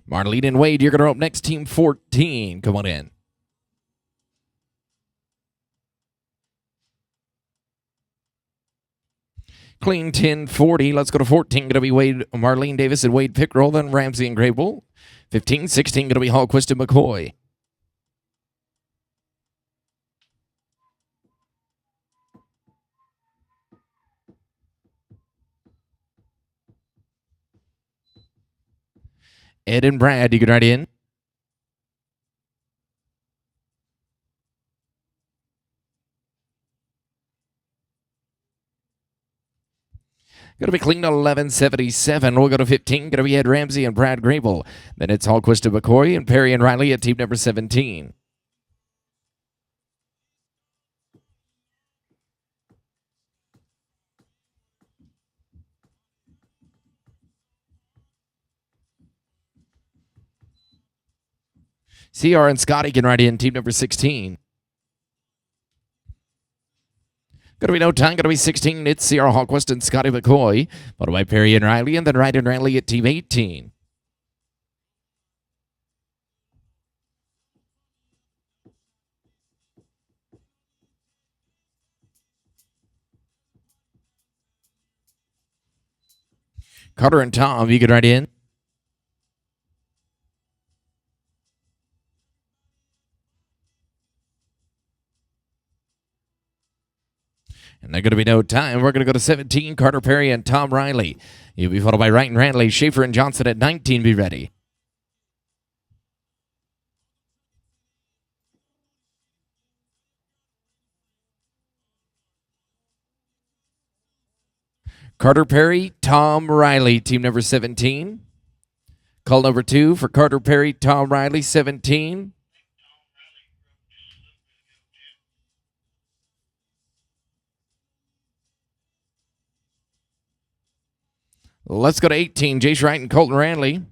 Marlene and Wade, you're going to rope next, team 14. Come on in. Clean 1040. Let's go to 14. Going to be Wade, Marlene Davis and Wade Pickrell, then Ramsey and Grable. 15, 16 going to be Hallquist and McCoy. Ed and Brad, you get right in. Going to be clean 1177. We'll go to 15. Going to be Ed Ramsey and Brad Grable. Then it's Hallquist and McCoy and Perry and Riley at team number 17. CR and Scotty can right in, team number 16. Going to be no time, going to be 16. It's CR Hallquist and Scotty McCoy. Followed by Perry and Riley, and then Wright and Riley at team 18. Carter and Tom, you can right in. And they're going to be no time. We're going to go to 17. Carter Perry and Tom Riley. You'll be followed by Wright and Ranley. Schaefer and Johnson at 19. Be ready. Carter Perry, Tom Riley, team number 17. Call number 2 for Carter Perry, Tom Riley, 17. Let's go to 18. Jace Wright and Colton Ranley.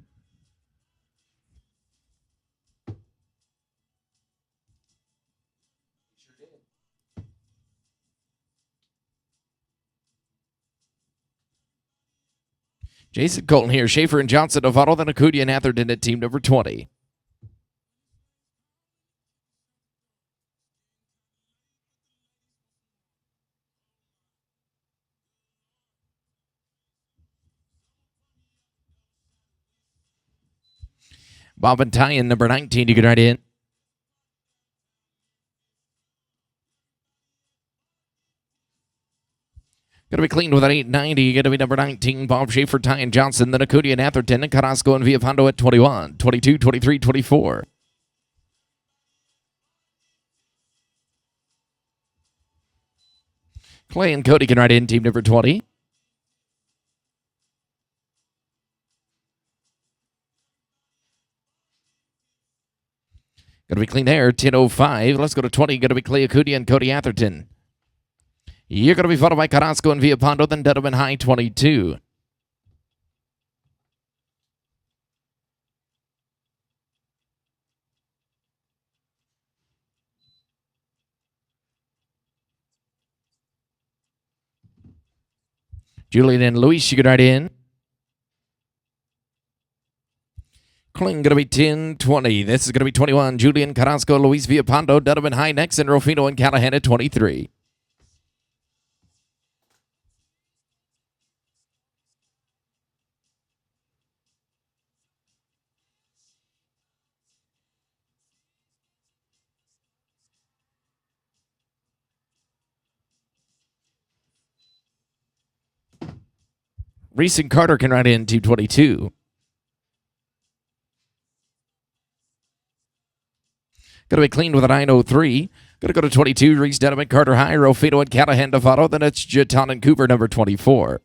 Jason Colton here. Schaefer and Johnson, Novato, then Acudia and Atherton at team number 20. Bob and Tyan, number 19, you can write in. Going to be cleaned with an 890. Going to be number 19, Bob Schaefer, Tyan Johnson, then Acudia and Atherton, and Carrasco and Villapando at 21, 22, 23, 24. Clay and Cody can write in, team number 20. Going to be clean there, 10:05. Let's go to 20. Going to be Clay Acudia and Cody Atherton. You're going to be followed by Carrasco and Villapando, then Dedham and High, 22. Julian and Luis, you can write in. Kling going to be 10-20. This is going to be 21. Julian, Carrasco, Luis Villapando, Dedham and High next, and Rufino and Callahan at 23. Reese and Carter can write in, team 22. Going to be cleaned with a 903. Going to go to 22. Reese, Dedham, and Carter High. Rufino and Callahan, Novato. Then it's Jeton and Cooper, number 24.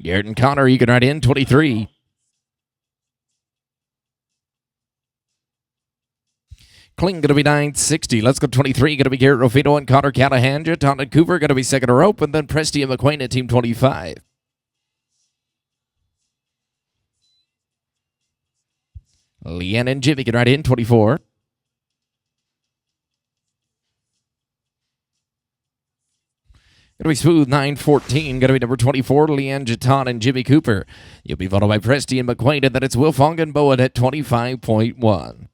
Garrett and Connor, you can write in, 23. Kling going to be 960. Let's go 23. Going to be Garrett Rufino and Connor Callahan. Jeton and Cooper going to be second rope, and then Presti and McQuain at team 25. Leanne and Jimmy can write in, 24. Gonna be Smooth 914. Gonna be number 24, Leanne Jaton and Jimmy Cooper. You'll be followed by Presty and McQuaid, and then it's Will Fong and Bowen at 25.1.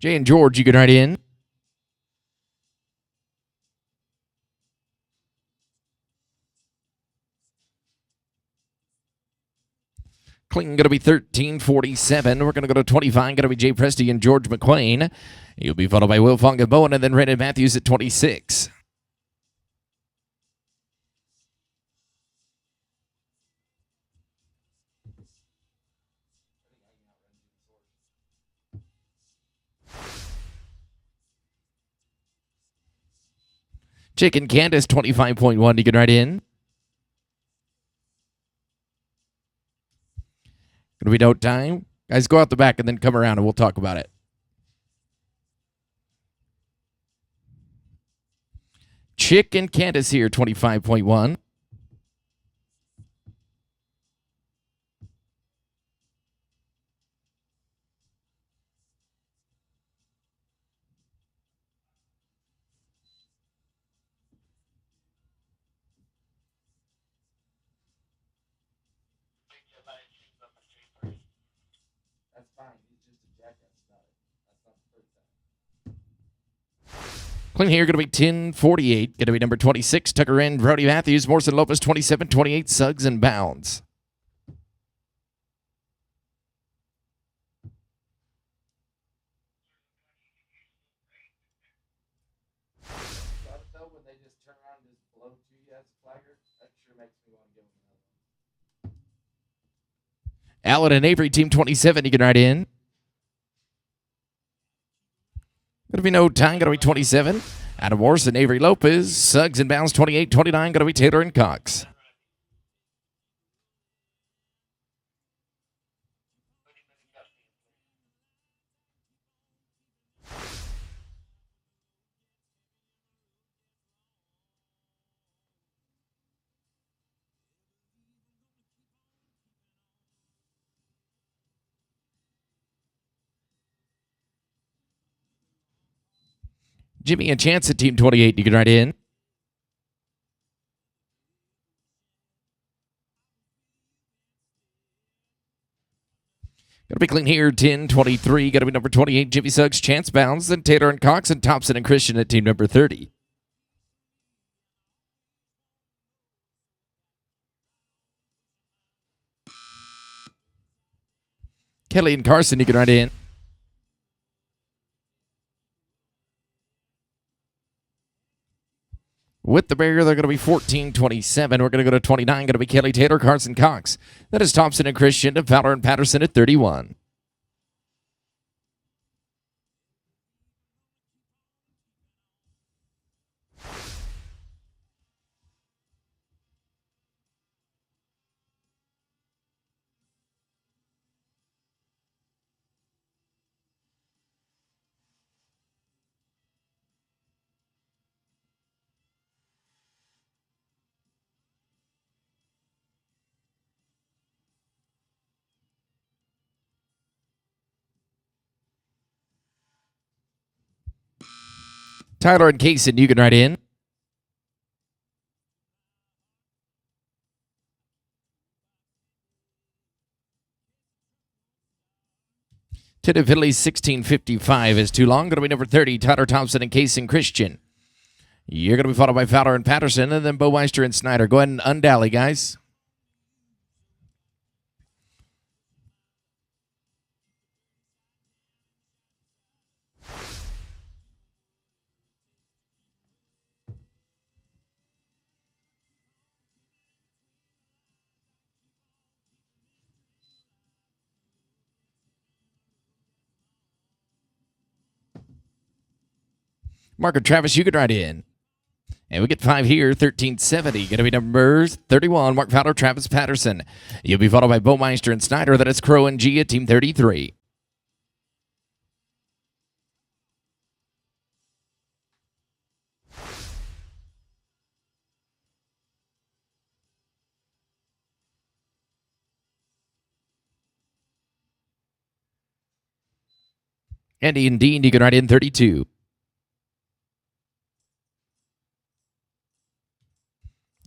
Jay and George, you can write in. Clinton going to be 1347. We're going to go to 25. Going to be Jay Presty and George McQuain. You'll be followed by Will Fong and Bowen, and then Brandon Matthews at 26. Chicken Candace 25.1. You can write in. Gonna be no time. Guys, go out the back and then come around and we'll talk about it. Chick and Candace here, 25.1. Clean here, going to be 1048. Going to be number 26, Tucker in, Brody Matthews, Morrison Lopez, 27, 28, Suggs and Bounds. Allen and Avery, team 27, you can write in. Going to be no time, going to be 27. Adam Morrison, Avery Lopez, Suggs and Bounds, 28, 29, going to be Taylor and Cox. Jimmy and Chance at team 28, you can write in. Going to be clean here, 10-23. Going to be number 28, Jimmy Suggs, Chance Bounds, then Taylor and Cox, and Thompson and Christian at team number 30. Kelly and Carson, you can write in. With the barrier, they're going to be 14-27. We're going to go to 29. Going to be Kelly Taylor, Carson Cox. That is Thompson and Christian, and Fowler and Patterson at 31. Tyler and Kaysen, you can write in. Tennessee Phillies 1655 is too long. Going to be number 30, Tyler Thompson and Kaysen Christian. You're going to be followed by Fowler and Patterson, and then Bowmeister and Snyder. Go ahead and undally, guys. Mark and Travis, you can write in. And we get 5 here, 1370. Going to be numbers 31, Mark Fowler, Travis Patterson. You'll be followed by Bowmeister and Snyder. That is Crow and G at team 33. Andy and Dean, you can write in 32.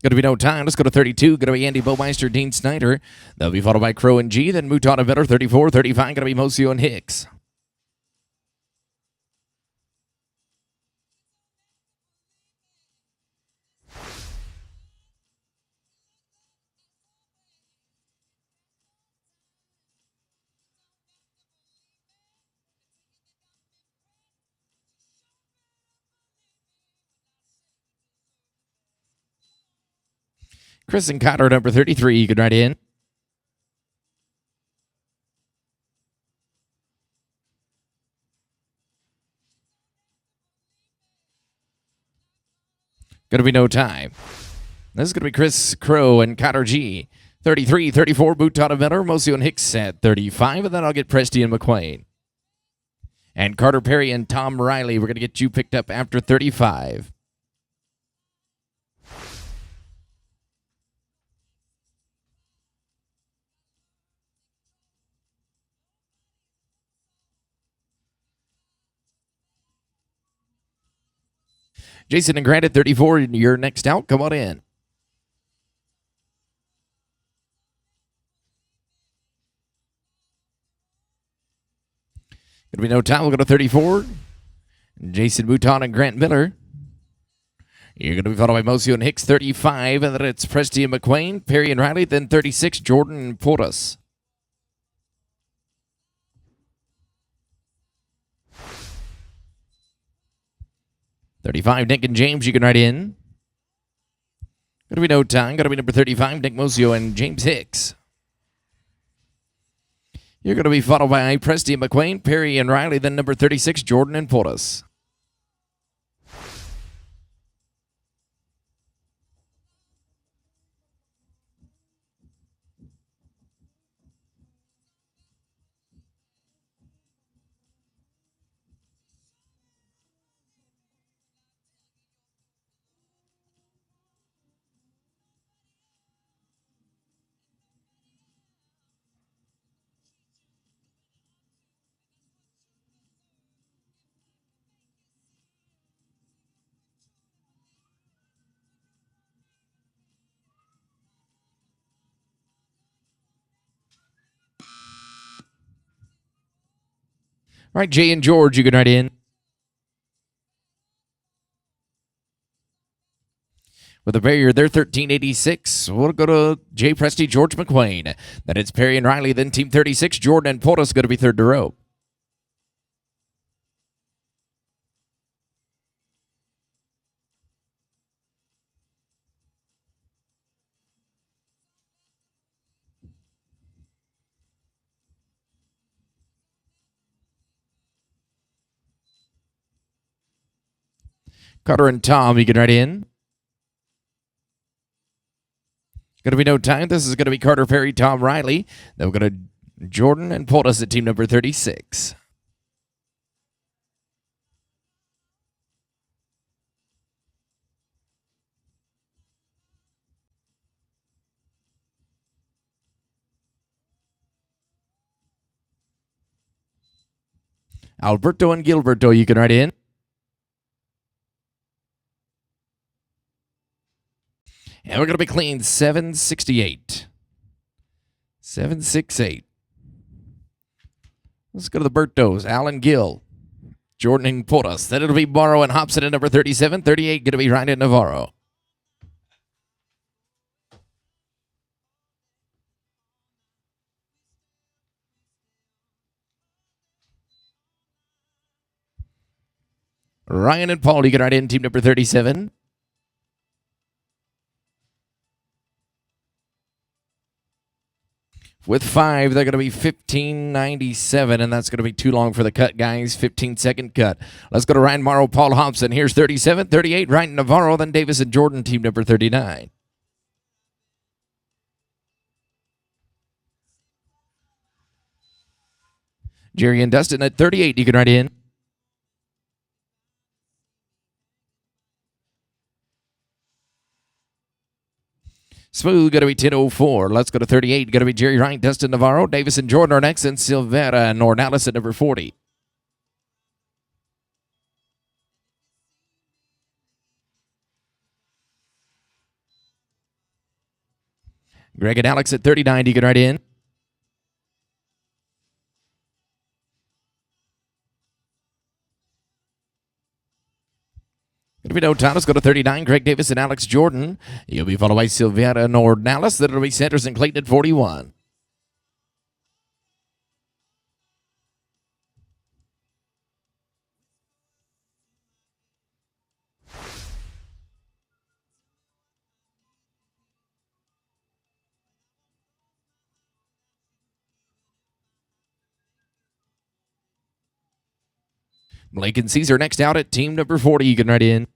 Going to be no time. Let's go to 32. Going to be Andy Bowmeister, Dean Snyder. They'll be followed by Crow and G. Then Mouton and Vetter, 34. 35. Going to be Mosio and Hicks. Chris and Cotter, number 33. You can write in. Going to be no time. This is going to be Chris, Crow, and Cotter G. 33, 34, Mouton and Vetter, Mosio and Hicks at 35. And then I'll get Presty and McQuain. And Carter Perry and Tom Riley, we're going to get you picked up after 35. Jason and Grant at 34, you're next out. Come on in. Going to be no time. We'll go to 34. Jason Mouton and Grant Miller. You're going to be followed by Mosio and Hicks, 35. And then it's Presty and McQuain, Perry and Riley. Then 36, Jordan and Porras. $35, Nick and James, you can write in. Going to be no time. Going to be number 35, Nick Mosio and James Hicks. You're going to be followed by Presty and McQuain, Perry and Riley, then number 36, Jordan and Porras. All right, Jay and George, you can write in. With a barrier, they're 1386. We'll go to Jay Presty, George McQuain. Then it's Perry and Riley, then Team 36, Jordan and Porras going to be third to row. Carter and Tom, you can write in. Going to be no time. This is going to be Carter Perry, Tom Riley. Then we're going to Jordan and Porras at team number 36. Alberto and Gilberto, you can write in. And we're going to be clean 768. 768. Let's go to the Bertos. Alan Gill. Jordan and Porras. Then it'll be Morrow and Hobson at number 37. 38 going to be Ryan Navarro. Ryan and Paul, you can write in team number 37. With 5, they're going to be 1597, and that's going to be too long for the cut, guys. 15-second cut. Let's go to Ryan Morrow, Paul Hobson. Here's 37, 38, Ryan Navarro, then Davis and Jordan, team number 39. Jerry and Dustin at 38, you can write in. Smooth, going to be 10:04. Let's go to 38. Going to be Jerry Wright, Dustin Navarro, Davis and Jordan are next, and Silvera and Ornalis at number 40. Greg and Alex at 39. You can write in. It'll be no time. Let's go to 39. Greg Davis and Alex Jordan. You'll be followed by Silvera Nordnalis. That'll be Sanders and Clayton at 41. Blake and Caesar next out at team number 40. You can write in.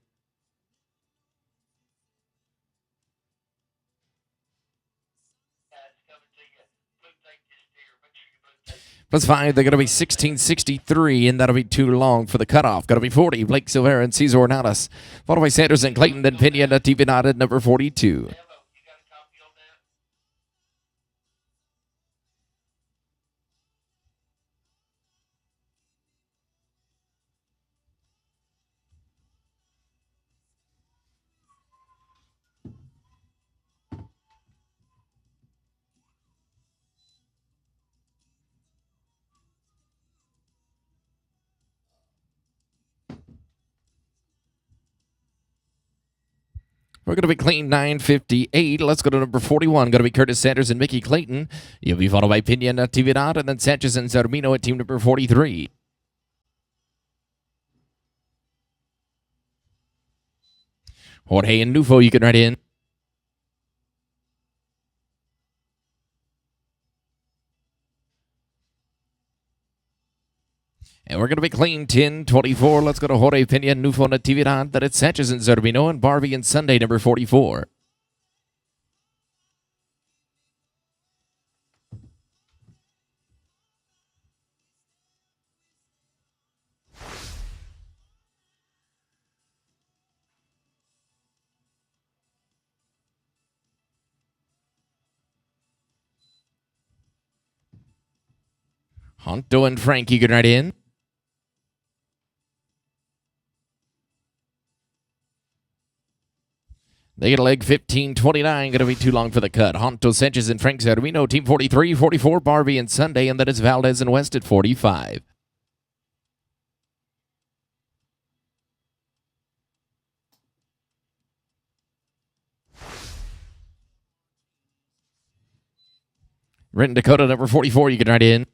+5, they're going to be 1663, and that'll be too long for the cutoff. Going to be 40, Blake Silvera and Cesar Ornadas. Followed by Sanders and Clayton, then Pena and Natividad at number 42. We're going to be clean 958. Let's go to number 41. Going to be Curtis Sanders and Mickey Clayton. You'll be followed by Pena and Natividad, and then Sanchez and Zarmino at team number 43. Jorge and Nufo, you can write in. And we're going to be clean 1024. Let's go to Jorge Pena and Nufo Natividad. That it's Sanchez and Zerbino and Barbie and Sunday, number 44. Honto and Frank, you can write in. They get a leg 1529. Going to be too long for the cut. Honto, Sanchez, and Frank Zerbino, team 43, 44, Barbie and Sunday, and then it's Valdez and West at 45. Renton Dakota, number 44, you can write in.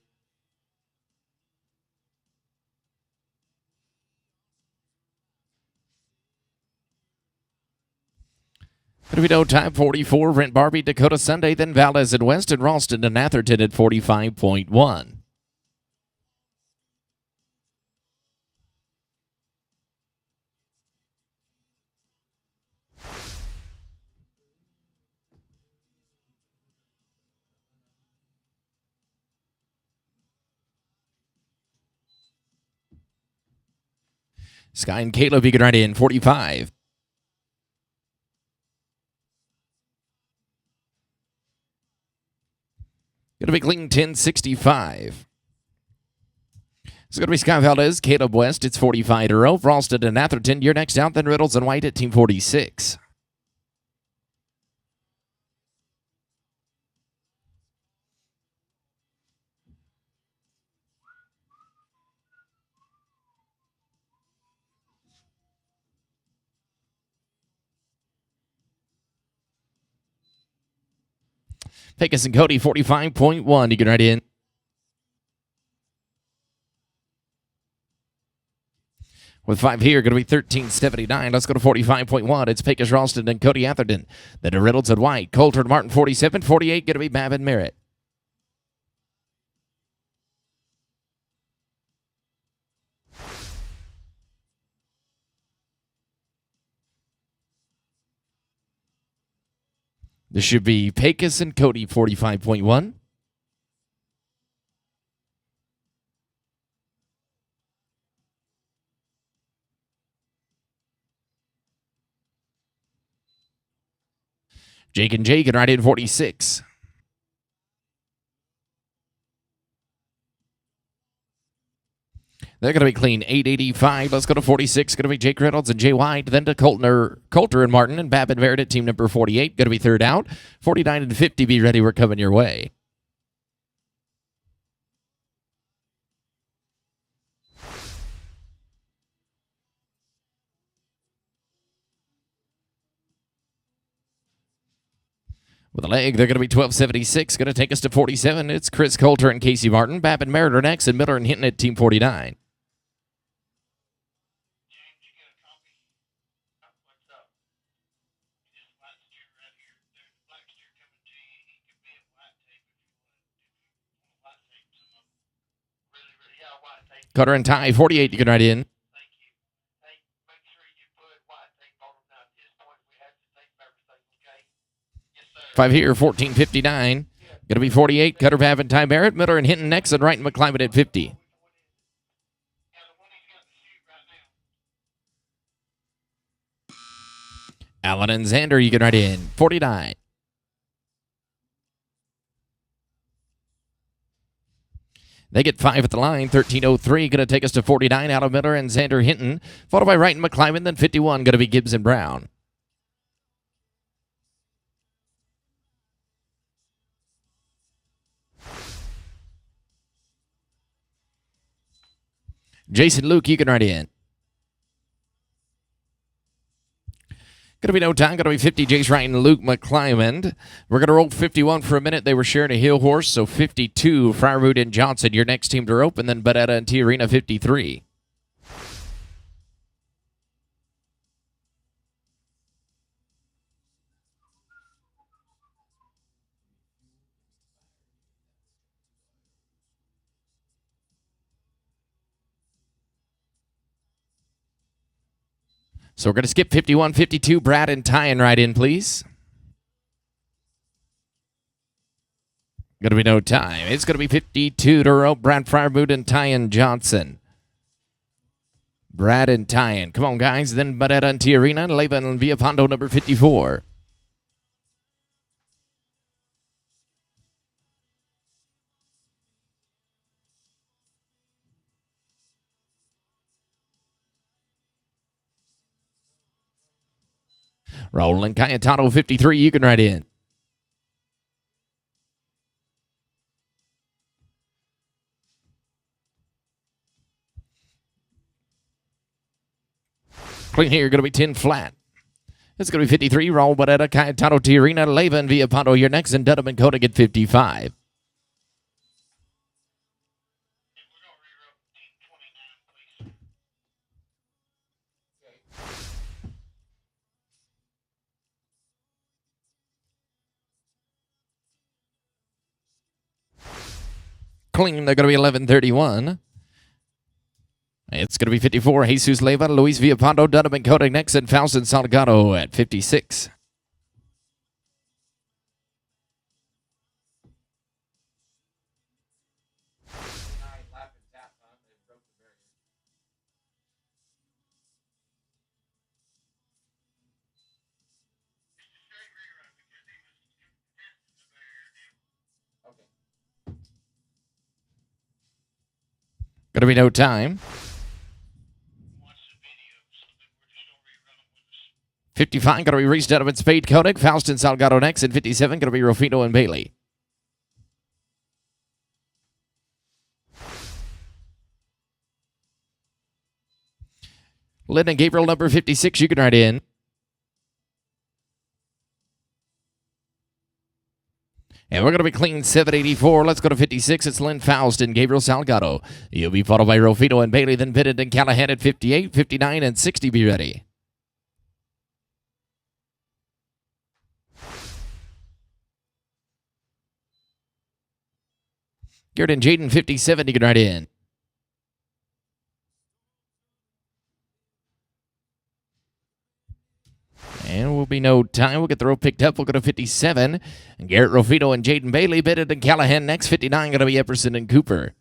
But if we don't, time 44, Rent Barbie, Dakota Sunday, then Valdez and West, and Ralston and Atherton at 45.1. Sky and Caleb, you can write in 45. Going to be clean 1065. It's going to be Sky Valdez, Caleb West. It's 45 to row. Ralston and Atherton, you're next out. Then Riddles and White at team 46. Pecos and Cody, 45.1. You can write in. With 5 here, going to be 1379. Let's go to 45.1. It's Pecos, Ralston, and Cody Atherton. Then to Riddles and White. Coulter and Martin, 47. 48, going to be Babin Merritt. This should be Pecos and Cody, 45.1. Jake and Jake can write in 46. They're going to be clean 885. Let's go to 46. Going to be Jake Reynolds and Jay White. Then to Coulter and Martin and Babbitt Merritt, team number 48. Going to be third out. 49 and 50. Be ready. We're coming your way. With a leg, they're going to be 1276. Going to take us to 47. It's Chris Coulter and Casey Martin. Babbitt Merritt are next, and Miller and Hinton at team 49. Cutter and tie, 48. You can write in. 5 here, 1459. Going to be 48. Cutter, Babb, and Ty Barrett. Miller and Hinton next, and Wright and McClyman at 50. Allen and Xander, you can write in. 49. They get 5 at the line. 13:03. Going to take us to 49. Out of Miller and Xander Hinton. Followed by Wright and McClyman. Then 51. Going to be Gibbs and Brown. Jason Luke, you can write in. Going to be no time. Going to be 50. Jace Wright and Luke McClyman. We're going to roll 51 for a minute. They were sharing a hill horse, so 52. Fryerwood and Johnson, your next team to rope, and then Badetta and Tiarina, 53. So we're going to skip 51, 52. Brad and Tyan right in, please. Going to be no time. It's going to be 52 to rope. Brad Fryerwood and Tyan Johnson. Brad and Tyan. Come on, guys. Then Badetta and Tiarina. Laban and Villapondo, number 54. Roland Cayetano, 53. You can write in. Clean here, going to be 10 flat. It's going to be 53. Raul Badetta, Cayetano, Tiarina, Leva, and Villapondo. You're next, and Dunham and Koenig at 55. Clean, they're going to be 11:31. It's going to be 54. Jesus Leva, Luis Villapondo, Dunham and Koenig next, and Faustin Salgado at 56. Going to be no time. 55, going to be Reese Dunham, Spade Koenig, Faustin Salgado next, and 57, going to be Rufino and Bailey. Lynn and Gabriel, number 56, you can write in. And we're going to be clean 784. Let's go to 56. It's Lynn Faust and Gabriel Salgado. You'll be followed by Rufino and Bailey, then Pitted and Callahan at 58, 59, and 60. Be ready. Garrett and Jaden, 57. You can write in. And will be no time. We'll get the rope picked up. We'll go to 57. And Garrett Rufino and Jaden Bailey. Bitted and Callahan next. 59 going to be Epperson and Cooper.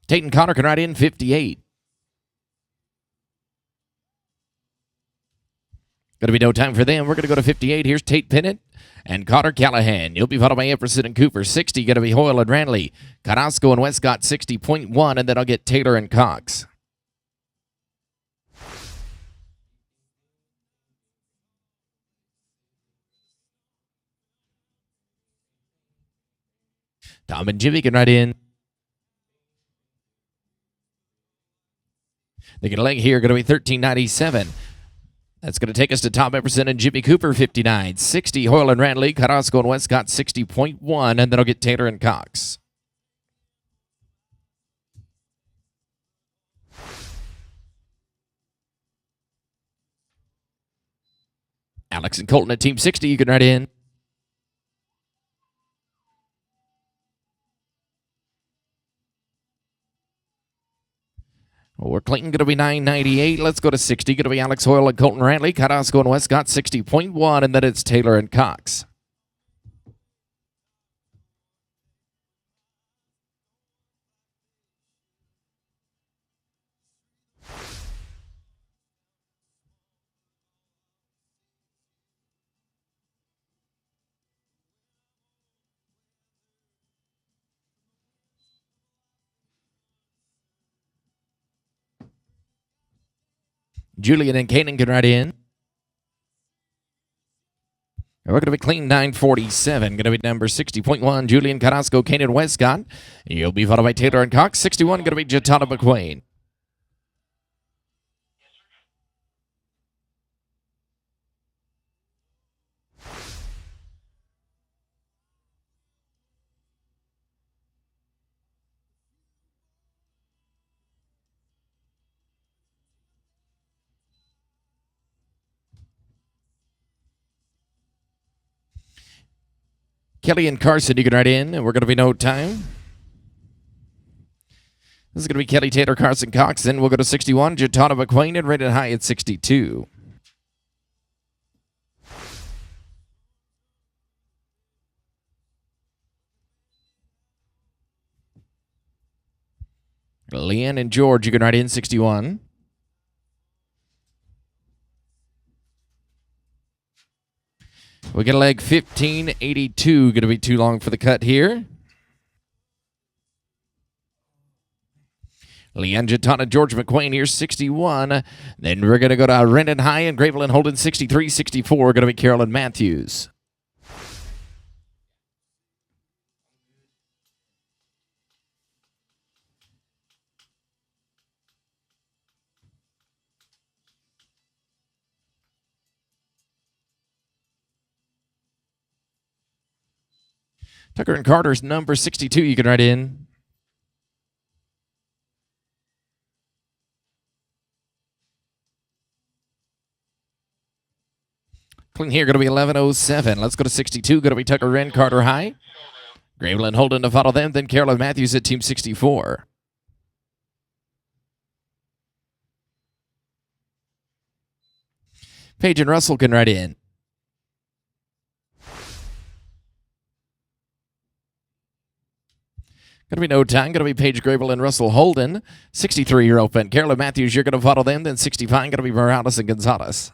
Tate and Connor can write in 58. Going to be no time for them. We're going to go to 58. Here's Tate Pennant and Cotter Callahan. You'll be followed by Epperson and Cooper. 60, going to be Hoyle and Ranley. Carrasco and Westcott, 60.1, and then I'll get Taylor and Cox. Tom and Jimmy can ride in. They get a leg here, going to be 13.97. That's going to take us to Tom Epperson and Jimmy Cooper, 59. 60, Hoyle and Ranley. Carrasco and Westcott, 60.1, and then I'll get Taylor and Cox. Alex and Colton at Team 60, you can ride in. Or Clayton going to be 9.98. Let's go to 60. Going to be Alex Hoyle and Colton Rantley. Carrasco and Westcott 60.1. And then it's Taylor and Cox. Julian and Kanan can ride in. We're going to be clean 947. Going to be number 60.1, Julian Carrasco, Kanan Westcott. You'll be followed by Taylor and Cox. 61 going to be Jatana McQueen. Kelly and Carson, you can ride in. We're going to be no time. This is going to be Kelly, Taylor, Carson, Cox. Then we'll go to 61, Jatana McQueen, and rated high at 62. Leanne and George, you can ride in 61. We get a leg 1582. Going to be too long for the cut here. Leanne Jatana, George McQueen here, 61. Then we're going to go to Rendon High and Gravel and Holden, 63, 64. Going to be Carolyn Matthews. Tucker and Carter's number 62. You can write in. Clean here, going to be 11:07. Let's go to 62. Going to be Tucker Wren, Carter High. Gravel and Holden to follow them. Then Carolyn Matthews at Team 64. Paige and Russell can write in. Going to be no time. Going to be Paige Gravel and Russell Holden. 63, you're open. Carolyn Matthews, you're going to follow them. Then 65, going to be Morales and Gonzalez.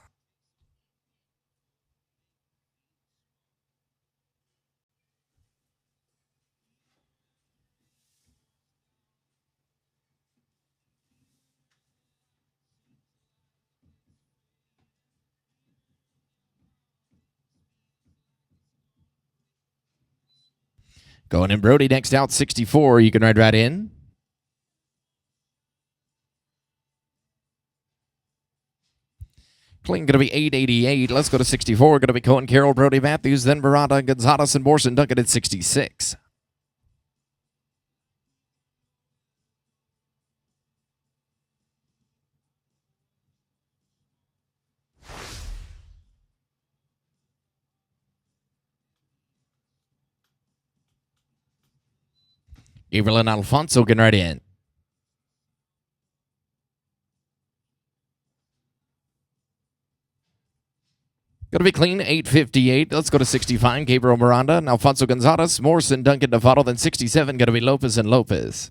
Going in Brody next out, 64. You can ride right in. Clean going to be 888. Let's go to 64. Going to be Cohen, Carroll, Brody, Matthews, then Barada, Gonzalez, and Morrison Duncan at 66. Gabriel and Alfonso can ride in. Going to be clean, 858. Let's go to 65. Gabriel Miranda and Alfonso Gonzalez, Morrison, Duncan to follow. Then 67, going to be Lopez and Lopez.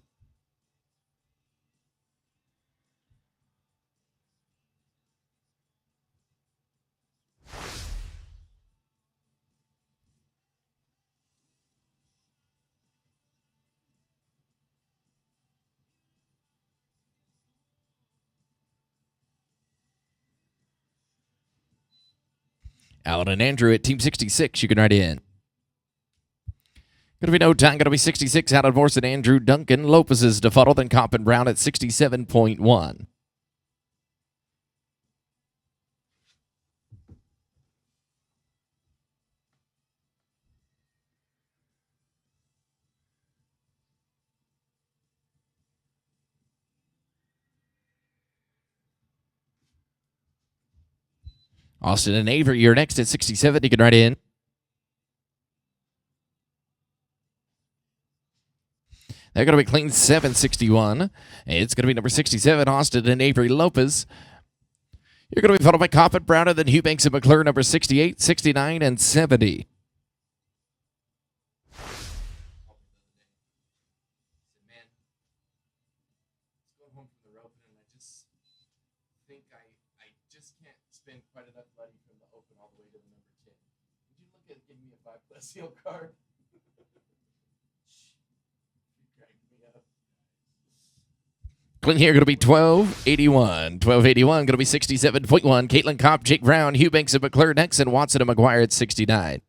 Alan and Andrew at Team 66. You can write in. Going to be no time. Going to be 66 out of Morse and Andrew. Duncan Lopez's defuddle, then Cop and Brown at 67.1. Austin and Avery, you're next at 67. You can write in. They're going to be clean 761. It's going to be number 67, Austin and Avery Lopez. You're going to be followed by Coppin, Brown, and then Eubanks and McClure, number 68, 69, and 70. Seal card. Clean here going to be 1281. 1281 going to be 67.1. Caitlin Kopp, Jake Brown, Eubanks and McClure next, and Watson and McGuire at 69.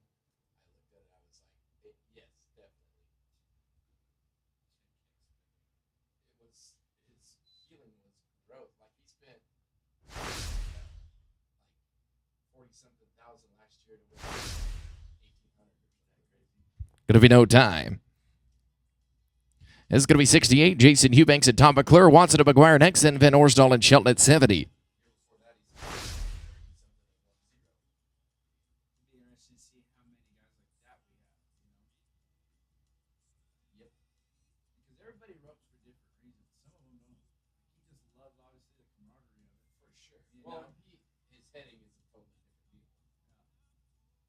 Going to be no time. This is going to be 68. Jason Eubanks and Tom McClure. Watson and McGuire next, and Van Orsdal and Shelton at 70.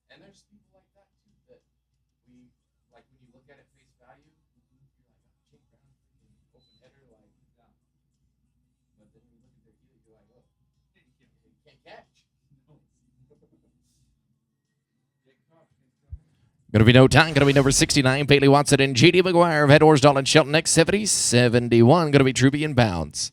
And there's people like that too that we like when you look at it face value, you're like, oh, Jake Brown, open header, like, yeah. But then when you look at their heel, you're like, oh, you can't catch. Going to be no time. Going to be number 69, Bailey Watson and J.D. McGuire. Van Orsdal and Shelton next, 70, 71. Going to be Truby and Bounds.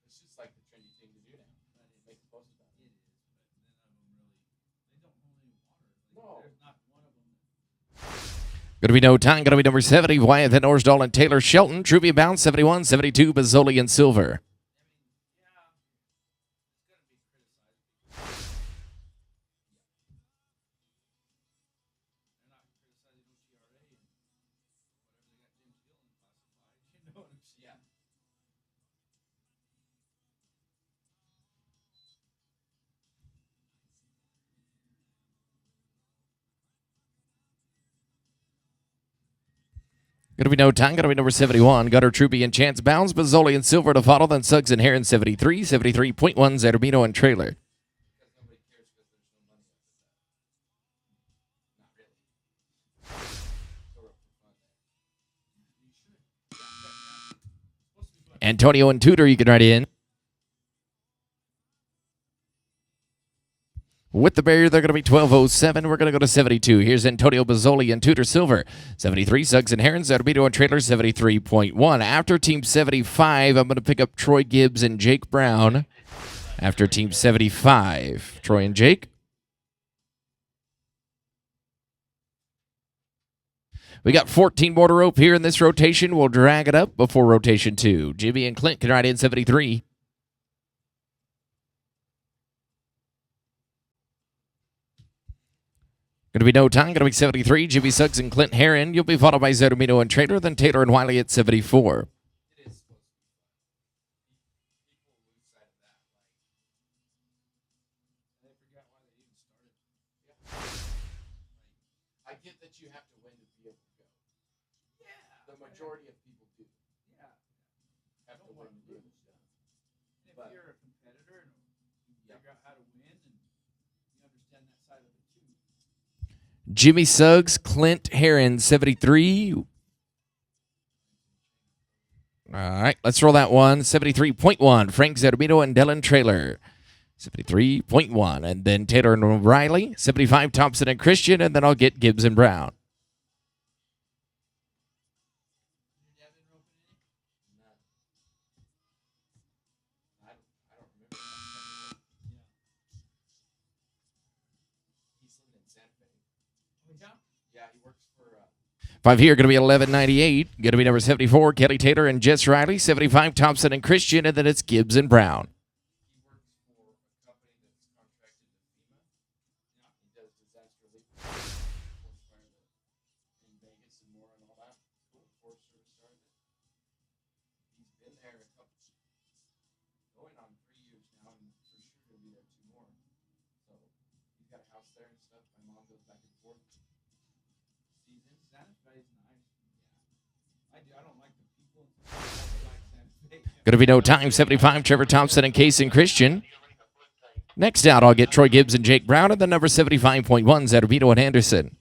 It's just like the trendy thing to do now. Make the post about it. They don't hold any water. No. There's not one of them. Going to be no time. Going to be number 70, Wyatt Van Orsdal and Taylor Shelton. Truby and Bounds, 71, 72, Bazzoli and Silver. Going to be no time. Going to be number 71. Gutter, Truby, and Chance Bounds. Bazzoli and Silver to follow. Then Suggs and Heron, 73. 73.1, Zerbino and Trailer. Antonio and Tudor, you can write in. With the barrier, they're going to be 1207. We're going to go to 72. Here's Antonio Bazzoli and Tudor Silver. 73, Suggs and Herons. Zerbino and Trailer, 73.1. After Team 75, I'm going to pick up Troy Gibbs and Jake Brown. After Team 75, Troy and Jake. We got 14 more to rope here in this rotation. We'll drag it up before rotation 2. Jimmy and Clint can ride in 73. Going to be no time. Going to be 73. Jimmy Suggs and Clint Heron. You'll be followed by Zerbino and Trailer. Then Taylor and Wiley at 74. I get that you have to win to be able to go. Yeah. The majority of people do. Yeah. Have to win to be able to go. If you're a competitor and you figure out how to win and you understand that side of it too. Jimmy Suggs, Clint Heron, 73. All right, let's roll that one. 73.1, Frank Zerbino and Dylan Trailer. 73.1. And then Taylor and Riley, 75 Thompson and Christian, and then I'll get Gibbs and Brown. Five here, going to be 1198. Going to be number 74, Kelly Taylor and Jess Riley. 75, Thompson and Christian, and then it's Gibbs and Brown. Going to be no time, 75, Trevor Thompson and Casey Christian. Next out, I'll get Troy Gibbs and Jake Brown, and then number 75.1, Zerbino and Anderson.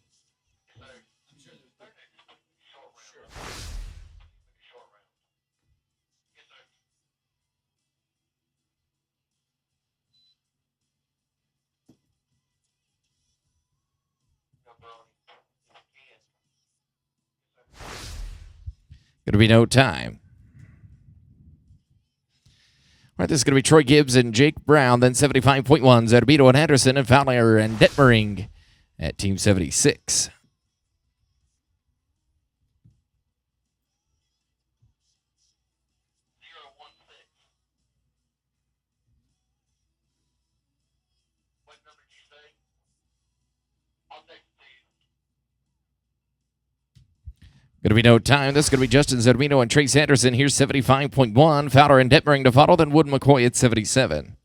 Going to be no time. All right, this is going to be Troy Gibbs and Jake Brown, then 75.1, Zerbino and Anderson, and Fowler and Detmering at Team 76. Going to be no time. This is going to be Justin Zerbino and Trace Anderson. Here's 75.1. Fowler and Detmering to follow, then Wood McCoy at 77.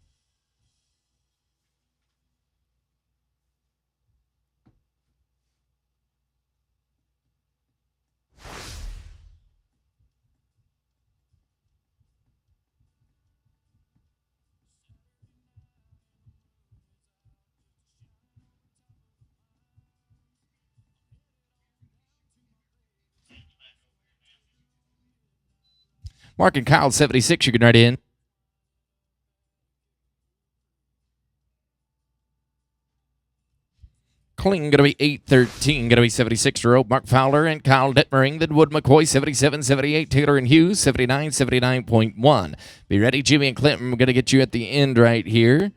Mark and Kyle, 76. You can write in. Kling going to be 813, going to be 76 row. Mark Fowler and Kyle Detmering, then Wood McCoy, 77, 78. Taylor and Hughes, 79, 79.1. Be ready, Jimmy and Clinton. We're going to get you at the end right here.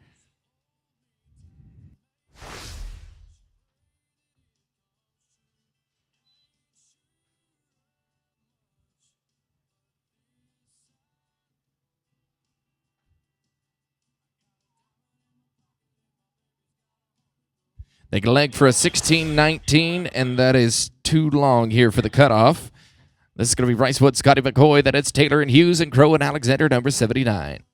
They can leg for a 16-19, and that is too long here for the cutoff. This is going to be Bryce Wood, Scotty McCoy. Then it's Taylor and Hughes and Crow and Alexander, number 79.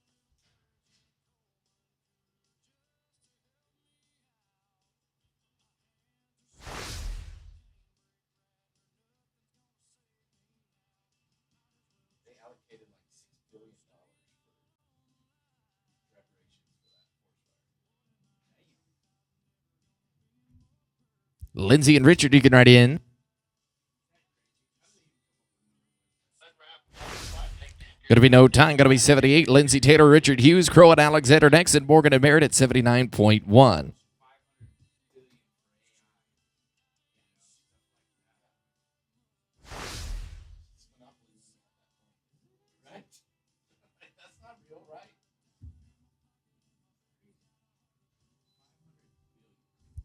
Lindsay and Richard, you can write in. Going to be no time. Going to be 78. Lindsay Taylor, Richard Hughes, Crow and Alexander next, and Morgan and Merritt at 79.1.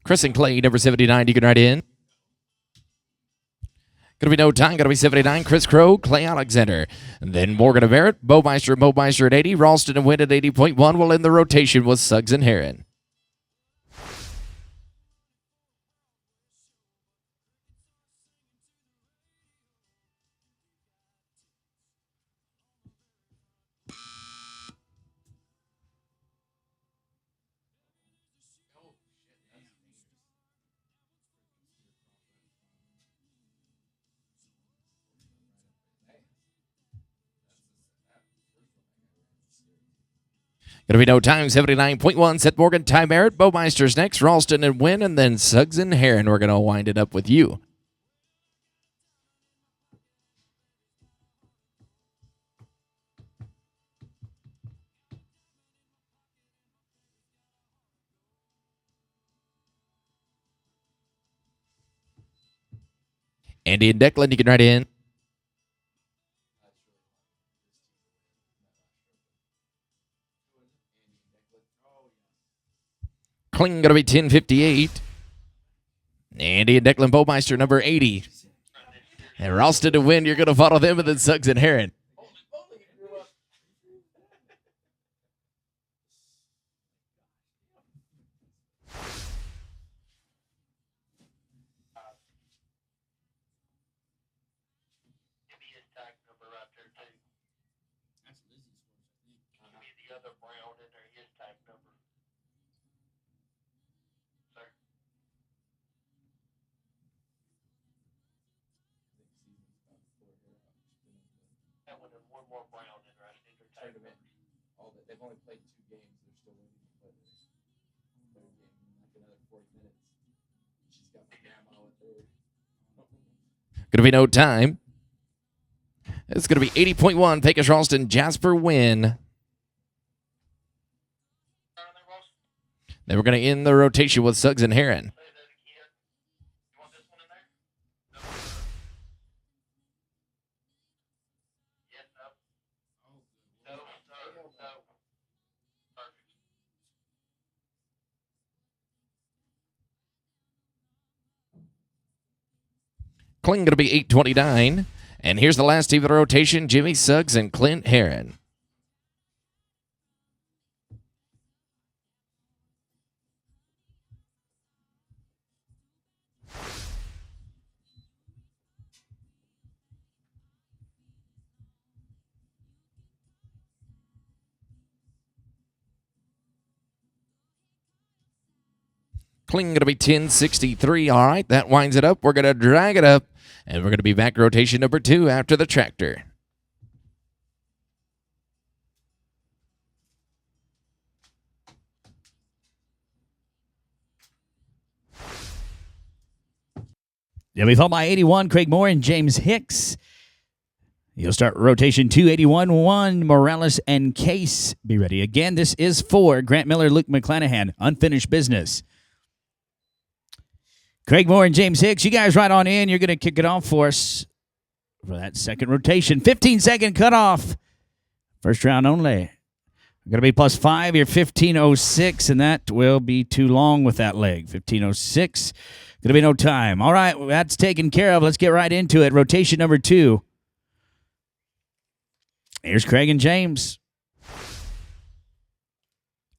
Chris and Clay, number 79, you can write in. Going to be no time. Going to be 79. Chris Crow, Clay Alexander. And then Morgan and Merritt, Bowmeister at 80. Ralston and Wynn at 80.1 will end the rotation with Suggs and Heron. Going to be no time, 79.1. Seth Morgan, Ty Merritt, Bowmeister's next, Ralston and Wynn, and then Suggs and Heron. We're going to wind it up with you. Andy and Declan, you can write in. Kling going to be 1058. Andy and Declan Bowmeister, number 80. And Ralston to win. You're going to follow them, and then Suggs and Heron. They've only played 2 games. They're still waiting to play this third game in like another 40 minutes. She's got my grandma with her. Going to be no time. It's going to be 80.1. Pecos Ralston, Jasper win. Then we're going to end the rotation with Suggs and Heron. Kling going to be 829. And here's the last team of the rotation, Jimmy Suggs and Clint Heron. Kling going to be 1063. All right, that winds it up. We're going to drag it up. And we're going to be back rotation number 2 after the tractor. They'll be followed by 81, Craig Moore and James Hicks. You'll start rotation 2, 81, 1, Morales and Case. Be ready. Again, this is for Grant Miller, Luke McClanahan. Unfinished business. Craig Moore and James Hicks, you guys right on in. You're going to kick it off for us for that second rotation. 15-second cutoff. First round only. Going to be +5. You're 15:06, and that will be too long with that leg. 15:06. Going to be no time. All right, that's taken care of. Let's get right into it. Rotation number 2. Here's Craig and James.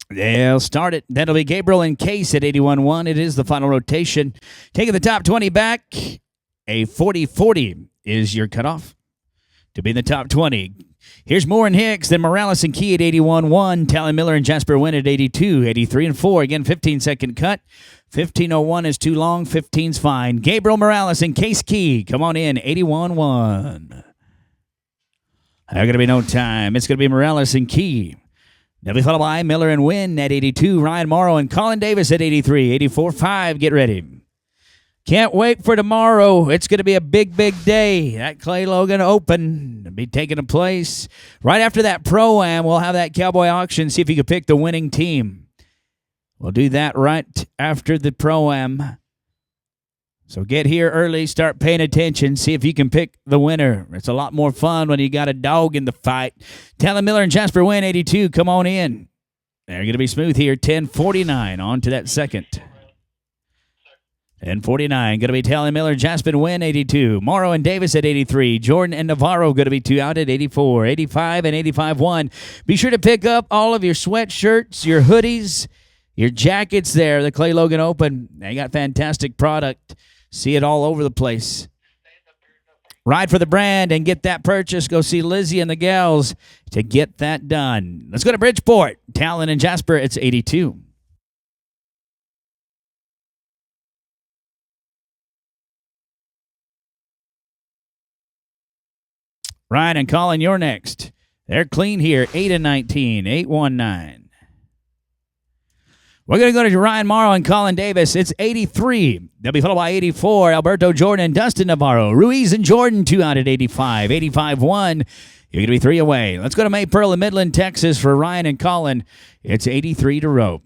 They'll start it. That'll be Gabriel and Case at 81-1. It is the final rotation. Taking the top 20 back, a 40-40 is your cutoff to be in the top 20. Here's Moore and Hicks, then Morales and Key at 81-1. Talon Miller and Jasper Wynn at 82, 83-4. Again, 15-second cut. 15:01 is too long. 15's fine. Gabriel Morales and Case Key, come on in, 81-1. There's going to be no time. It's going to be Morales and Key. They'll be followed by Miller and Wynn at 82, Ryan Morrow and Colin Davis at 83, 84-5. Get ready. Can't wait for tomorrow. It's going to be a big, big day. That Clay Logan Open will be taking place. Right after that Pro-Am, we'll have that Cowboy auction, see if you can pick the winning team. We'll do that right after the Pro-Am. So get here early, start paying attention, see if you can pick the winner. It's a lot more fun when you got a dog in the fight. Talon Miller and Jasper Wynn, 82, come on in. They're going to be smooth here, 10:49 on to that second. 10:49, going to be Talon Miller, Jasper Wynn, 82. Morrow and Davis at 83. Jordan and Navarro going to be 2 out at 84. 85 and 85-1. Be sure to pick up all of your sweatshirts, your hoodies, your jackets there, the Clay Logan Open. They got fantastic product. See it all over the place. Ride for the brand and get that purchase. Go see Lizzie and the gals to get that done. Let's go to Bridgeport. Talon and Jasper, it's 82. Ryan and Colin, you're next. They're clean here, 8 and 19, 819. We're going to go to Ryan Morrow and Colin Davis. It's 83. They'll be followed by 84. Alberto Jordan and Dustin Navarro. Ruiz and Jordan, 2 out at 85. 85-1. You're going to be 3 away. Let's go to May Pearl in Midland, Texas for Ryan and Colin. It's 83 to rope.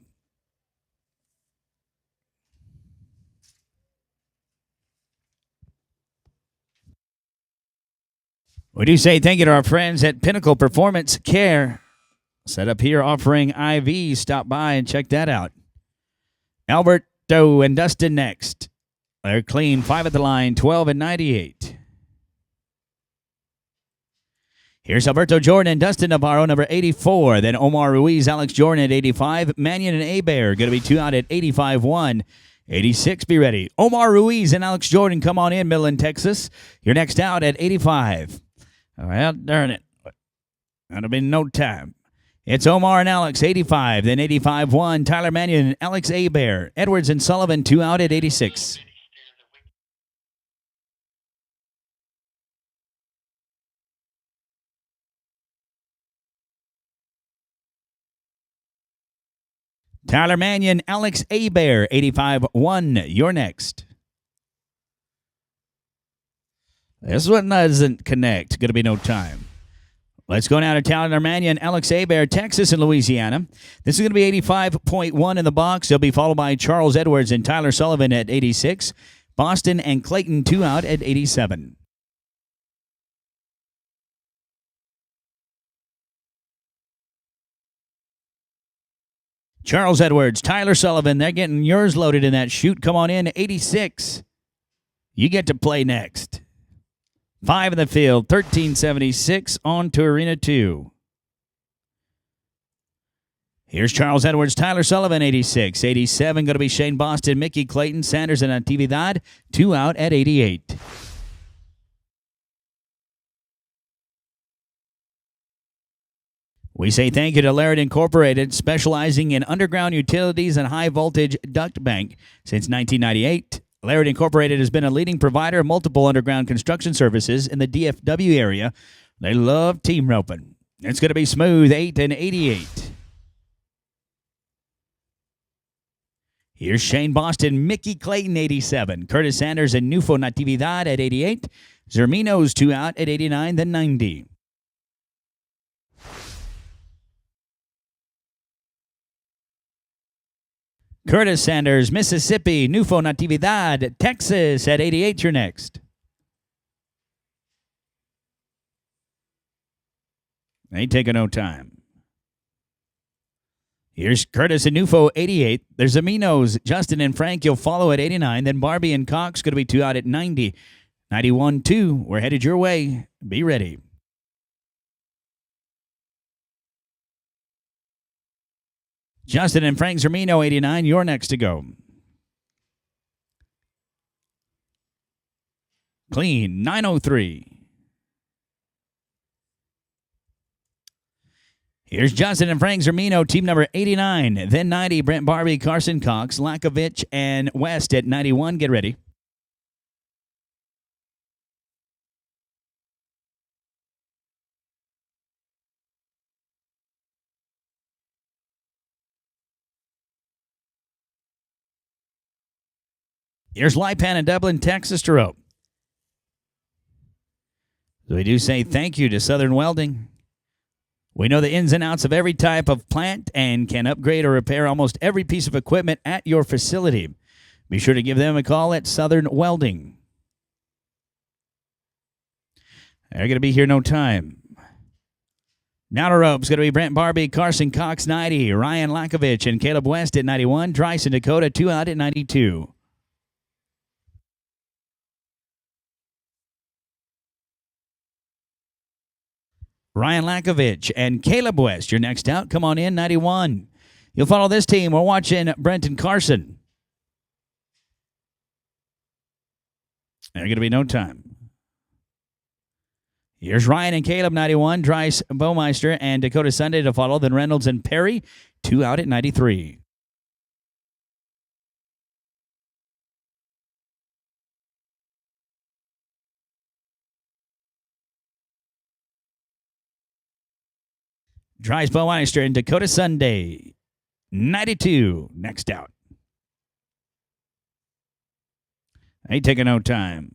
We do say thank you to our friends at Pinnacle Performance Care. Set up here offering IVs. Stop by and check that out. Alberto and Dustin next. They're clean, 5 at the line, 12 and 98. Here's Alberto Jordan and Dustin Navarro, number 84. Then Omar Ruiz, Alex Jordan at 85. Mannion and Abear going to be 2 out at 85-1. 86, be ready. Omar Ruiz and Alex Jordan, come on in, Midland, Texas. You're next out at 85. Well, darn it. That'll be no time. It's Omar and Alex, 85. Then 85-1. Tyler Mannion and Alex Abear. Edwards and Sullivan, 2 out at 86. Tyler Mannion, Alex Abear, 85-1. You're next. This one doesn't connect. Going to be no time. Let's go now to Tyler Mannion, Alex Abear, Texas and Louisiana. This is going to be 85.1 in the box. They'll be followed by Charles Edwards and Tyler Sullivan at 86. Boston and Clayton 2 out at 87. Charles Edwards, Tyler Sullivan, they're getting yours loaded in that chute. Come on in, 86. You get to play next. 5 in the field, 1376 on to Arena 2. Here's Charles Edwards, Tyler Sullivan, 86. 87 going to be Shane Boston, Mickey Clayton, Sanders and Natividad, 2 out at 88. We say thank you to Laird Incorporated, specializing in underground utilities and high-voltage duct bank since 1998. Laird Incorporated has been a leading provider of multiple underground construction services in the DFW area. They love team roping. It's going to be smooth, 8 and 88. Here's Shane Boston, Mickey Clayton, 87. Curtis Sanders and Nufo Natividad at 88. Zermino's 2 out at 89, then 90. Curtis Sanders, Mississippi. Nufo Natividad, Texas at 88. You're next. Ain't taking no time. Here's Curtis and Nufo, 88. There's Aminos, Justin and Frank. You'll follow at 89. Then Barbie and Cox going to be 2 out at 90. 91-2. We're headed your way. Be ready. Justin and Frank Zermino, 89. You're next to go. Clean, 903. Here's Justin and Frank Zermino, team number 89. Then 90, Brent Barbie, Carson Cox, Lakovich, and West at 91. Get ready. Here's Lipan in Dublin, Texas to rope. So we do say thank you to Southern Welding. We know the ins and outs of every type of plant and can upgrade or repair almost every piece of equipment at your facility. Be sure to give them a call at Southern Welding. They're going to be here no time. Now to ropes, going to be Brent Barbie, Carson Cox, 90, Ryan Lakovich, and Caleb West at 91, Trice and Dakota, 2 out at 92. Ryan Lakovich and Caleb West, you're next out. Come on in, 91. You'll follow this team. We're watching Brent and Carson. There's going to be no time. Here's Ryan and Caleb, 91. Dries Baumeister and Dakota Sunday to follow. Then Reynolds and Perry, 2 out at 93. Dries Baumeister and Dakota Sunday, 92. Next out. Ain't taking no time.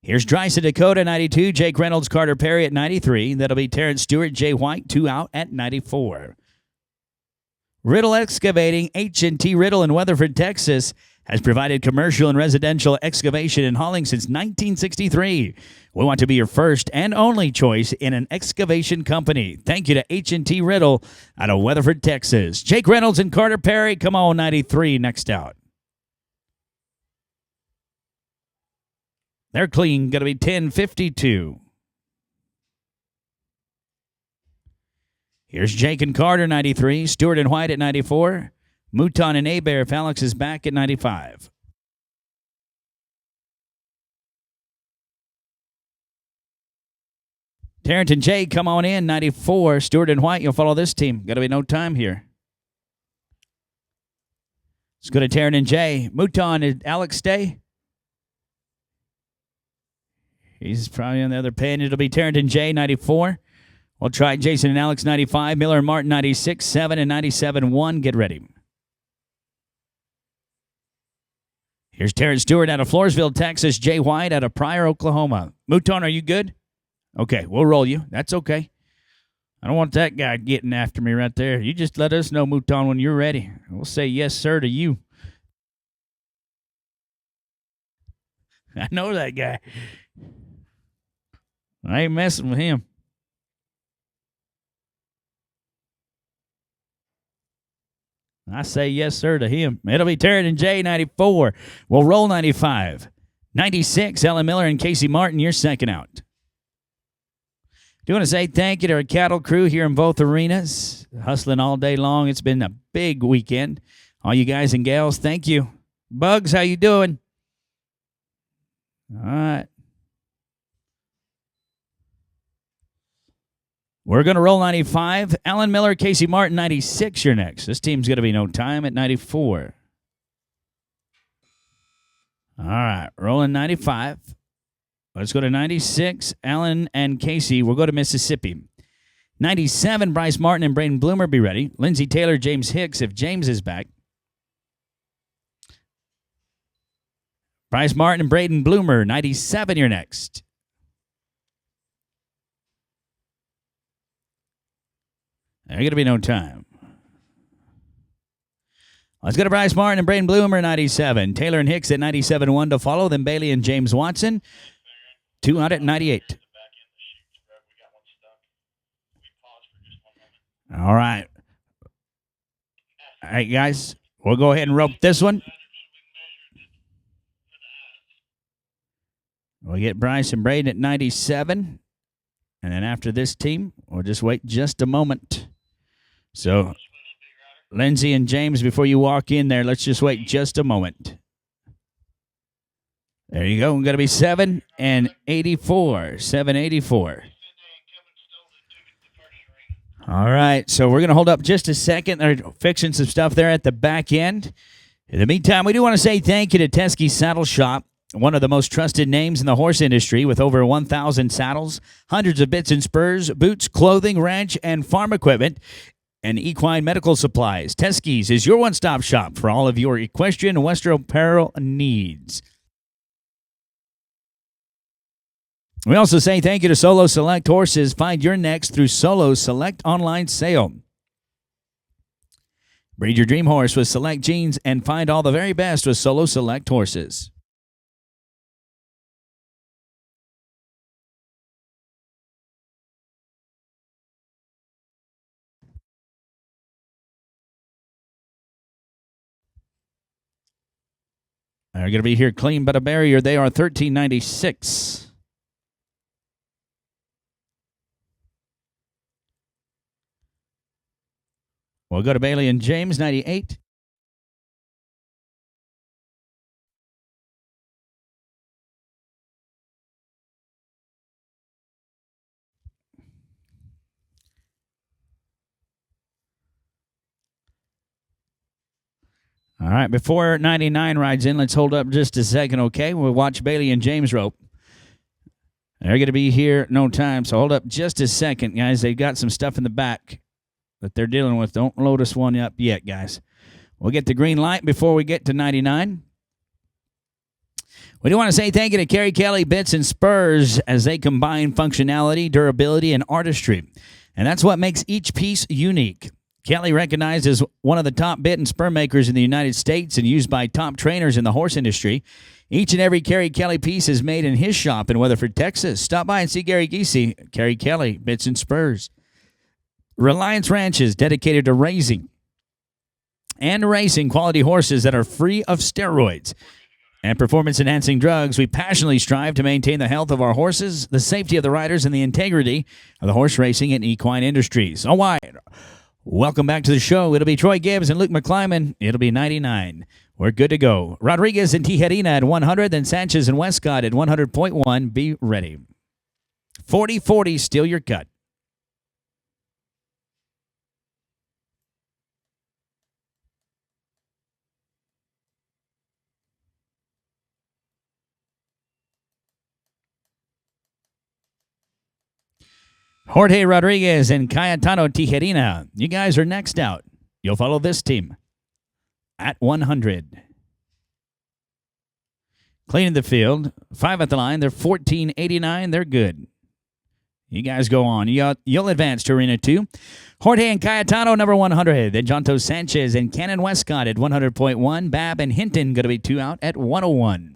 Here's Dries and Dakota, 92. Jake Reynolds, Carter Perry at 93. That'll be Terrence Stewart, Jay White, 2 out at 94. Riddle Excavating, H&T Riddle in Weatherford, Texas, has provided commercial and residential excavation and hauling since 1963. We want to be your first and only choice in an excavation company. Thank you to H&T Riddle out of Weatherford, Texas. Jake Reynolds and Carter Perry, come on, 93 next out. They're clean, going to be 10:52. Here's Jake and Carter, 93. Stewart and White at 94. Mouton and Abear if Alex is back at 95. Tarrant and Jay, come on in, 94. Stewart and White, you'll follow this team. Got to be no time here. Let's go to Tarrant and Jay. Mouton, did Alex stay? He's probably on the other pin. It'll be Tarrant and Jay, 94. We'll try Jason and Alex, 95. Miller and Martin, 96. 7 and 97. 1. Get ready. Here's Terrence Stewart out of Floresville, Texas. Jay White out of Pryor, Oklahoma. Mouton, are you good? Okay, we'll roll you. That's okay. I don't want that guy getting after me right there. You just let us know, Mouton, when you're ready. We'll say yes, sir, to you. I know that guy. I ain't messing with him. I say yes, sir, to him. It'll be Tarrant and Jay, 94. We'll roll 95. 96, Ellen Miller and Casey Martin, you're second out. Do want to say thank you to our cattle crew here in both arenas. Hustling all day long. It's been a big weekend. All you guys and gals, thank you. Bugs, how you doing? All right. We're going to roll 95. Alan Miller, Casey Martin, 96. You're next. This team's going to be no time at 94. All right. Rolling 95. Let's go to 96. Alan and Casey. We'll go to Mississippi. 97. Bryce Martin and Braden Bloomer, be ready. Lindsey Taylor, James Hicks, if James is back. Bryce Martin and Braden Bloomer, 97. You're next. There's going to be no time. Let's go to Bryce Martin and Braden Bloomer, 97. Taylor and Hicks at 97-1 to follow. Then Bailey and James Watson, 298. All right. All right, guys. We'll go ahead and rope this one. We'll get Bryce and Braden at 97. And then after this team, we'll just wait just a moment. So, Lindsay and James, before you walk in there, let's just wait just a moment. There you go. We're going to be 7 and 84. 784. All right. So, we're going to hold up just a second. They're fixing some stuff there at the back end. In the meantime, we do want to say thank you to Teskey Saddle Shop, one of the most trusted names in the horse industry with over 1,000 saddles, hundreds of bits and spurs, boots, clothing, ranch, and farm equipment, and equine medical supplies. Teskey's is your one-stop shop for all of your equestrian and western apparel needs. We also say thank you to Solo Select Horses. Find your next through Solo Select online sale. Breed your dream horse with Select Genes and find all the very best with Solo Select Horses. They're going to be here clean but a barrier. They are $13.96. We'll go to Bailey and James, 98. All right, before 99 rides in, let's hold up just a second, okay? We'll watch Bailey and James rope. They're going to be here no time, so hold up just a second, guys. They've got some stuff in the back that they're dealing with. Don't load us one up yet, guys. We'll get the green light before we get to 99. We do want to say thank you to Kerry Kelly Bits and Spurs as they combine functionality, durability, and artistry. And that's what makes each piece unique. Kelly, recognized as one of the top bit and sperm makers in the United States and used by top trainers in the horse industry. Each and every Kerry Kelly piece is made in his shop in Weatherford, Texas. Stop by and see Gary Giese, Kerry Kelly, Bits and Spurs. Reliance Ranches, dedicated to raising and racing quality horses that are free of steroids and performance-enhancing drugs. We passionately strive to maintain the health of our horses, the safety of the riders, and the integrity of the horse racing and equine industries. All right. Welcome back to the show. It'll be Troy Gibbs and Luke McClyman. It'll be 99. We're good to go. Rodriguez and Tijerina at 100, then Sanchez and Westcott at 100.1. Be ready. 40-40, steal your cut. Jorge Rodriguez and Cayetano Tijerina. You guys are next out. You'll follow this team at 100. Cleaning the field. 5 at the line. They're 14.89. They're good. You guys go on. You'll advance to Arena 2. Jorge and Cayetano, number 100. Then Jonto Sanchez and Cannon Westcott at 100.1. Bab and Hinton going to be 2 out at 101.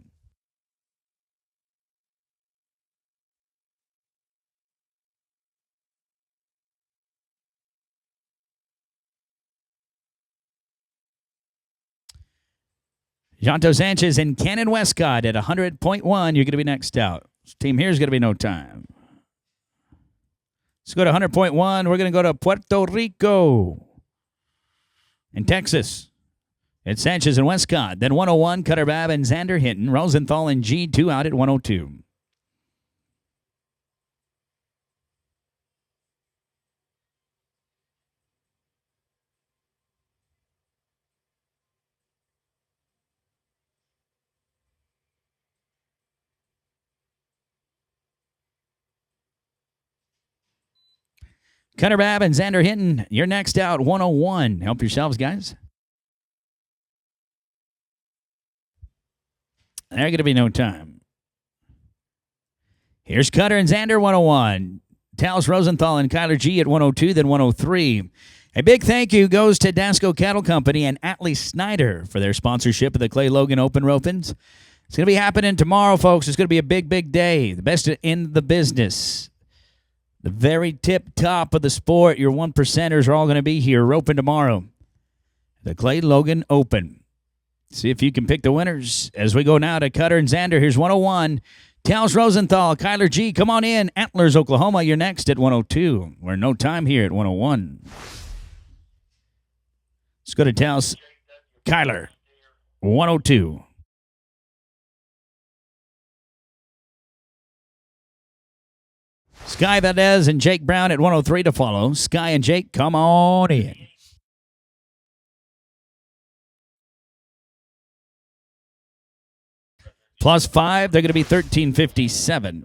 Jonto Sanchez and Cannon Westcott at 100.1. You're going to be next out. This team here is going to be No Time. Let's go to 100.1. We're going to go to Puerto Rico in Texas. It's Sanchez and Westcott. Then 101, Cutter Bab and Xander Hinton. Rosenthal and G, 2 out at 102. Cutter Bab and Xander Hinton, you're next out, 101. Help yourselves, guys. They're going to be No Time. Here's Cutter and Xander, 101. Taos Rosenthal and Kyler G at 102, then 103. A big thank you goes to Dasco Cattle Company and Atlee Snyder for their sponsorship of the Clay Logan Open Ropens. It's going to be happening tomorrow, folks. It's going to be a big, big day. The best in the business. The very tip top of the sport. Your 1%ers are all going to be here roping tomorrow. The Clay Logan Open. See if you can pick the winners as we go now to Cutter and Xander. Here's 101. Taos Rosenthal, Kyler G, come on in. Antlers, Oklahoma, you're next at 102. We're No Time here at 101. Let's go to Taos. Kyler, 102. Sky Valdez and Jake Brown at 103 to follow. Sky and Jake, come on in. Plus 5, they're going to be 13.57.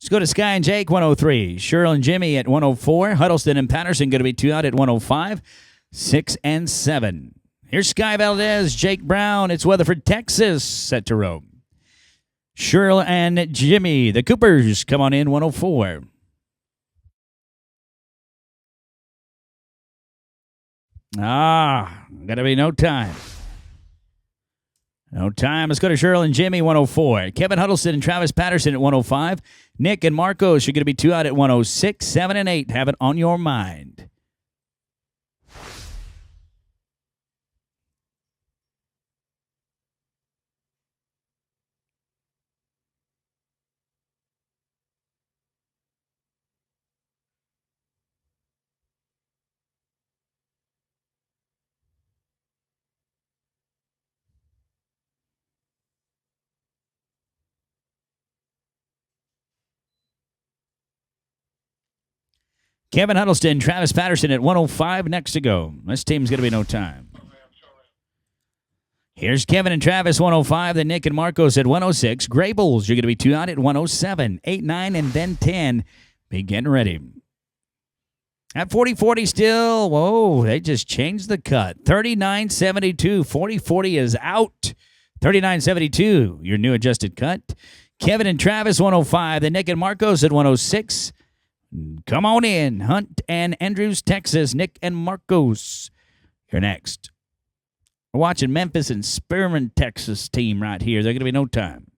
Let's go to Sky and Jake, 103. Cheryl and Jimmy at 104. Huddleston and Patterson going to be 2 out at 105. 6 and 7. Here's Sky Valdez, Jake Brown. It's Weatherford, Texas, set to rope. Cheryl and Jimmy, the Coopers, come on in, 104. Going to be No Time. No time. Let's go to Cheryl and Jimmy, 104. Kevin Huddleston and Travis Patterson at 105. Nick and Marcos are going to be 2 out at 106. 7 and 8. Have it on your mind. Kevin Huddleston, Travis Patterson at 105. Next to go. This team's going to be No Time. Here's Kevin and Travis, 105. Then Nick and Marcos at 106. Graybles, you're going to be 2 out at 107. 8, 9, and then 10. Be getting ready. At 40-40 still. Whoa, they just changed the cut. 39.72. 40-40 is out. 39.72, your new adjusted cut. Kevin and Travis, 105. Then Nick and Marcos at 106. Come on in. Hunt and Andrews, Texas. Nick and Marcos. You're next. We're watching Memphis and Spearman, Texas team right here. They're going to be no time.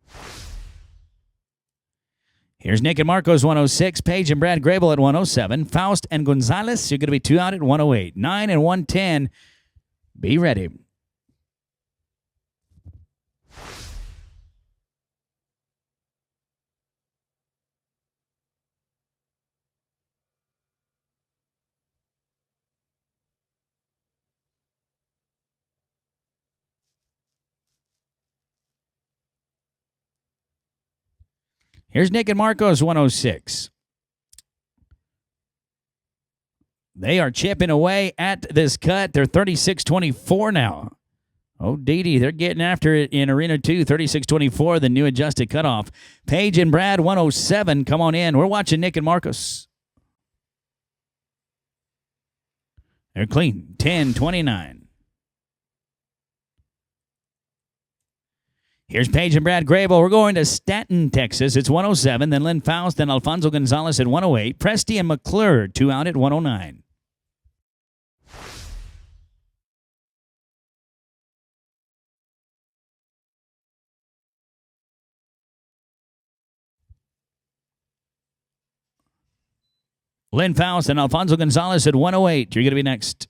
Here's Nick and Marcos, 106. Paige and Brad Grable at 107. Faust and Gonzalez, you're going to be 2 out at 108. 9 and 110. Be ready. Here's Nick and Marcos, 106. They are chipping away at this cut. They're 36-24 now. Oh, Didi, they're getting after it in Arena 2, 36-24, the new adjusted cutoff. Paige and Brad, 107. Come on in. We're watching Nick and Marcos. They're clean, 10-29. Here's Paige and Brad Grable. We're going to Staten, Texas. It's 107. Then Lynn Faust, then Alfonso Gonzalez at 108. Presti and McClure, 2 out at 109. Lynn Faust and Alfonso Gonzalez at 108. You're going to be next.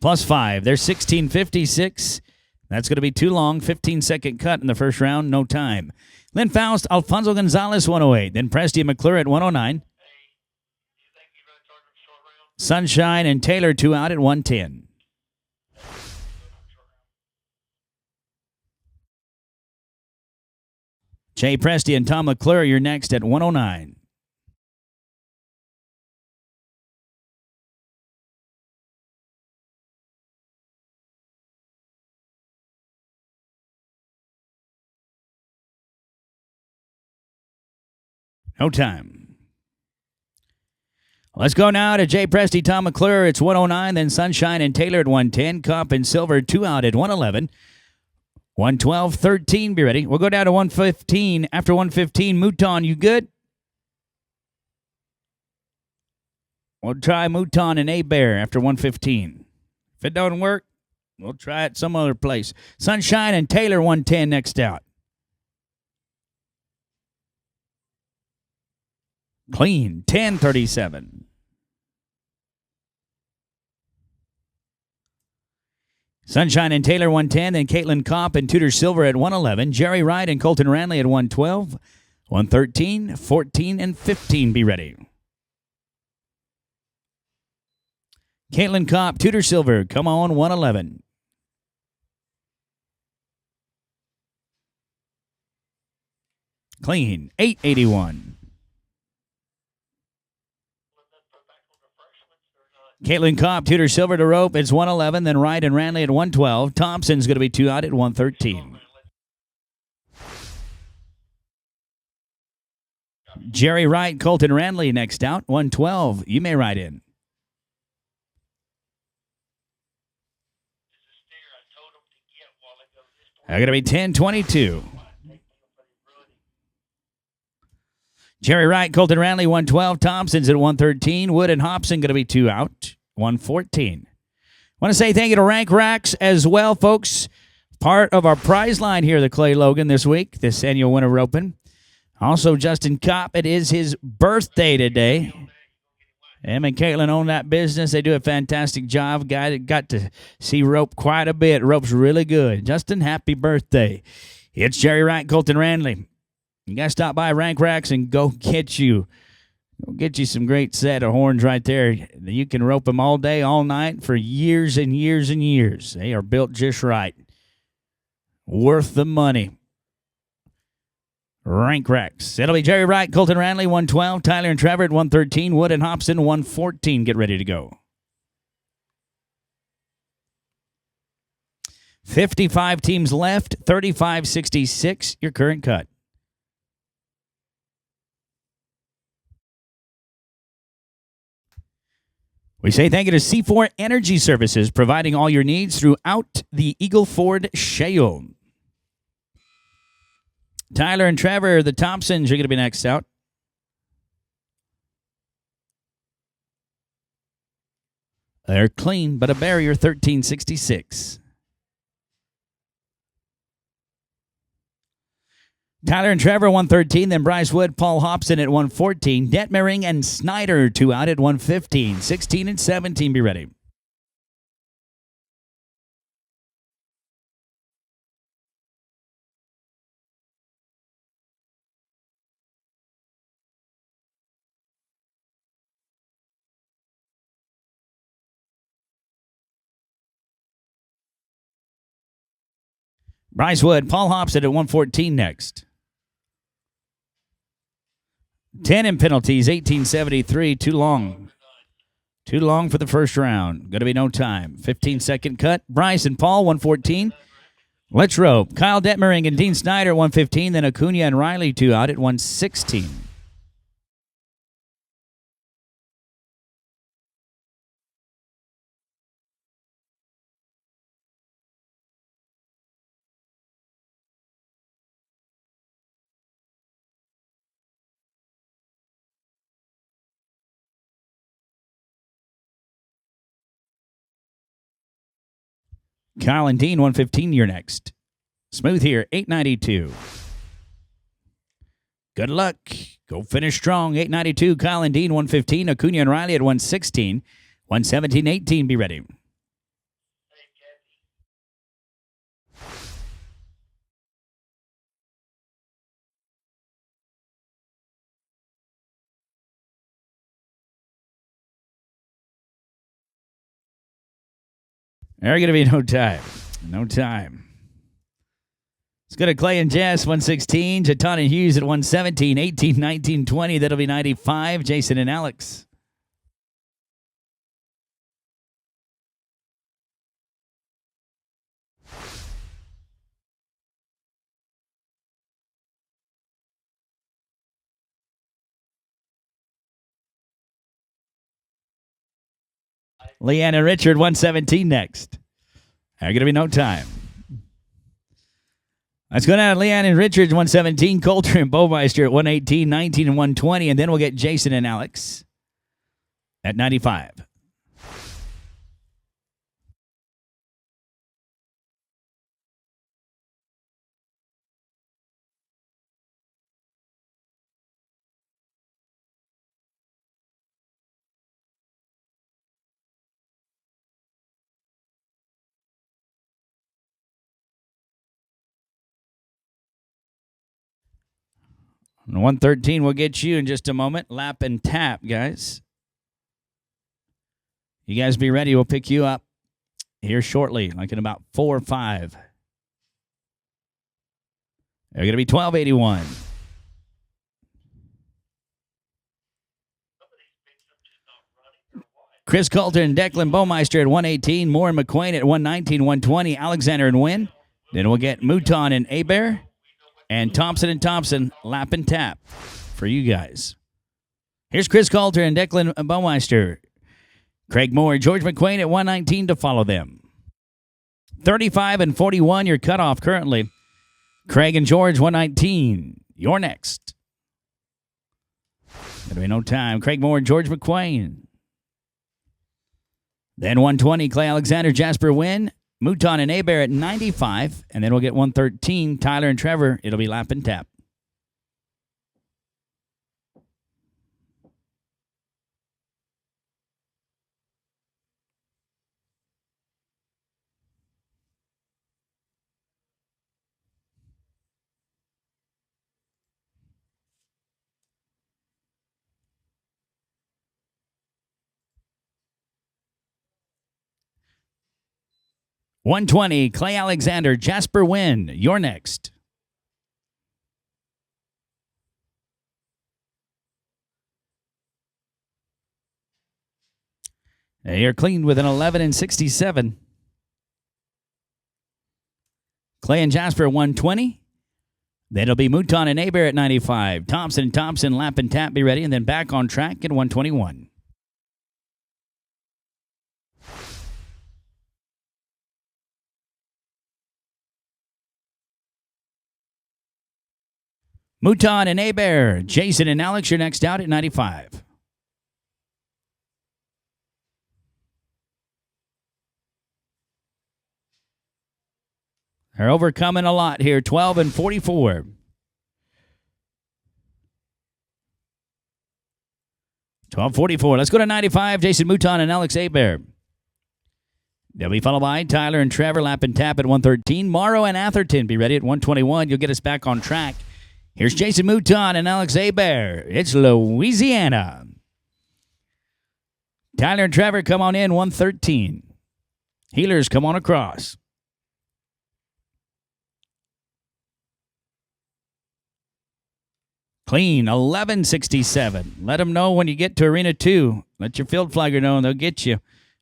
+5. They're 16:56. That's going to be too long. 15-second cut in the first round. No time. Lynn Faust, Alfonso Gonzalez, 108. Then Presti and McClure at 109. Sunshine and Taylor, 2 out at 110. Jay Presti and Tom McClure, you're next at 109. No time. Let's go now to Jay Presti, Tom McClure. It's 109. Then Sunshine and Taylor at 110. Cup and Silver, 2 out at 111. 112, 13. Be ready. We'll go down to 115. After 115, Mouton, you good? We'll try Mouton and A-Bear after 115. If it don't work, we'll try it some other place. Sunshine and Taylor, 110 next out. Clean, 10:37. Sunshine and Taylor, 110. Then Caitlin Kopp and Tudor Silver at 111. Jerry Wright and Colton Ranley at 112. 113, 14, and 15. Be ready. Caitlin Kopp, Tudor Silver, come on, 111. Clean, 881. Caitlin Kopp, Tudor Silver to rope. It's 111. Then Wright and Ranley at 112. Thompson's going to be 2 out at 113. Jerry Wright, Colton Ranley next out. 112. You may ride in. They're going to be 10:22. Jerry Wright, Colton Ranley, 112. Thompson's at 113. Wood and Hobson going to be 2 out, 114. Want to say thank you to Rank Racks as well, folks. Part of our prize line here, the Clay Logan, this week, this annual Winter Open. Also, Justin Kopp, it is his birthday today. Him and Caitlin own that business. They do a fantastic job. Guy that got to see Rope quite a bit. Rope's really good. Justin, happy birthday. It's Jerry Wright, Colton Ranley. You got to stop by Rank Racks and go get you some great set of horns right there. You can rope them all day, all night for years and years and years. They are built just right. Worth the money. Rank Racks. It'll be Jerry Wright, Colton Ranley, 112. Tyler and Trevor at 113. Wood and Hobson, 114. Get ready to go. 55 teams left. 35-66. Your current cut. We say thank you to C4 Energy Services, providing all your needs throughout the Eagle Ford Shale. Tyler and Trevor, the Thompsons, are going to be next out. They're clean, but a barrier 1366. Tyler and Trevor, 113. Then Bryce Wood, Paul Hobson at 114. Detmering and Snyder, 2 out at 115. 16 and 17, be ready. Bryce Wood, Paul Hobson at 114 next. 10 in penalties, 1873, too long. Too long for the first round. Going to be no time. 15-second cut. Bryce and Paul, 114. Let's rope. Kyle Detmering and Dean Snyder, 115. Then Acuna and Riley, 2 out at 116. Kyle and Dean, 115, you're next. Smooth here, 892. Good luck. Go finish strong, 892. Kyle and Dean, 115. Acuna and Riley at 116. 117, 18, be ready. There's going to be no time. No time. Let's go to Clay and Jess, 116. Jaton and Hughes at 117. 18, 19, 20. That'll be 95. Jason and Alex. Leanne and Richard, 117 next. There's going to be no time. Let's go down to Leanne and Richard, 117. Coulter and Bowmeister at 118, 19, and 120. And then we'll get Jason and Alex at 95. And 113 will get you in just a moment. Lap and tap, guys. You guys be ready. We'll pick you up here shortly, like in about 4 or 5. They're going to be 1281. Chris Coulter and Declan Bowmeister at 118. Moore and McQuain at 119, 120. Alexander and Wynn. Then we'll get Mouton and Abear. And Thompson, lap and tap for you guys. Here's Chris Coulter and Declan Bowmeister. Craig Moore, George McQuain at 119 to follow them. 35 and 41, your cutoff currently. Craig and George, 119. You're next. There'll be no time. Craig Moore and George McQuain. Then 120, Clay Alexander, Jasper Wynn. Mouton and Abear at 95, and then we'll get 113, Tyler and Trevor. It'll be lap and tap. $120, Clay Alexander, Jasper Wynn. You're next. You're clean with an 11 and 67. Clay and Jasper, 120. Then it'll be Mouton and Abear at 95. Thompson, lap and tap, be ready, and then back on track at 121. Mouton and Abear. Jason and Alex, you're next out at 95. They're overcoming a lot here. 12 and 44. Let's go to 95. Jason Mouton and Alex Abear. They'll be followed by Tyler and Trevor, Lap and Tap at 113. Morrow and Atherton be ready at 121. You'll get us back on track. Here's Jason Mouton and Alex Abear. It's Louisiana. Tyler and Trevor come on in 113. Healers come on across. Clean, 1167. Let them know when you get to Arena 2. Let your field flagger know and they'll get you.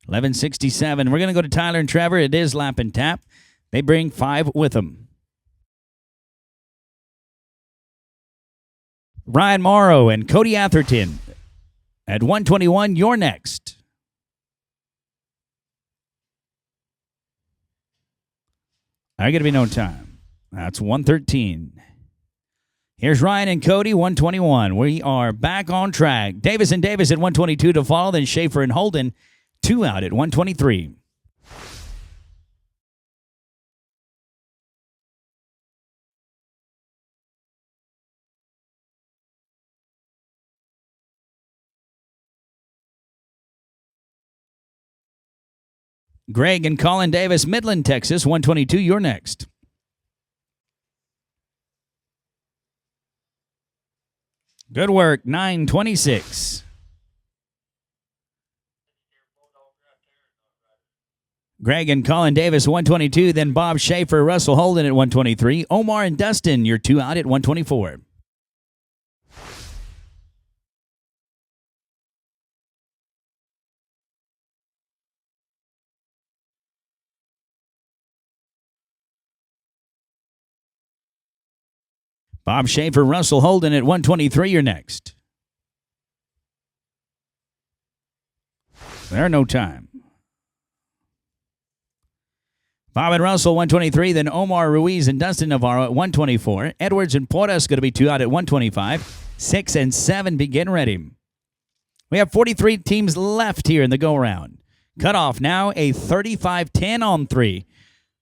1167. We're going to go to Tyler and Trevor. It is Lap and Tap. They bring 5 with them. Ryan Morrow and Cody Atherton. At 121, you're next. I got to be no time. That's 113. Here's Ryan and Cody, 121. We are back on track. Davis and Davis at 122 to follow. Then Schaefer and Holden, 2 out at 123. Greg and Colin Davis, Midland, Texas, 122. You're next. Good work, 926. Greg and Colin Davis, 122. Then Bob Schaefer, Russell Holden at 123. Omar and Dustin, you're 2 out at 124. Bob Schaefer, Russell Holden at 123. You're next. There, no time. Bob and Russell, 123. Then Omar Ruiz and Dustin Navarro at 124. Edwards and Portas going to be 2 out at 125. 6 and 7 begin ready. We have 43 teams left here in the go-round. Cutoff now a 35-10 on 3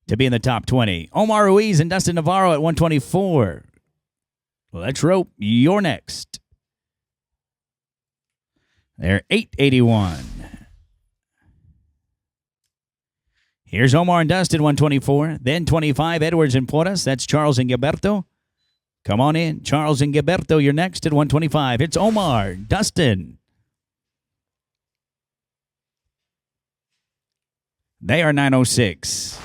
to be in the top 20. Omar Ruiz and Dustin Navarro at 124. Let's rope. You're next. They're 881. Here's Omar and Dustin, 124. Then 25, Edwards and Portas. That's Charles and Gilberto. Come on in. Charles and Gilberto, you're next at 125. It's Omar, Dustin. They are 906.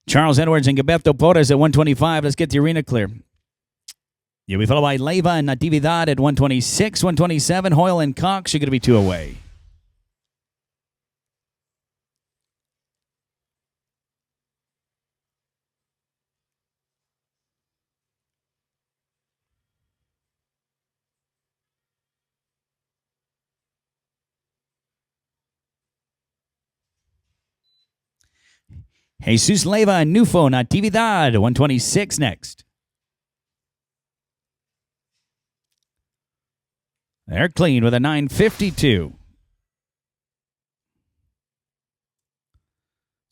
Charles Edwards and Gilberto Portas at 125. Let's get the arena clear. You'll be followed by Leyva and Natividad at 126. 127, Hoyle and Cox. You're going to be 2 away. Jesus Leyva and Nufo Natividad, 126 next. They're clean with a 952.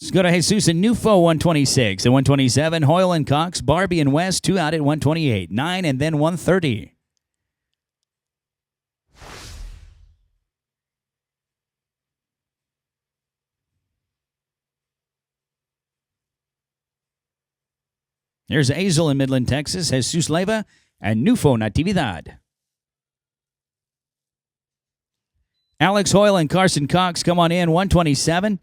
Let's go to Jesus and Nufo, 126. At 127, Hoyle and Cox, Barbie and West, 2 out at 128. 9 and then 130. There's Azel in Midland, Texas, Jesus Leyva and Nufo Natividad. Alex Hoyle and Carson Cox come on in, 127.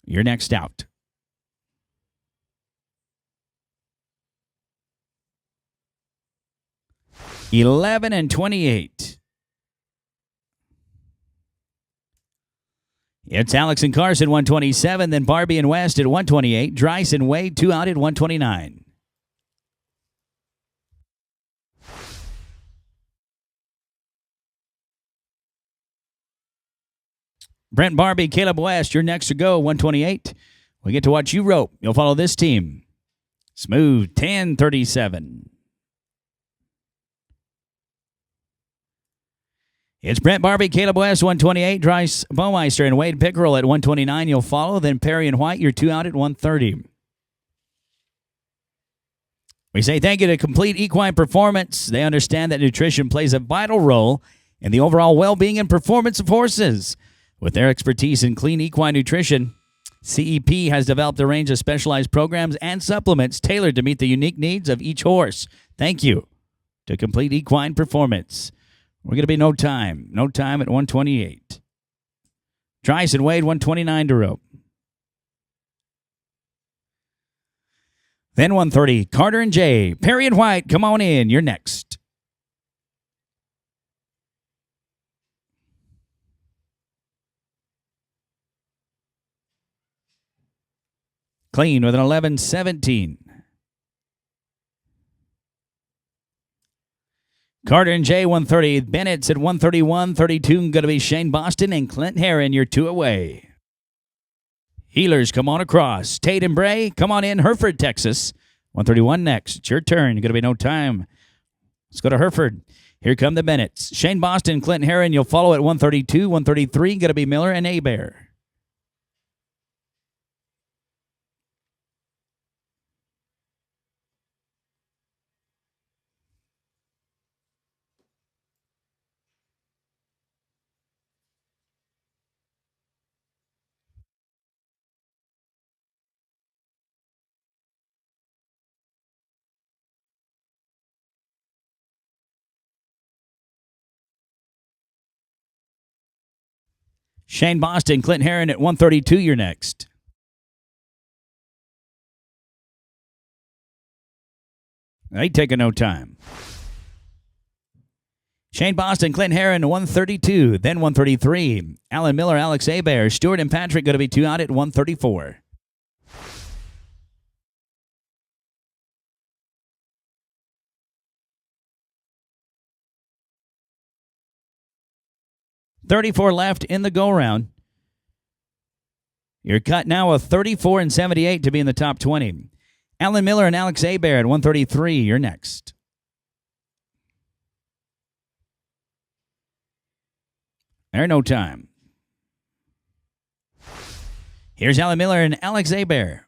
You're next out. $11 and 28. It's Alex and Carson, 127. Then Barbie and West at 128. Dryce and Wade, 2 out at 129. Brent Barbie, Caleb West, you're next to go, 128. We get to watch you rope. You'll follow this team. Smooth, 1037. It's Brent Barbie, Caleb West, 128. Dries Baumeister and Wade Pickerel at 129. You'll follow. Then Perry and White, you're 2 out at 130. We say thank you to Complete Equine Performance. They understand that nutrition plays a vital role in the overall well-being and performance of horses. With their expertise in clean equine nutrition, CEP has developed a range of specialized programs and supplements tailored to meet the unique needs of each horse. Thank you to Complete Equine Performance. We're going to be no time at 128. Trice and Wade, 129 to rope. Then 130, Carter and Jay. Perry and White, come on in. You're next. Clean with an 11-17. Carter and Jay, 130. Bennett's at 131. 32 going to be Shane Boston and Clint Herron. You're 2 away. Healers, come on across. Tate and Bray, come on in. Hereford, Texas. 131 next. It's your turn. You're going to be no time. Let's go to Hereford. Here come the Bennetts. Shane Boston, Clint Herron. You'll follow at 132. 133 going to be Miller and Abear. Shane Boston, Clint Herron at 132. You're next. They taking no time. Shane Boston, Clint Herron, 132. Then 133. Alan Miller, Alex Abear. Stewart and Patrick going to be 2 out at 134. $34 left in the go-round. You're cut now of 34 and 78 to be in the top 20. Alan Miller and Alex Abear at 133. You're next. There's no time. Here's Alan Miller and Alex Abear.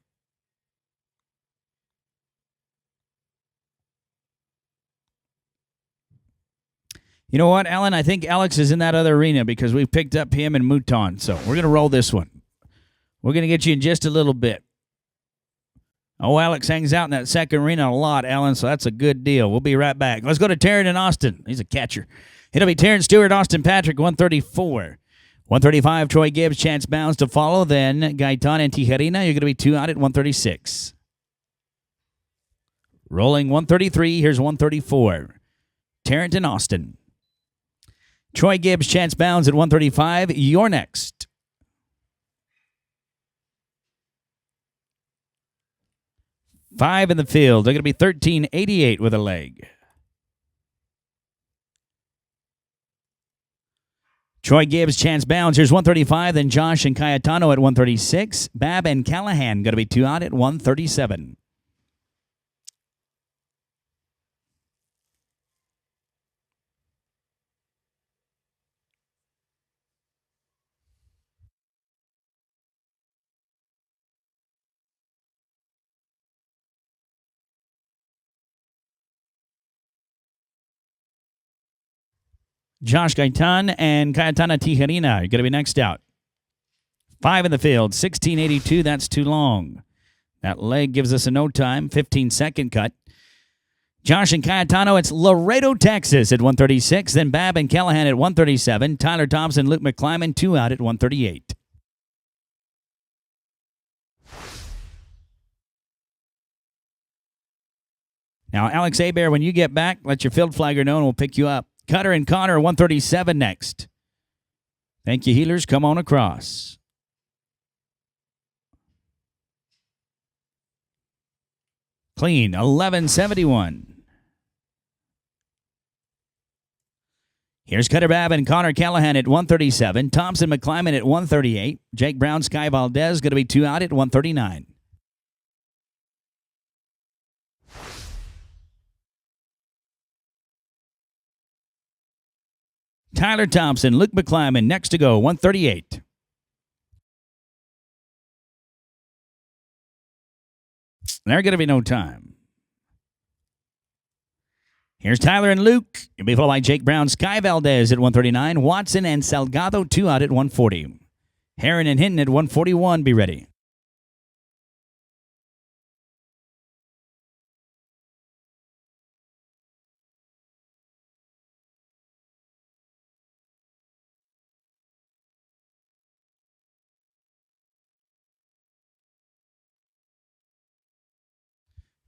You know what, Alan? I think Alex is in that other arena because we picked up him and Mouton. So we're going to roll this one. We're going to get you in just a little bit. Oh, Alex hangs out in that second arena a lot, Alan, so that's a good deal. We'll be right back. Let's go to Taryn and Austin. He's a catcher. It'll be Taryn Stewart, Austin Patrick, 134. 135, Troy Gibbs, Chance Bounds to follow. Then Gaitan and Tijerina, you're going to be 2 out at 136. Rolling 133, here's 134. Tarrant and Austin. Troy Gibbs, Chance Bounds at 135. You're next. Five in the field. They're going to be 1388 with a leg. Troy Gibbs, Chance Bounds. Here's 135. Then Josh and Cayetano at 136. Bab and Callahan going to be 2 out at 137. Josh Gaitan and Cayetana Tijerina are going to be next out. 5 in the field, 1682. That's too long. That leg gives us a no time, 15-second cut. Josh and Cayetano, it's Laredo, Texas at 136. Then Bab and Callahan at 137. Tyler Thompson, Luke McClyman, 2 out at 138. Now, Alex Abear, when you get back, let your field flagger know and we'll pick you up. Cutter and Connor, 137 next. Thank you, healers. Come on across. Clean, 1171. Here's Cutter Bab and Connor Callahan at 137. Thompson McClyman at 138. Jake Brown, Sky Valdez going to be 2 out at 139. Tyler Thompson, Luke McClyman, next to go, 138. There's going to be no time. Here's Tyler and Luke. You'll be followed by Jake Brown, Sky Valdez at 139. Watson and Salgado, 2 out at 140. Heron and Hinton at 141. Be ready.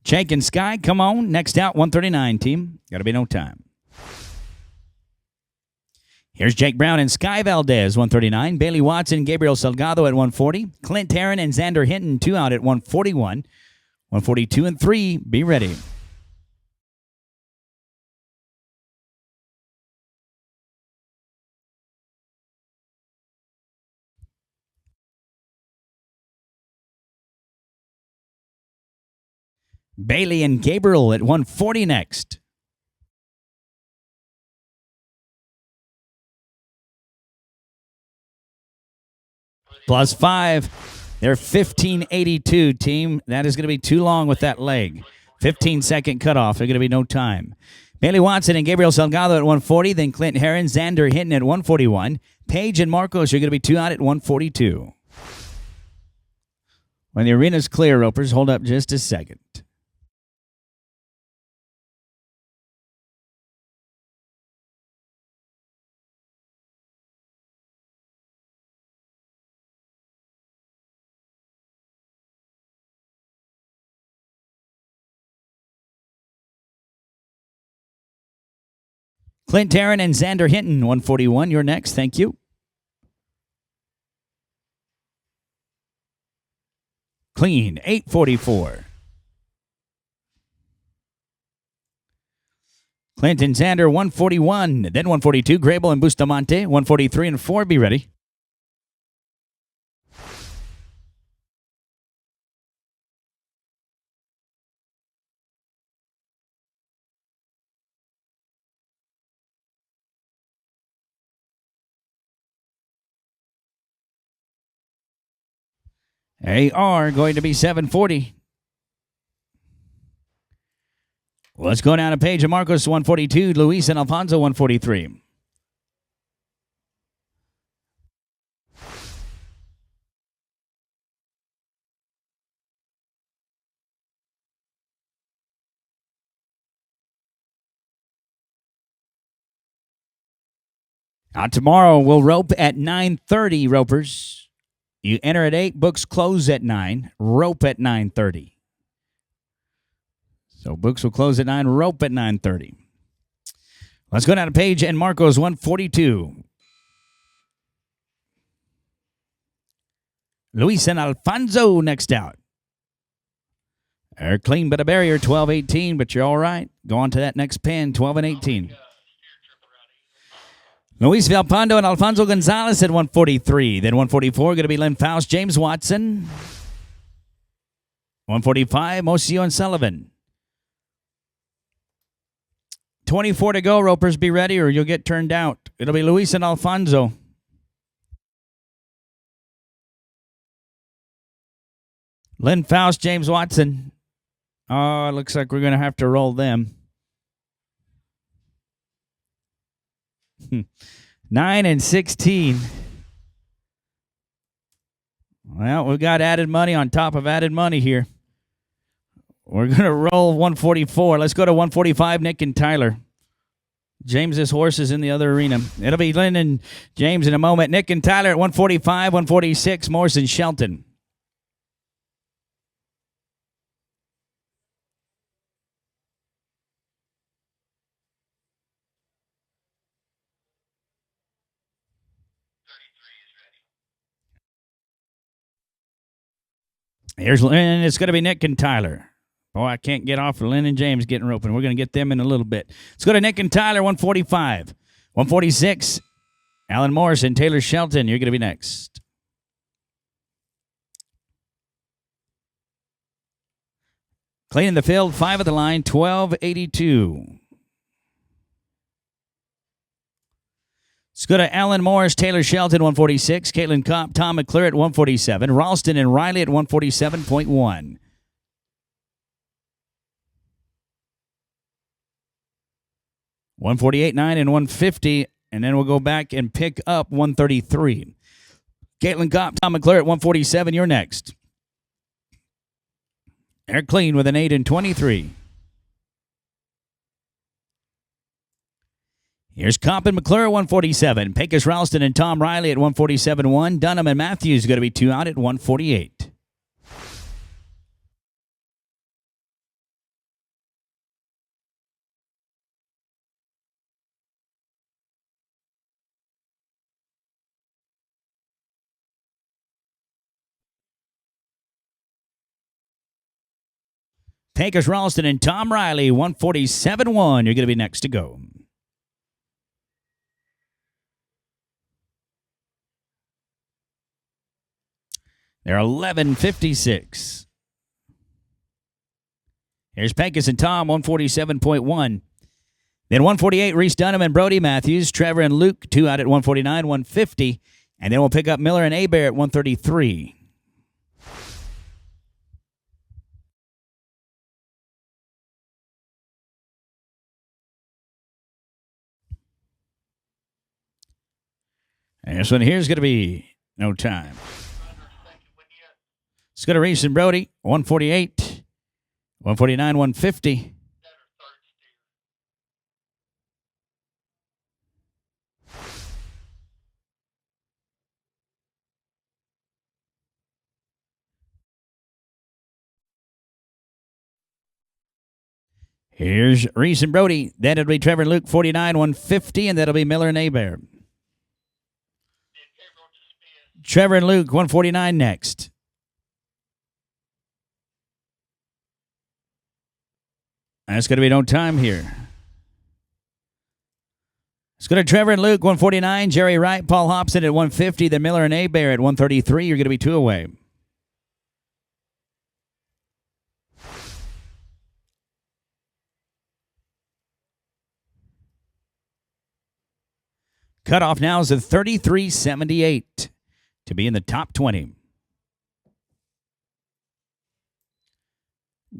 Jake and Sky, come on. Next out, 139, team. Got to be no time. Here's Jake Brown and Sky Valdez, 139. Bailey Watson, Gabriel Salgado at 140. Clint Heron and Xander Hinton, 2 out at 141. 142 and 3. Be ready. Bailey and Gabriel at 140 next. Plus 5. They're 1582, team. That is going to be too long with that leg. 15-second cutoff. There's going to be no time. Bailey Watson and Gabriel Salgado at 140. Then Clint Heron, Xander Hinton at 141. Paige and Marcos are going to be 2 out at 142. When the arena's clear, ropers, hold up just a second. Clint Heron and Xander Hinton, 141. You're next. Thank you. Clean, 844. Clint and Xander, 141. Then 142. Grable and Bustamante, 143 and 4. Be ready. They are going to be 740. Let's go down to Paige and Marcos, 142. Luis and Alfonso, 143. Tomorrow we'll rope at 9:30, ropers. You enter at 8, books close at 9, rope at 9:30. So books will close at 9, rope at 9:30. Let's go down to Paige and Marcos, 142. Luis and Alfonso next out. They're clean but a barrier, 12-18, but you're all right. Go on to that next pin, 12 and 18. Luis Villalpando and Alfonso Gonzalez at 143. Then 144, going to be Lynn Faust, James Watson. 145, Mosio and Sullivan. 24 to go, ropers. Be ready or you'll get turned out. It'll be Luis and Alfonso. Lynn Faust, James Watson. Oh, it looks like we're going to have to roll them. 9 and 16. Well, we've got added money on top of added money here. We're going to roll 144. Let's go to 145, Nick and Tyler. James's horse is in the other arena. It'll be Lynn and James in a moment. Nick and Tyler at 145, 146, Morse and Shelton. Here's Lynn. It's going to be Nick and Tyler. Oh, I can't get off for Lynn and James getting roping. We're going to get them in a little bit. Let's go to Nick and Tyler, 145. 146, Alan Morris and Taylor Shelton. You're going to be next. Cleaning the field, 5 of the line, 1282. Let's go to Alan Morris, Taylor Shelton, 146. Caitlin Kopp, Tom McClure at 147. Ralston and Riley at 147.1. 148.9 and 150. And then we'll go back and pick up 133. Caitlin Kopp, Tom McClure at 147. You're next. Eric Clean with an 8 and 23. Here's Kopp and McClure at 147. Pecos, Ralston, and Tom Riley at 147.1. Dunham and Matthews going to be 2 out at 148. Pecos, Ralston, and Tom Riley, 147.1. You're going to be next to go. They're 11.56. Here's Pecos and Tom, 147.1. Then 148, Reese Dunham and Brody Matthews. Trevor and Luke, 2 out at 149, 150. And then we'll pick up Miller and Abear at 133. And this one here is going to be no time. Let's go to Reese and Brody, 148, 149, 150. Here's Reese and Brody. Then it'll be Trevor and Luke, 49, 150, and that'll be Miller and Abear. Trevor and Luke, 149 next. That's going to be no time here. Let's go to Trevor and Luke, 149. Jerry Wright, Paul Hobson at 150. Then Miller and Abear at 133. You're going to be 2 away. Cutoff now is at 33.78 to be in the top 20.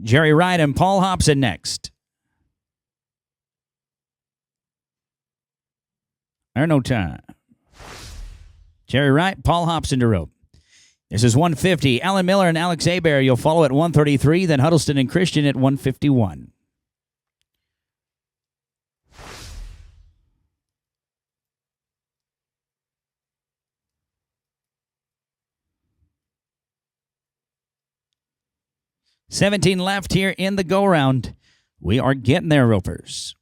Jerry Wright and Paul Hobson next. There's no time. Jerry Wright, Paul Hobson to rope. This is 150. Alan Miller and Alex Abear. You'll follow at 133. Then Huddleston and Christian at 151. $17 left here in the go-round. We are getting there, ropers.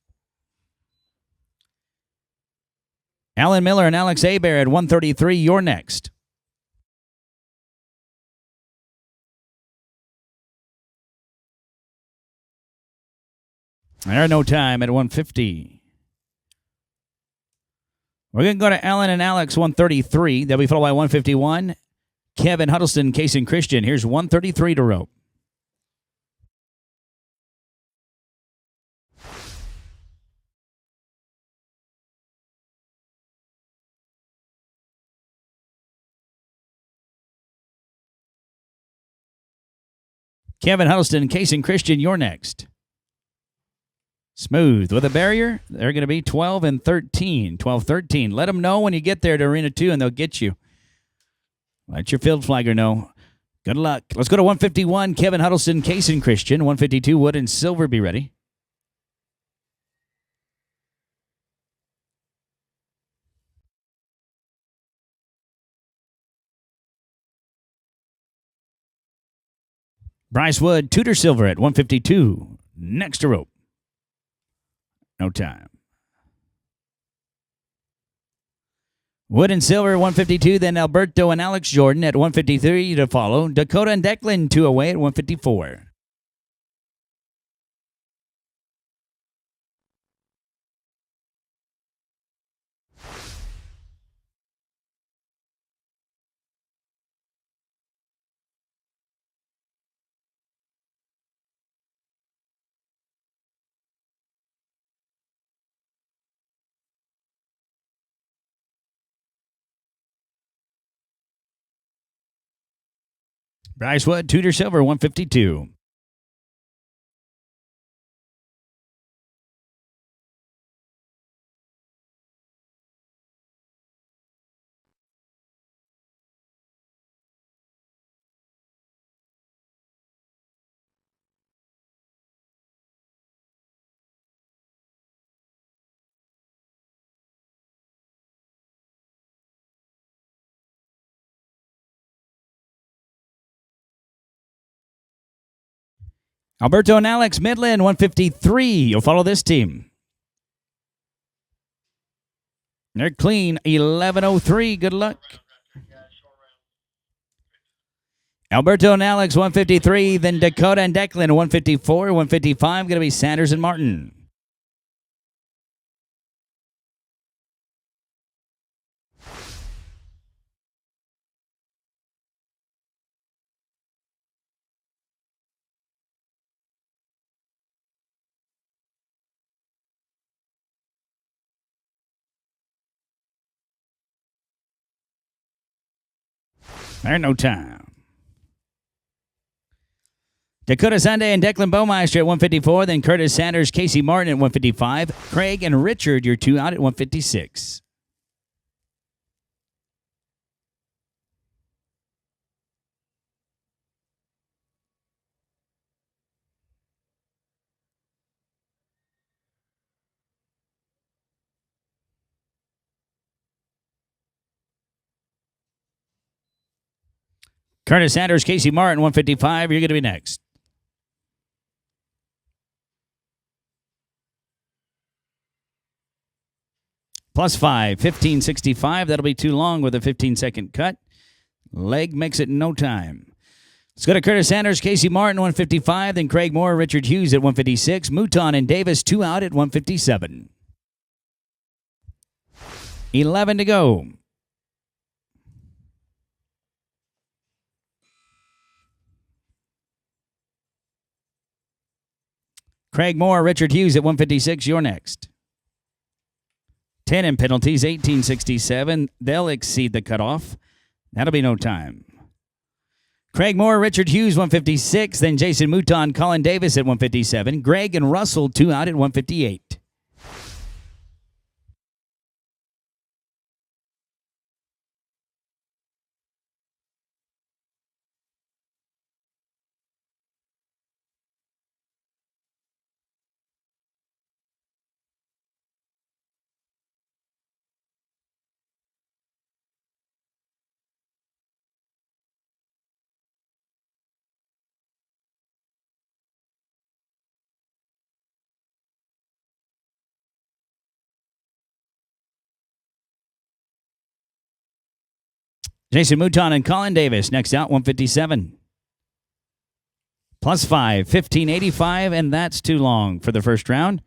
Alan Miller and Alex Abear at 133. You're next. There's no time at 150. We're going to go to Alan and Alex, 133. They'll be followed by 151. Kevin Huddleston, Case and Christian. Here's 133 to rope. Kevin Huddleston, Case and Christian, you're next. Smooth with a barrier. They're going to be 12 and 13. 12-13. Let them know when you get there to Arena 2 and they'll get you. Let your field flagger know. Good luck. Let's go to 151. Kevin Huddleston, Case and Christian. 152, Wood and Silver, be ready. Bryce Wood, Tudor Silver at 152. Next to rope. No time. Wood and Silver, 152. Then Alberto and Alex Jordan at 153 to follow. Dakota and Declan, 2 away at 154. Bryce Wood, Tudor Silver, 152. Alberto and Alex Midland, 153. You'll follow this team. They're clean, 1103. Good luck. Alberto and Alex, 153. Then Dakota and Declan, 154. 155, going to be Sanders and Martin. There's no time. Dakota Sunday and Declan Baumeister at 154. Then Curtis Sanders, Casey Martin at 155. Craig and Richard, your two out at 156. Curtis Sanders, Casey Martin, 155. You're going to be next. Plus 5, 1565. That'll be too long with a 15-second cut. Leg makes it in no time. Let's go to Curtis Sanders, Casey Martin, 155. Then Craig Moore, Richard Hughes at 156. Mouton and Davis, two out at 157. 11 to go. Craig Moore, Richard Hughes at 156. You're next. 10 in penalties, 1867. They'll exceed the cutoff. That'll be no time. Craig Moore, Richard Hughes, 156. Then Jason Mouton, Colin Davis at 157. Greg and Russell, two out at 158. Jason Mouton and Colin Davis, next out, 157. Plus 5, 1585, and that's too long for the first round.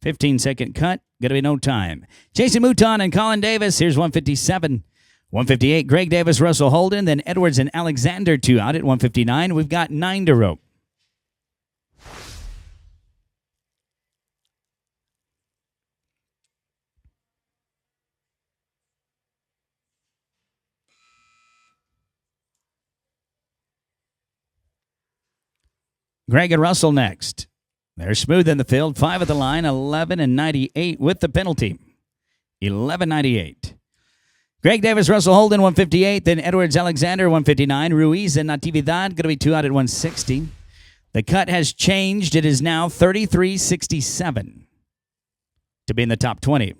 15-second cut, going to be no time. Jason Mouton and Colin Davis, here's 157. 158, Greg Davis, Russell Holden, then Edwards and Alexander, two out at 159. We've got 9 to rope. Greg and Russell next. They're smooth in the field. 5 at the line, 11 and 98 with the penalty. 11.98. Greg Davis, Russell Holden, 158. Then Edwards, Alexander, 159. Ruiz and Natividad, going to be two out at 160. The cut has changed. It is now 33.67 to be in the top 20.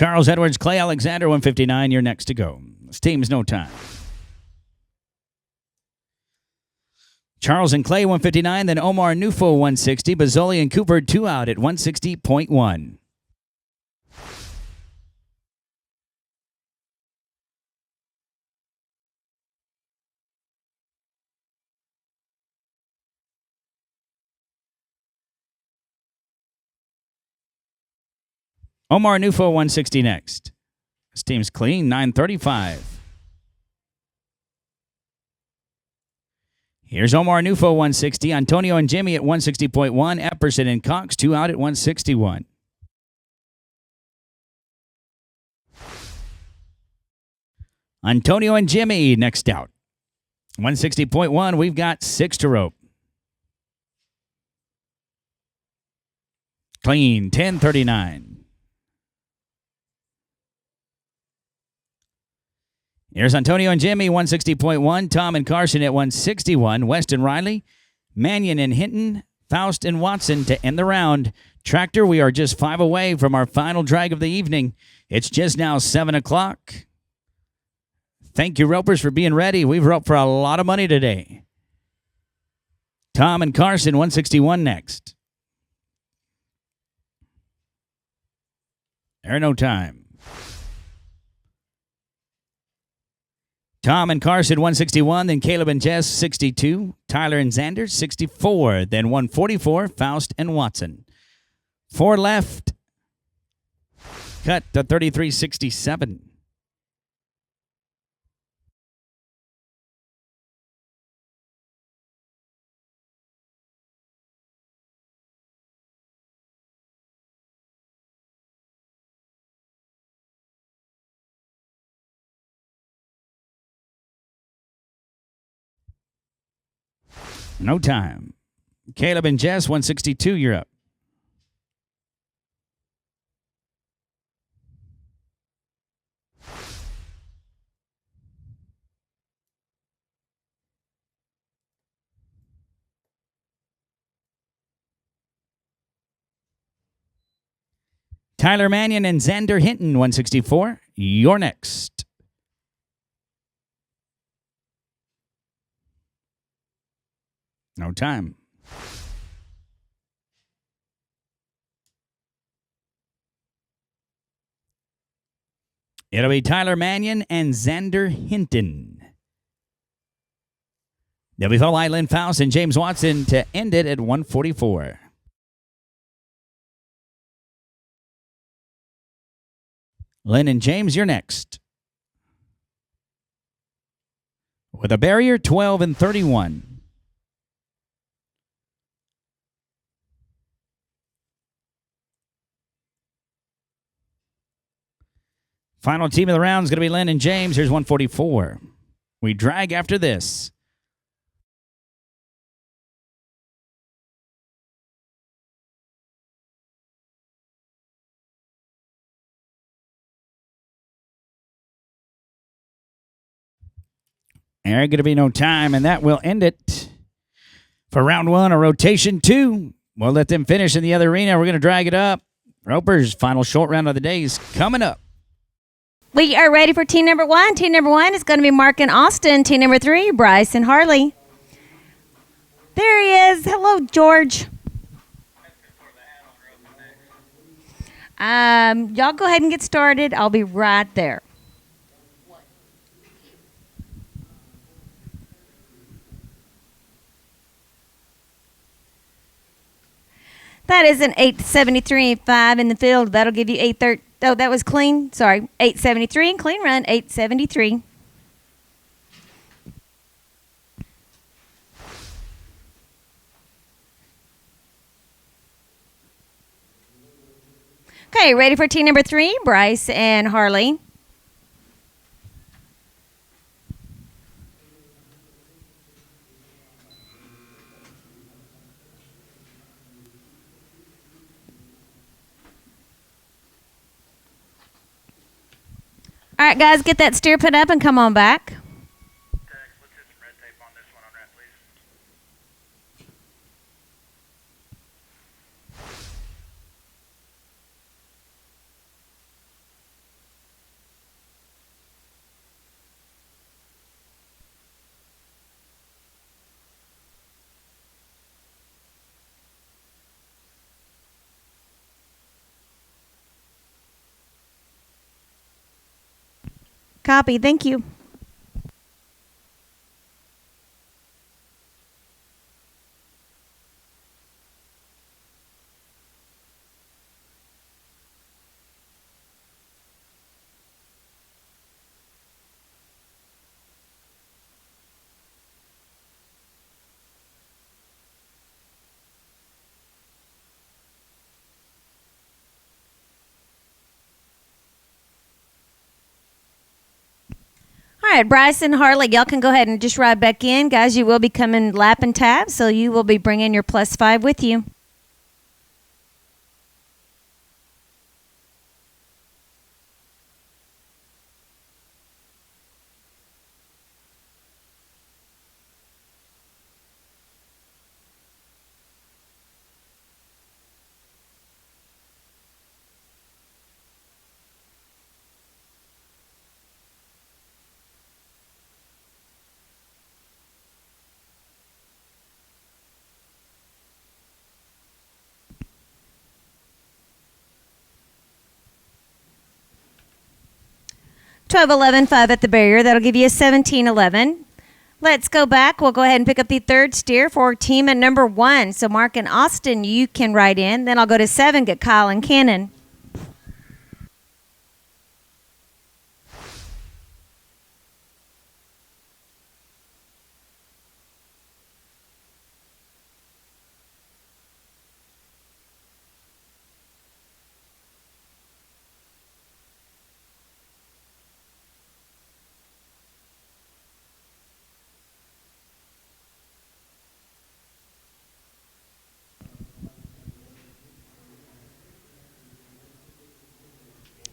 Charles Edwards, Clay Alexander, 159. You're next to go. This team's no time. Charles and Clay, 159. Then Omar Nufo, 160. Bazzoli and Cooper, two out at 160.1. Omar Nufo, 160 next. This team's clean, 935. Here's Omar Nufo, 160. Antonio and Jimmy at 160.1. Epperson and Cox, 2 out at 161. Antonio and Jimmy next out. 160.1, we've got 6 to rope. Clean, 1039. Here's Antonio and Jimmy, 160.1. Tom and Carson at 161. West and Riley, Mannion and Hinton, Faust and Watson to end the round. Tractor, we are just 5 away from our final drag of the evening. It's just now 7 o'clock. Thank you, ropers, for being ready. We've roped for a lot of money today. Tom and Carson, 161 next. There no time. Tom and Carson, 161. Then Caleb and Jess, 62. Tyler and Xander, 64. Then 144, Faust and Watson. 4 left. Cut to 33.67. No time. Caleb and Jess, 162, you're up. Tyler Mannion and Xander Hinton, 164. You're next. No time. It'll be Tyler Mannion and Xander Hinton. They'll be followed by Lynn Faust and James Watson to end it at 144. Lynn and James, you're next. With a barrier, 12 and 31. Final team of the round is going to be Lynn and James. Here's 144. We drag after this. There ain't going to be no time, and that will end it for round 1 of rotation 2. We'll let them finish in the other arena. We're going to drag it up. Ropers, final short round of the day is coming up. We are ready for team number 1. Team number 1 is going to be Mark and Austin. Team number 3, Bryce and Harley. There he is. Hello, George. Y'all go ahead and get started. I'll be right there. That is an 873.5 in the field. That'll give you 830. Oh, that was clean. Sorry, 873 and clean run, 873. Okay, ready for team number 3, Bryce and Harley. All right, guys, get that steer put up and come on back. Let's hit some red tape on this one on that, please. Copy. Thank you. right, Bryce and Harley, y'all can go ahead and just ride back in. Guys, you will be coming lap and tab, so you will be bringing your +5 with you. Twelve, 11, 5 at the barrier. That'll give you a 17, 11. Let's go back. We'll go ahead and pick up the third steer for team at number 1. So Mark and Austin, you can ride in. Then I'll go to 7, get Kyle and Cannon.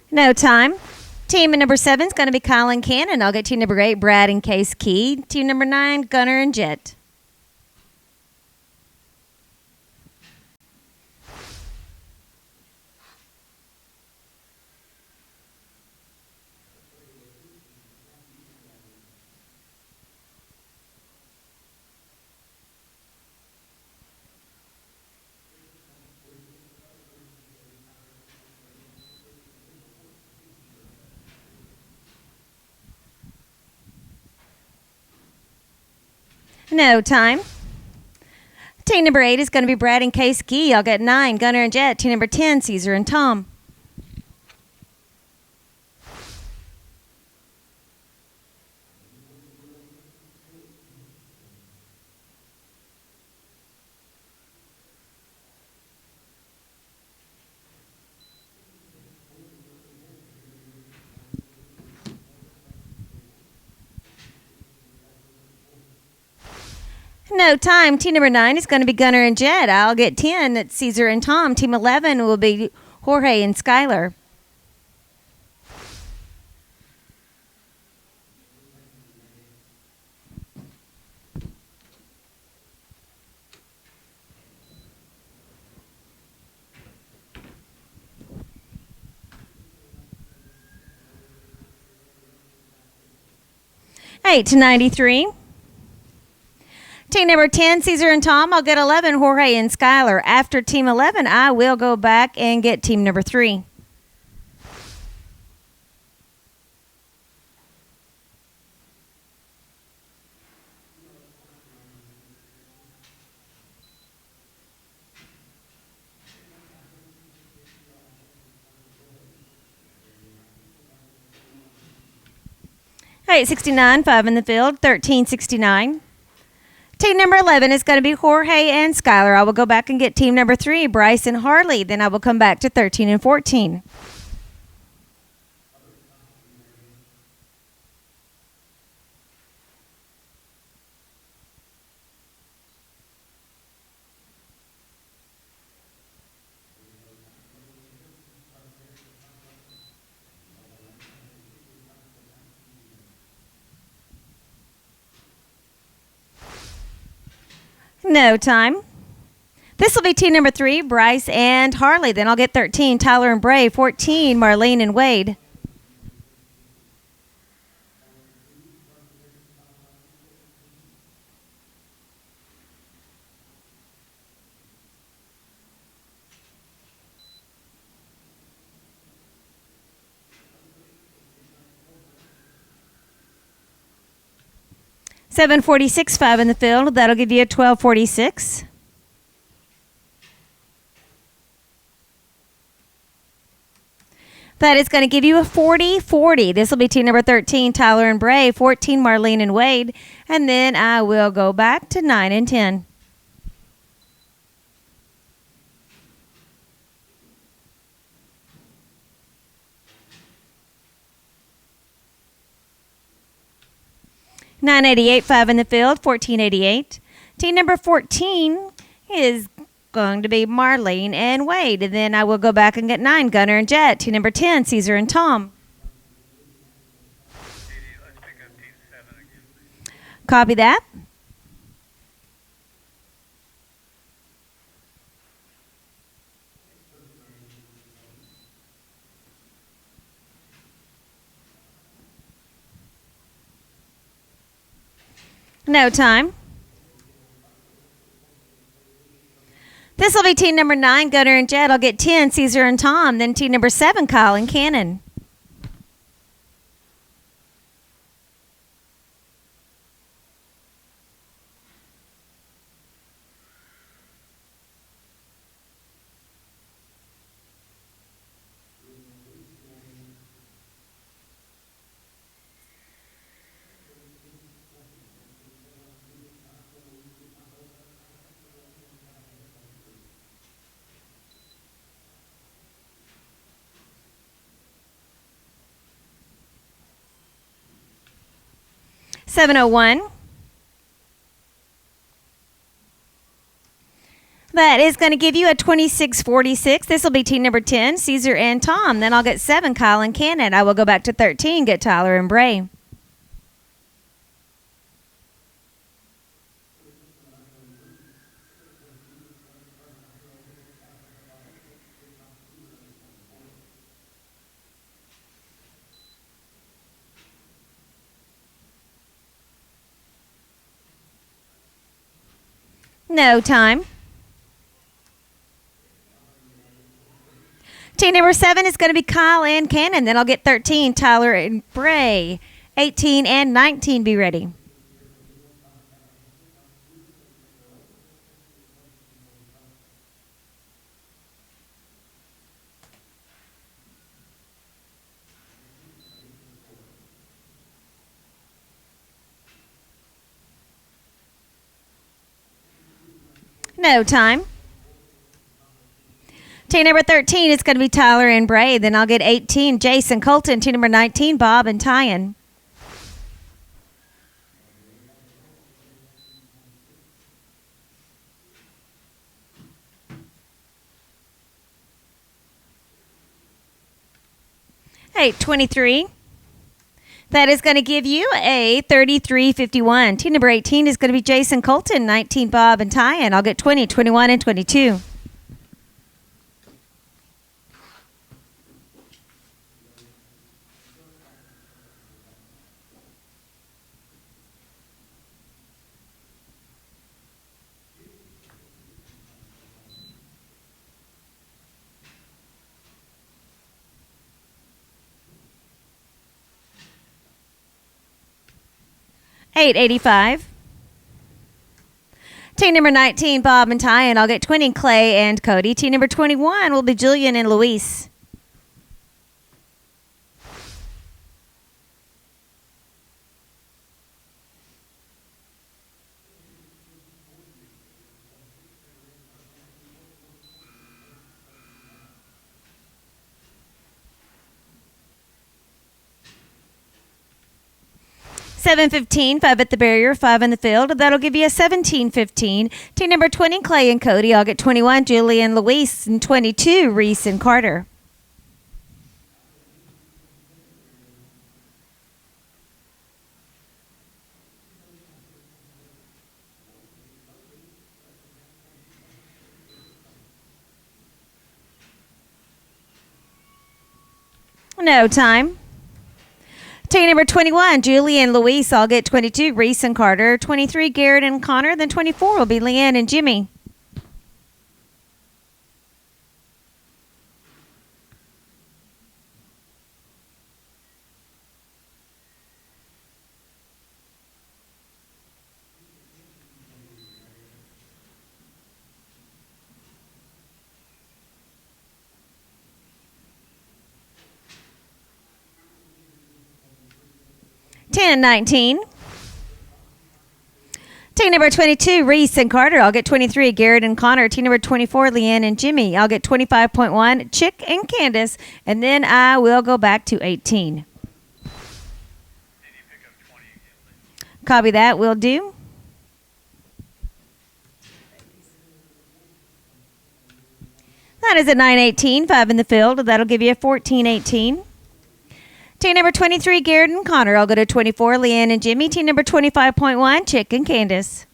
No time. Team at number 7 is going to be Kyle and Cannon. I'll get team number 8, Brad and Case Key. Team number 9, Gunner and Jet. No time. Team number 8 is going to be Brad and Case Key. I'll get 9, Gunner and Jet. Team number 10, Caesar and Tom. No time. Team number 9 is going to be Gunner and Jet. I'll get 10. That's Caesar and Tom. Team 11 will be Jorge and Skylar. Eight to 93. Team number 10, Caesar and Tom. I'll get 11, Jorge and Skylar. After team 11, I will go back and get team number 3. All right, 69, 5 in the field, 1369. Team number 11 is going to be Jorge and Skylar. I will go back and get team number 3, Bryce and Harley. Then I will come back to 13 and 14. No time. This will be team number 3, Bryce and Harley. Then I'll get 13, Tyler and Bray. 14, Marlene and Wade. $746, 5 in the field. That'll give you a $1246. That is going to give you a 40-40. This will be team number 13, Tyler and Bray. 14, Marlene and Wade. And then I will go back to 9 and 10. 988, 5 in the field, 1488. Team number 14 is going to be Marlene and Wade. And then I will go back and get 9, Gunner and Jet. Team number 10, Caesar and Tom. Let's pick up team 7 again, please. Copy that. No time. This will be team number 9, Gunner and Jet. I'll get 10, Caesar and Tom. Then team number 7, Kyle and Cannon. $701. That is going to give you a 2646. This will be team number 10, Caesar and Tom. Then I'll get 7, Kyle and Cannon. I will go back to 13, get Tyler and Bray. No time. Team number 7 is going to be Kyle and Cannon. Then I'll get 13, Tyler and Bray. 18 and 19, be ready. No time. Team number 13 is going to be Tyler and Bray. Then I'll get 18, Jason Colton. Team number 19, Bob and Tyan. Hey, 23. That is going to give you a 3351. Team number 18 is going to be Jason Colton, 19, Bob and Tyan. I'll get 20, 21, and 22. $885. Team number 19, Bob and Tyan. I'll get 20, Clay and Cody. Team number 21 will be Julian and Luis. $715, 5 at the barrier, 5 in the field. That'll give you a 1715. Team number 20, Clay and Cody. I'll get 21, Julie and Luis, and 22, Reese and Carter. No time. Team number 21, Julie and Luis. I'll get 22, Reese and Carter. 23, Garrett and Connor. Then 24 will be Leanne and Jimmy. $10.19. Team number 22, Reese and Carter. I'll get 23, Garrett and Connor. Team number 24, Leanne and Jimmy. I'll get 25.1, Chick and Candace. And then I will go back to 18. Can you pick up 20 again, please? Copy that, will do. That is a 918, 5 in the field. That'll give you a 1418. Team number 23, Garrett and Connor. I'll go to 24, Leanne and Jimmy. Team number 25.1, Chick and Candace.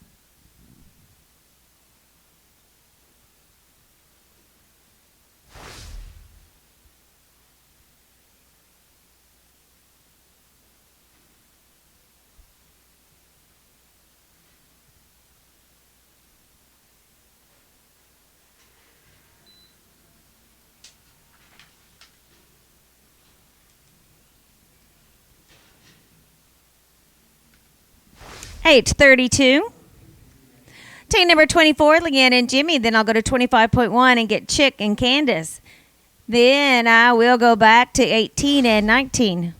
Eight 32. Team number 24, Leanne and Jimmy. Then I'll go to 25.1 and get Chick and Candace. Then I will go back to 18 and 19.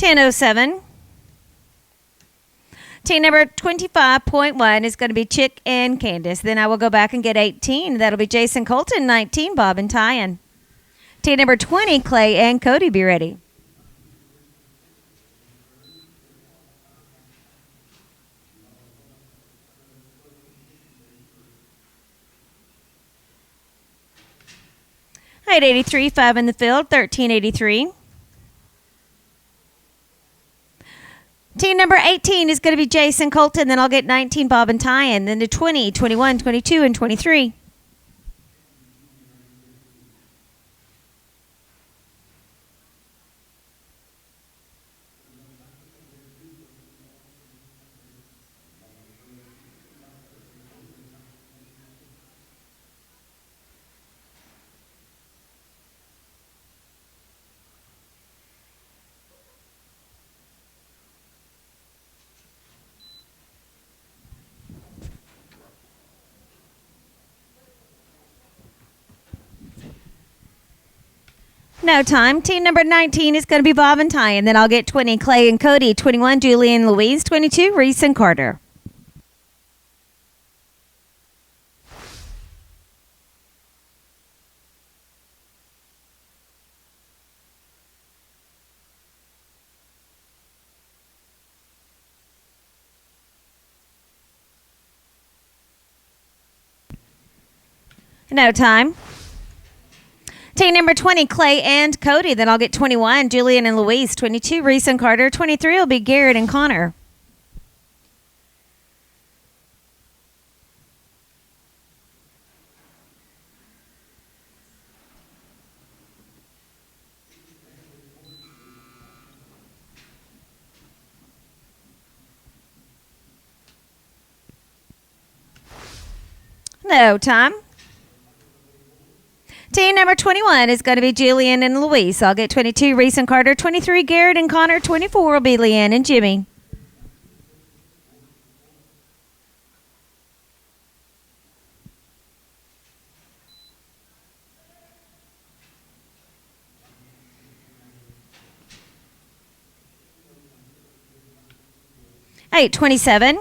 $10.07. Team number 25.1 is going to be Chick and Candace. Then I will go back and get 18. That'll be Jason Colton. 19, Bob and Tyan. Team number 20, Clay and Cody, be ready. Height 83, 5 in the field, 1383. Team number 18 is going to be Jason Colton. Then I'll get 19, Bob and Tyan. Then to 20, 21, 22, and 23. No time. Team number 19 is going to be Bob and Tyan. Then I'll get 20, Clay and Cody. 21, Julie and Louise. 22, Reese and Carter. No time. Team number 20, Clay and Cody. Then I'll get 21, Julian and Louise. 22, Reese and Carter. 23 will be Garrett and Connor. No time. Team number 21 is going to be Julian and Louise. I'll get 22, Reese and Carter. 23, Garrett and Connor. 24 will be Leanne and Jimmy. Eight 27.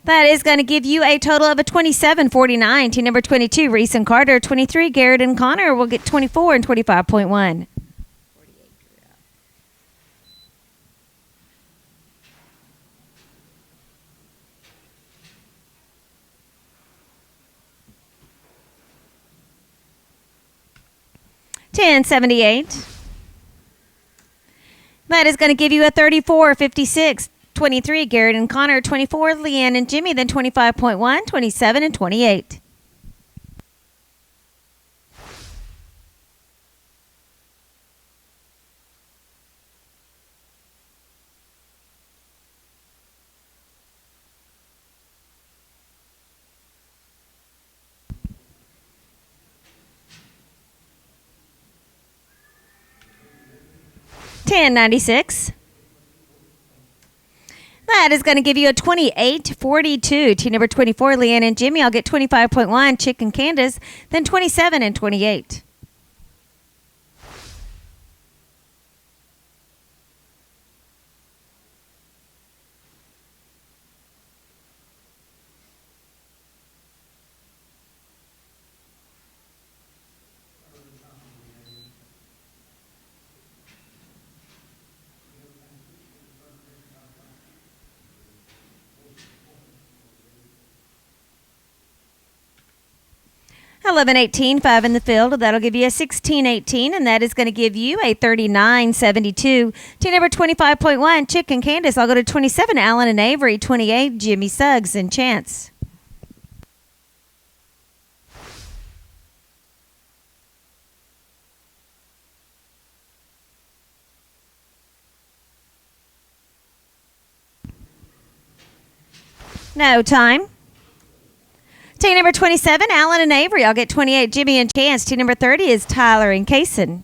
That is going to give you a total of a 27.49. Team number 22, Reese and Carter. 23, Garrett and Connor will get 24 and 25.1. $10.78. That is going to give you a 34.56. 23, Garrett and Connor. 24, Leanne and Jimmy. Then 25.1, 27, and 28. $10.96. That is going to give you a 28-42. Team number 24, Leanne and Jimmy. I'll get 25.1. Chick and Candace. Then 27 and 28. Eleven 18, 5 in the field. That'll give you a 16-18, and that is going to give you a 39-72. Team number 25.1, Chick and Candace. I'll go to 27, Alan and Avery. 28, Jimmy Suggs and Chance. No time. Team number 27, Alan and Avery. I'll get 28, Jimmy and Chance. Team number 30 is Tyler and Kaysen.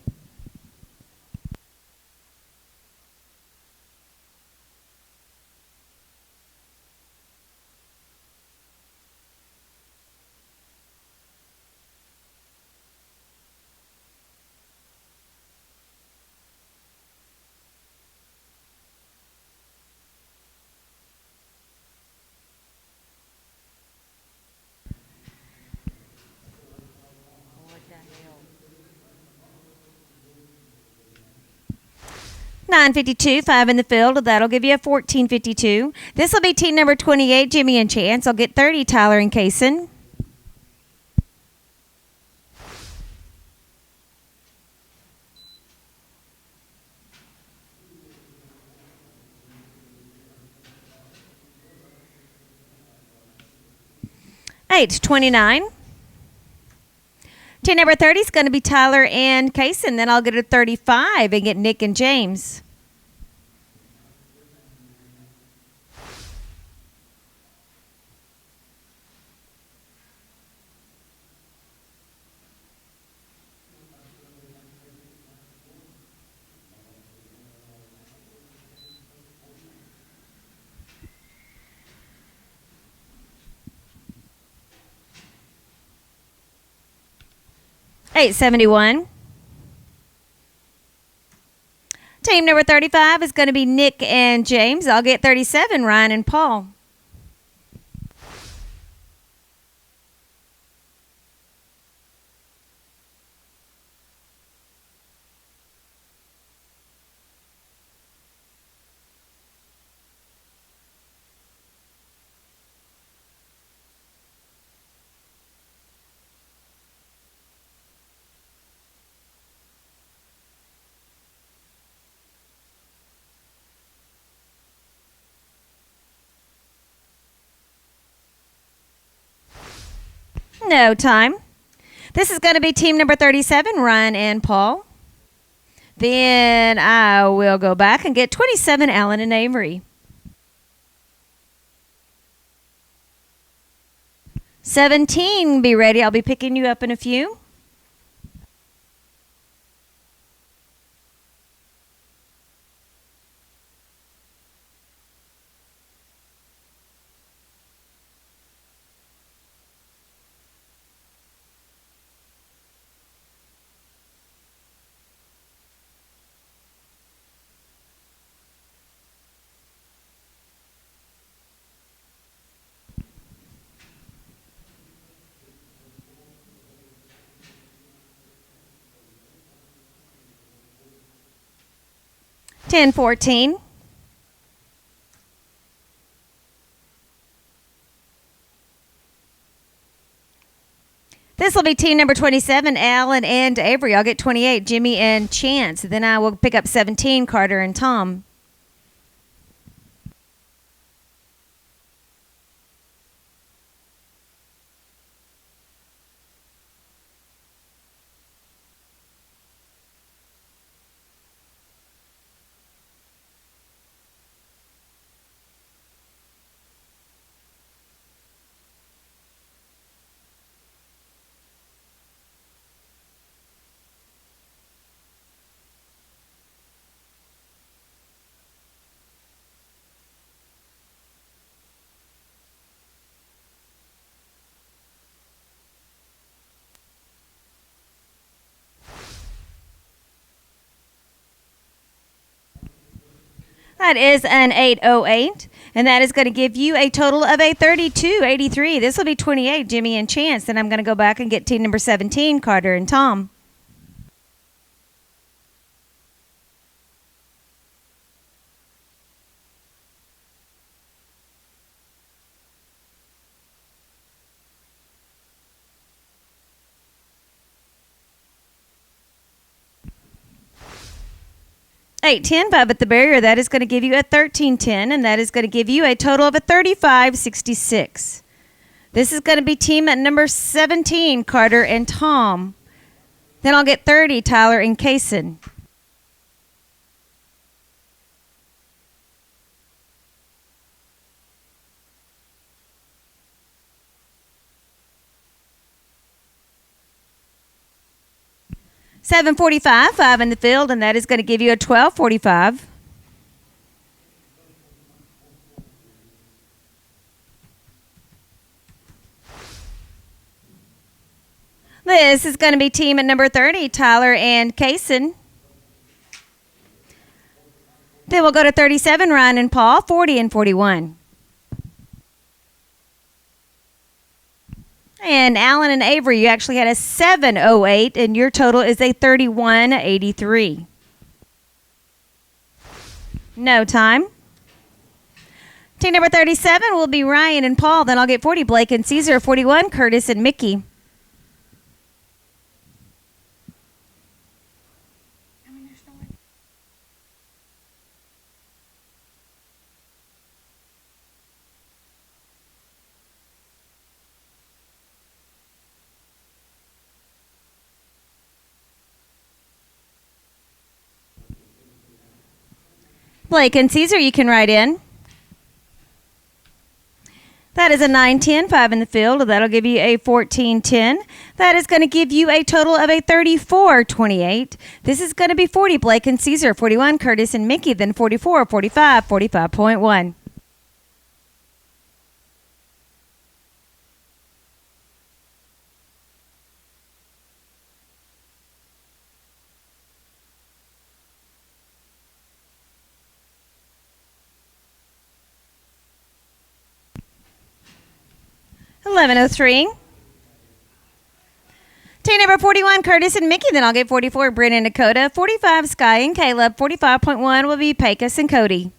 $9.52, 5 in the field. That'll give you a 14.52. This will be team number 28, Jimmy and Chance. I'll get 30, Tyler and Kaysen. $8.29. Team number 30 is going to be Tyler and Kaysen. Then I'll get a 35 and get Nick and James. $8.71. Team number 35 is going to be Nick and James. I'll get 37, Ryan and Paul. No time. This is going to be team number 37, Ryan and Paul. Then I will go back and get 27, Alan and Avery. 17, be ready. I'll be picking you up in a few. $10.14. This will be team number 27, Alan and Avery. I'll get 28, Jimmy and Chance. Then I will pick up 17, Carter and Tom. That is an 808, and that is going to give you a total of a 3283. This will be 28, Jimmy and Chance. Then I'm going to go back and get team number 17, Carter and Tom. Eight, 10, 5 at the barrier. That is going to give you a 1310, and that is going to give you a total of a 3566. This is going to be team at number 17, Carter and Tom. Then I'll get 30, Tyler and Kaysen. $7.45, 5 in the field, and that is going to give you a $12.45. This is going to be team at number 30, Tyler and Kaysen. Then we'll go to 37, Ryan and Paul, 40 and 41. And Alan and Avery, you actually had a 708, and your total is a 3183. No time. Team number 37 will be Ryan and Paul. Then I'll get 40, Blake and Caesar, 41, Curtis and Mickey. Blake and Caesar, you can write in. That is a 9-10, 5 in the field. That'll give you a 14-10. That is going to give you a total of a 34-28. This is going to be 40, Blake and Caesar, 41, Curtis and Mickey, then 44, 45, 45.1. $11.03. Team number 41, Curtis and Mickey. Then I'll get 44, Brent and Dakota. 45, Sky and Caleb. 45.1 will be Pecos and Cody.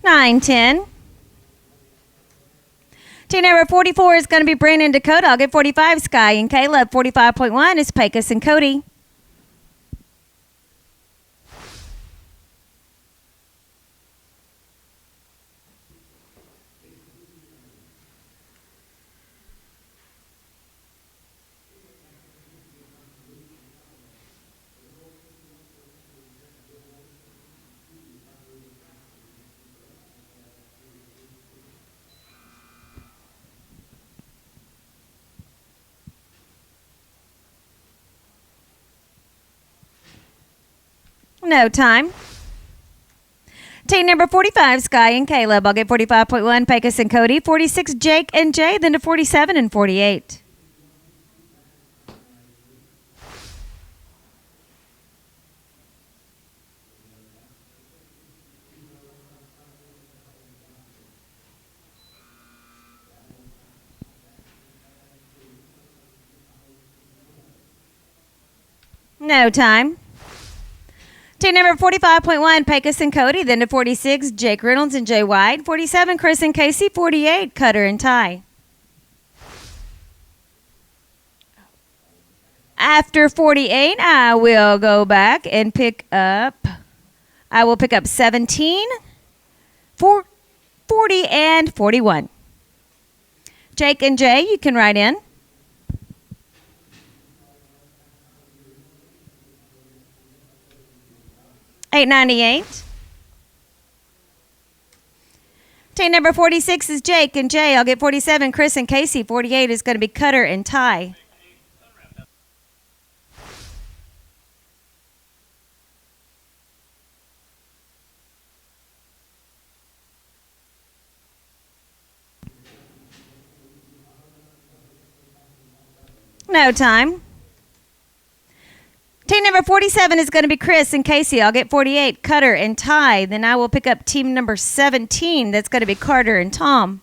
$9.10. Team number 44 is going to be Brandon and Dakota. I'll get 45, Sky and Caleb. 45.1 is Pecos and Cody. No time. Team number 45, Sky and Caleb. I'll get 45.1, Pecos and Cody. 46, Jake and Jay. Then to 47 and 48. No time. Team number 45.1, Pecos and Cody. Then to 46, Jake Reynolds and Jay White. 47, Chris and Casey. 48, Cutter and Ty. After 48, I will go back and pick up 17, 40, and 41. Jake and Jay, you can write in. $8.98. Team number 46 is Jake and Jay. I'll get 47, Chris and Casey. 48 is going to be Cutter and Ty. No time. Team number 47 is going to be Chris and Casey. I'll get 48, Cutter and Ty. Then I will pick up team number 17. That's going to be Carter and Tom.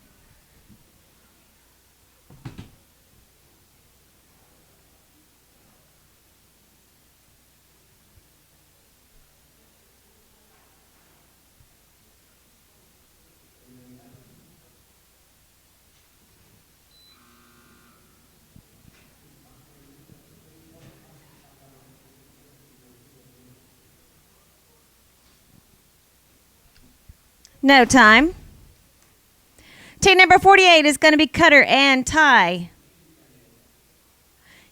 No time. Team number 48 is going to be Cutter and Ty.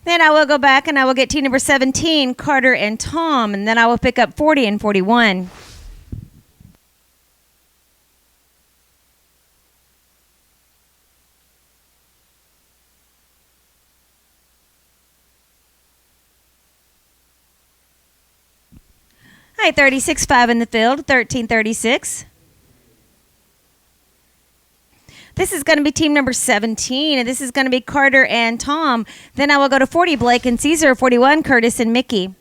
Then I will go back and I will get team number 17, Carter and Tom. And then I will pick up 40 and 41. All right, 36-5 in the field, 13-36. This is going to be team number 17, and this is going to be Carter and Tom. Then I will go to 40, Blake and Caesar, 41, Curtis and Mickey.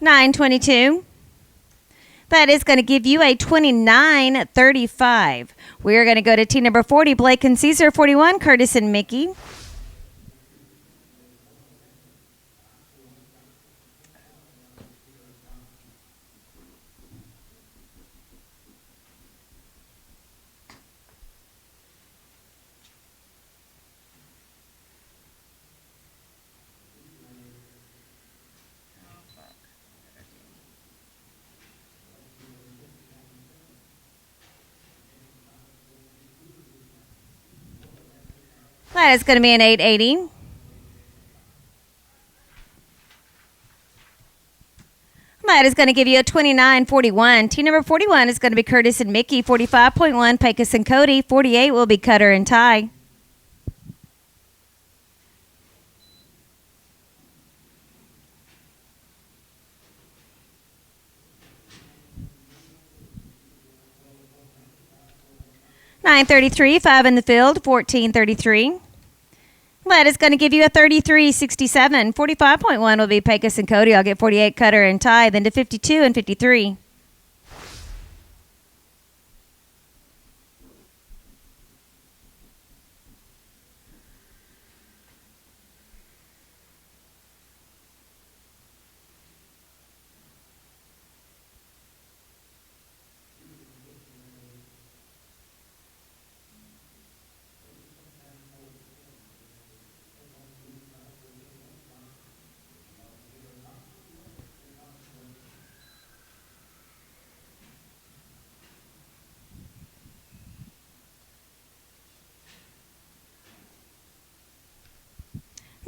$9.22. That is going to give you a 29.35. We're going to go to team number 40, Blake and Caesar, 41, Curtis and Mickey. That is going to be an 880. That is going to give you a 29.41. Team number 41 is going to be Curtis and Mickey. 45.1, Pecos and Cody. 48 will be Cutter and Ty. $9.33, 5 in the field, 14.33. That is going to give you a 33.67. 45.1 will be Pecos and Cody. I'll get 48, Cutter and Ty, then to 52 and 53.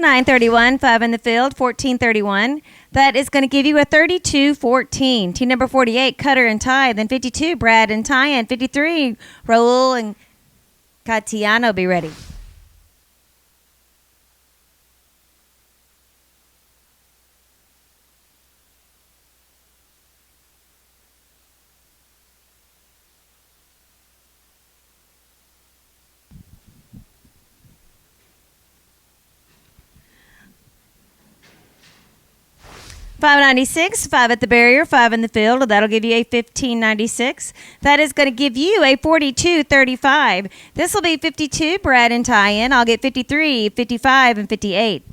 $9.31, 5 in the field, 14.31. That is going to give you a 32.14. Team number 48, Cutter and Ty. Then 52, Brad and Ty. And 53, Raul and Catiano. Be ready. $5.96, 5 at the barrier, 5 in the field. That'll give you a $15.96. That is going to give you a $42.35. This will be 52, Brad and Ty in. I'll get 53, 55, and 58.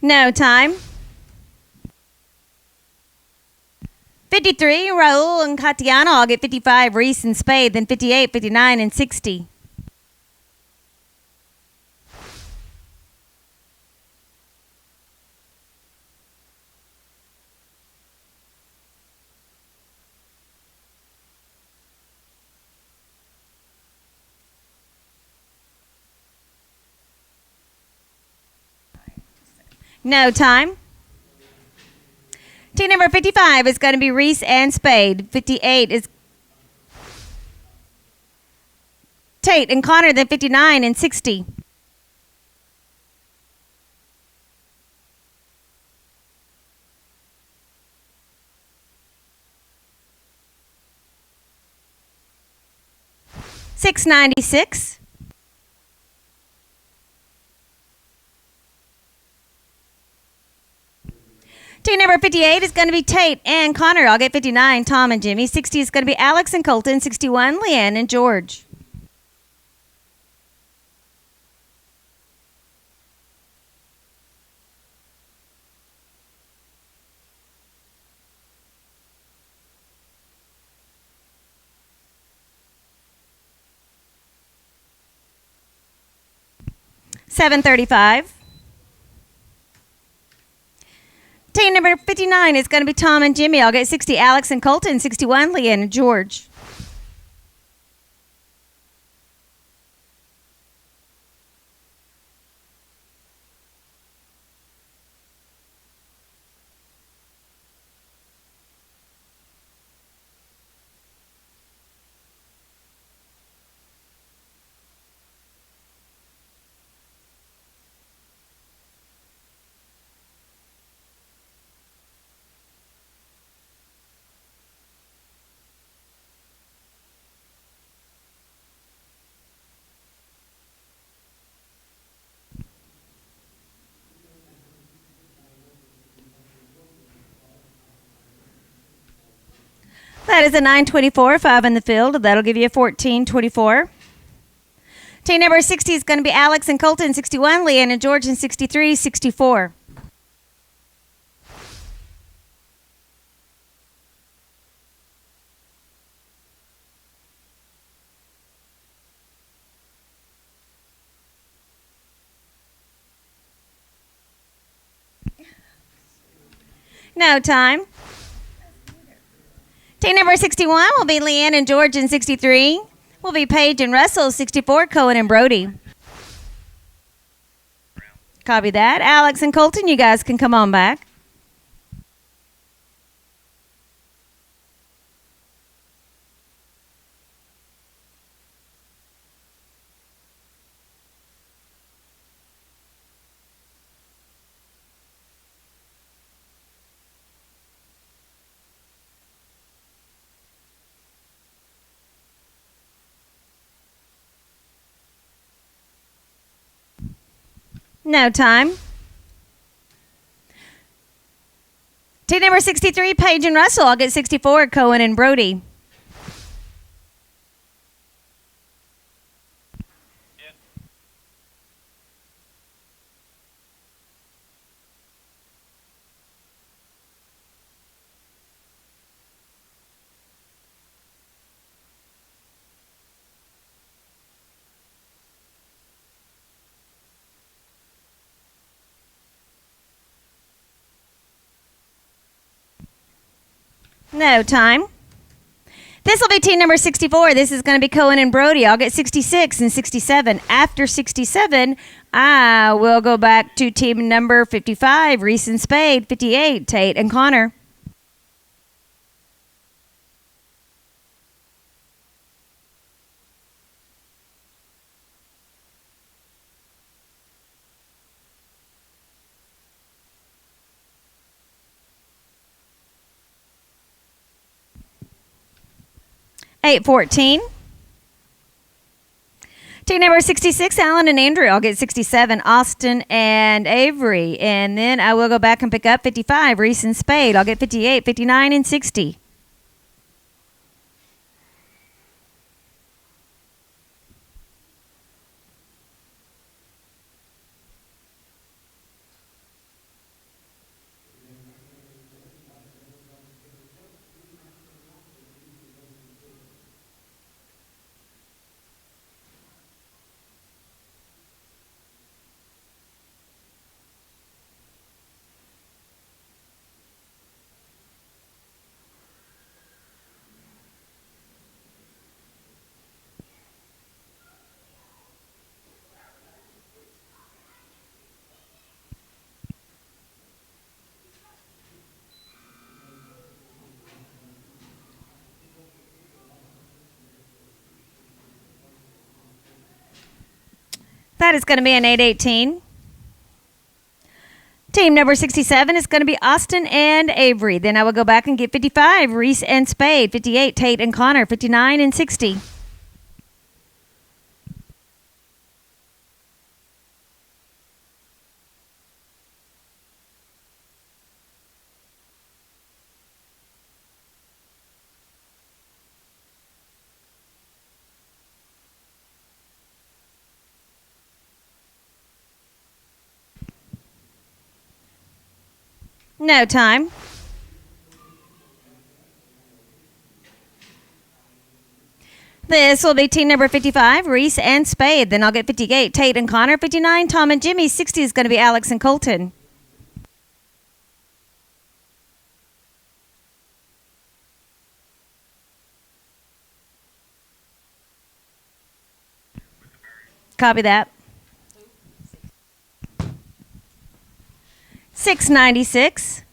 No time. 53, Raul and Catiano. I'll get 55, Reese and Spade. Then 58, 59, and 60. No time. Team number 55 is going to be Reese and Spade. 58 is Tate and Connor. Then 59 and 60. $6.96. Team number 58 is going to be Tate and Connor. I'll get 59, Tom and Jimmy. 60 is going to be Alex and Colton. 61, Leanne and George. $7.35. Team number 59 is going to be Tom and Jimmy. I'll get 60, Alex and Colton. 61, Leanne and George. That is a 924, 5 in the field. That'll give you a 1424. Team number 60 is going to be Alex and Colton. 61, Leanne and George. And 63, 64. No time. Team number 61 will be Leanne and George. And 63 will be Paige and Russell. 64, Cohen and Brody. Copy that. Alex and Colton, you guys can come on back. No time. Team number 63, Paige and Russell. I'll get 64, Cohen and Brody. No time. This will be team number 64. This is going to be Cohen and Brody. I'll get 66 and 67. After 67, I will go back to team number 55, Reese and Spade. 58, Tate and Connor. $8.14. Team number 66, Alan and Andrew. I'll get 67, Austin and Avery. And then I will go back and pick up 55, Reese and Spade. I'll get 58, 59, and 60. That is going to be an 818. Team number 67 is going to be Austin and Avery. Then I will go back and get 55, Reese and Spade. 58, Tate and Connor. 59 and 60. No time. This will be team number 55, Reese and Spade. Then I'll get 58, Tate and Connor. 59, Tom and Jimmy. 60 is going to be Alex and Colton. Copy that. 696.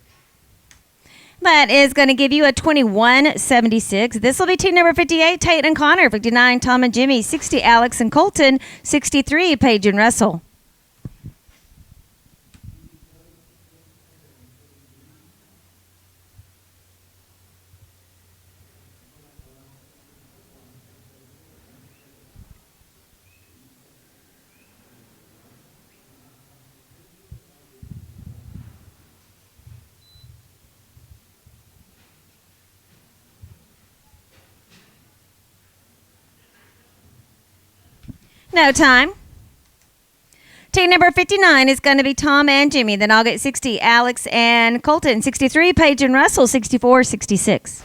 That is going to give you a 2176. This will be team number 58, Tate and Connor. 59, Tom and Jimmy. 60, Alex and Colton. 63, Paige and Russell. No time. Team number 59 is going to be Tom and Jimmy. Then I'll get 60, Alex and Colton. 63, Paige and Russell. 64, 66.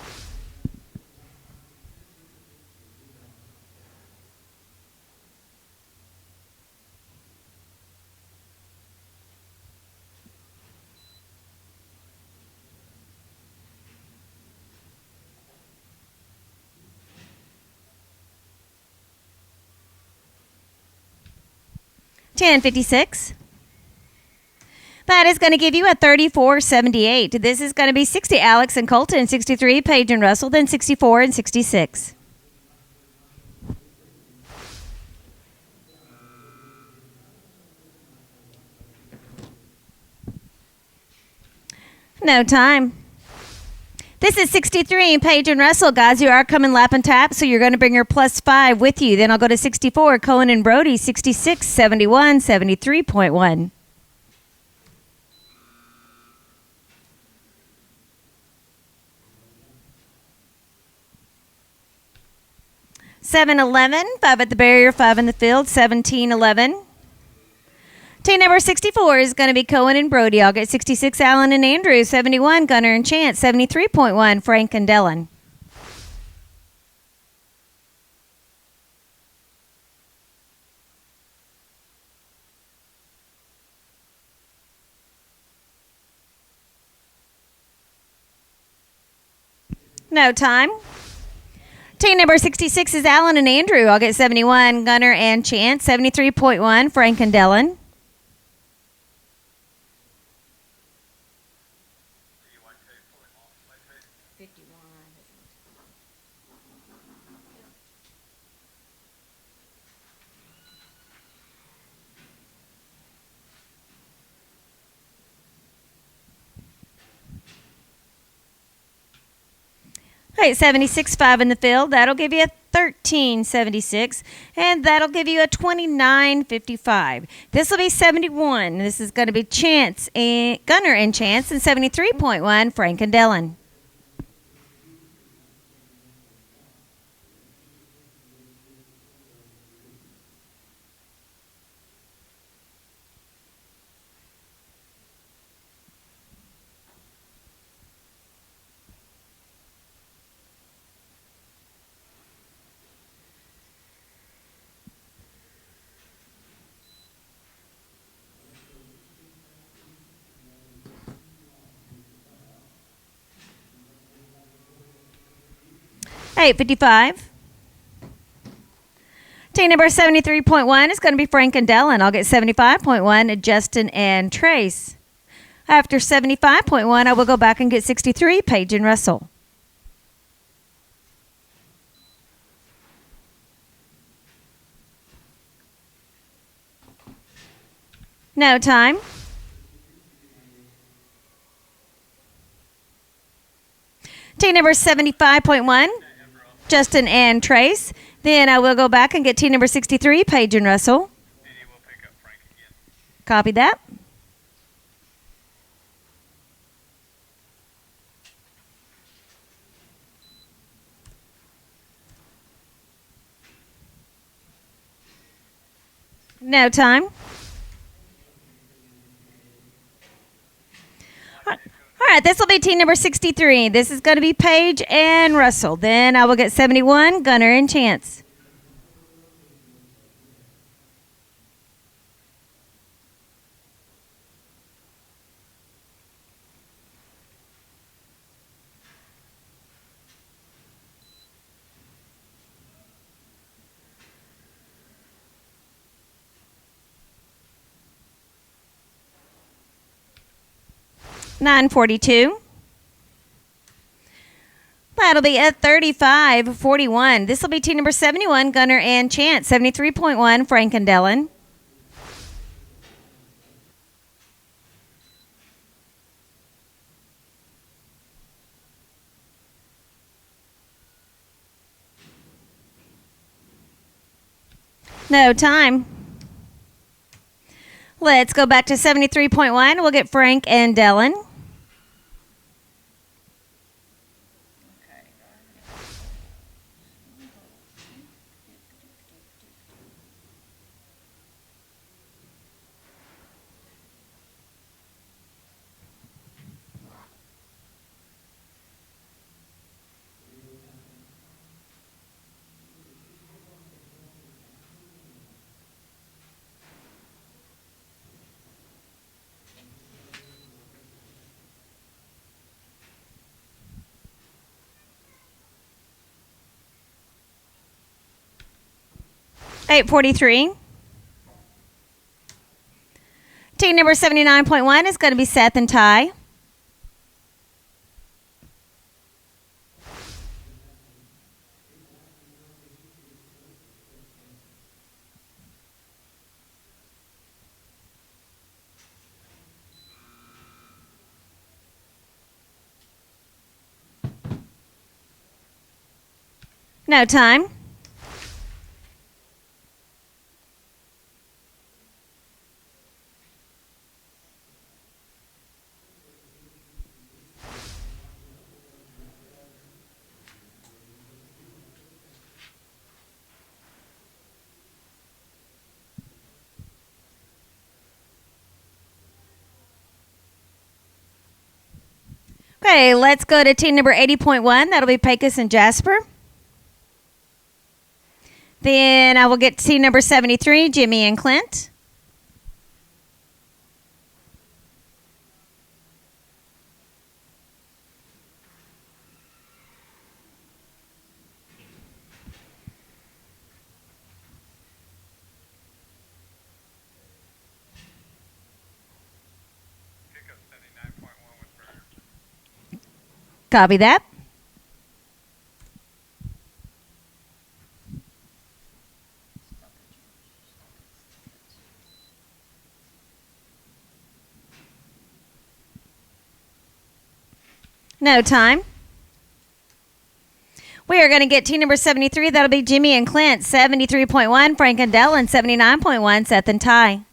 $10.56. That is going to give you a 34.78. This is going to be 60, Alex and Colton. 63, Paige and Russell. Then 64 and 66. No time. This is 63, Paige and Russell. Guys, you are coming lap and tap, so you're going to bring your +5 with you. Then I'll go to 64, Cohen and Brody. 66, 71, 73.1. $7.11, 5 at the barrier, 5 in the field. $17.11. Team number 64 is going to be Cohen and Brody. I'll get 66, Allen and Andrew. 71, Gunner and Chance. 73.1, Frank and Dellen. No time. Team number 66 is Allen and Andrew. I'll get 71, Gunner and Chance. 73.1, Frank and Dellen. All right, 76, 5 in the field. That'll give you a 13.76, and that'll give you a 29.55. This will be 71. This is going to be Chance and Gunner and Chance, and 73.1, Frank and Dellen. $8.55. Team number 73.1 is going to be Frank and Dellen. I'll get 75.1, Justin and Trace. After 75.1, I will go back and get 63, Paige and Russell. No time. Team number 75.1, Justin and Trace. Then I will go back and get team number 63, Paige and Russell. Didi will pick up Frank again. Copy that. No time. All right, this will be team number 63. This is going to be Paige and Russell. Then I will get 71, Gunner and Chance. $9.42. That'll be at $35.41. This will be team number 71, Gunner and Chance. 73.1, Frank and Dellen. No time. Let's go back to 73.1. We'll get Frank and Dellen. $8.43. Team number 79.1 is going to be Seth and Ty. No time. Okay, let's go to team number 80.1. That'll be Pecos and Jasper. Then I will get team number 73, Jimmy and Clint. Pick up 79.1 with Burner. Copy that. No time. We are going to get team number 73. That'll be Jimmy and Clint. 73.1, Frank and Dellen. 79.1, Seth and Ty.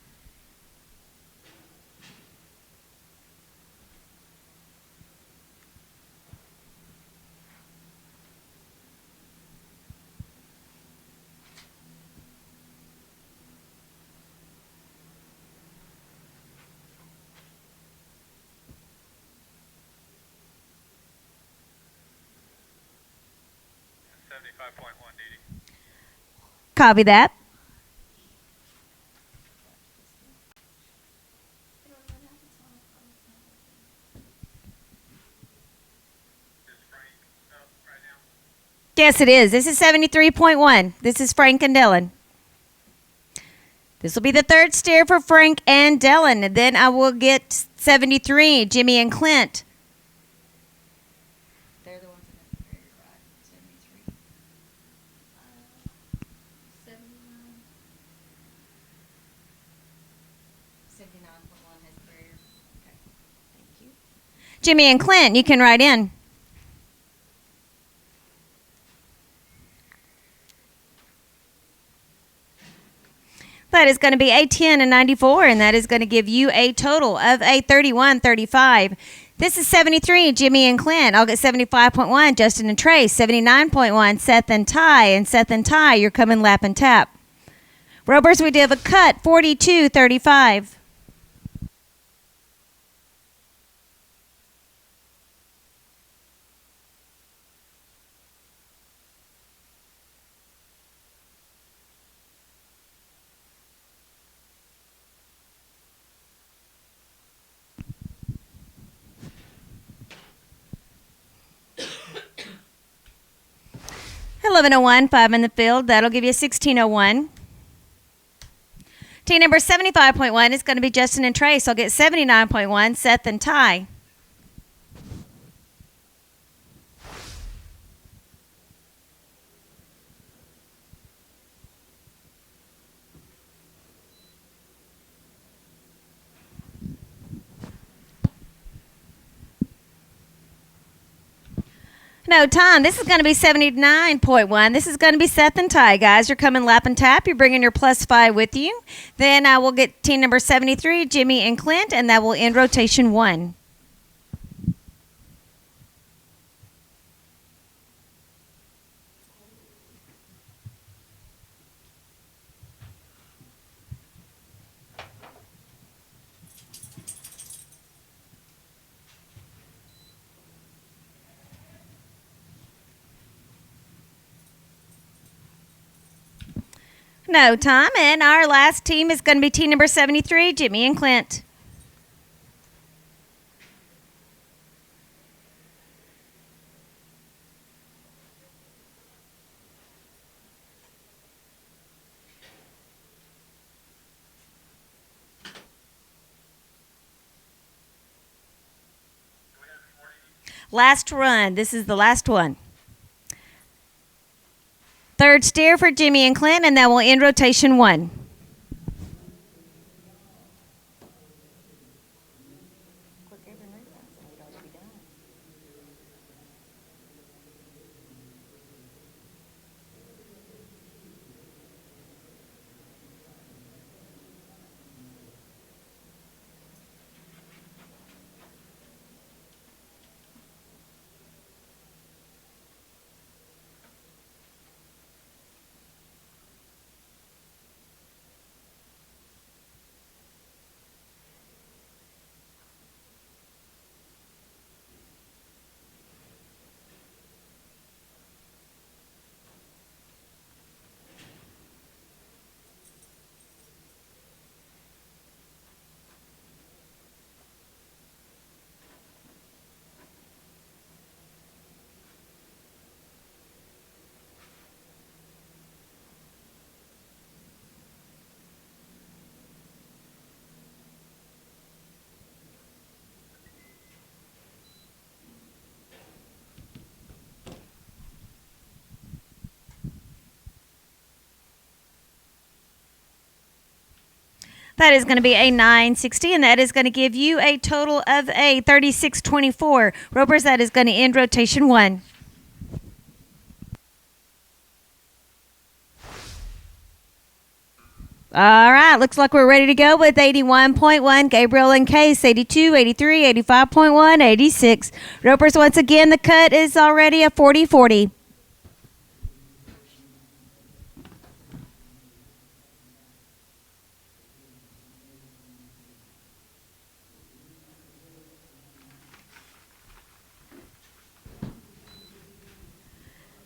And 75.1, Didi. Copy that. Is Frank up right now? Yes, it is. This is 73.1. This is Frank and Dellen. This will be the third steer for Frank and Dellen. And then I will get 73, Jimmy and Clint. They're the ones that have to carry your ride. 73. 79. 79. Jimmy and Clint, you can write in. That is going to be a 10 and 94, and that is going to give you a total of a 31.35. This is 73, Jimmy and Clint. I'll get 75.1, Justin and Trace. 79.1, Seth and Ty. And Seth and Ty, you're coming lap and tap. Ropers, we did a cut, 42.35. $11.01, 5 in the field. That'll give you $16.01. Team number 75.1 is going to be Justin and Trace. I'll get 79.1, Seth and Ty. No, Tom, this is going to be 79.1. This is going to be Seth and Ty, guys. You're coming lap and tap. You're bringing your +5 with you. Then I will get team number 73, Jimmy and Clint, and that will end rotation 1. No, Tom, and our last team is going to be team number 73, Jimmy and Clint. Last run. This is the last one. Third steer for Jimmy and Clint, and that will end rotation 1. That is going to be a 960, and that is going to give you a total of a 3624. Ropers, that is going to end rotation 1. All right, looks like we're ready to go with 81.1, Gabriel and Case, 82, 83, 85.1, 86. Ropers, once again, the cut is already a 40-40.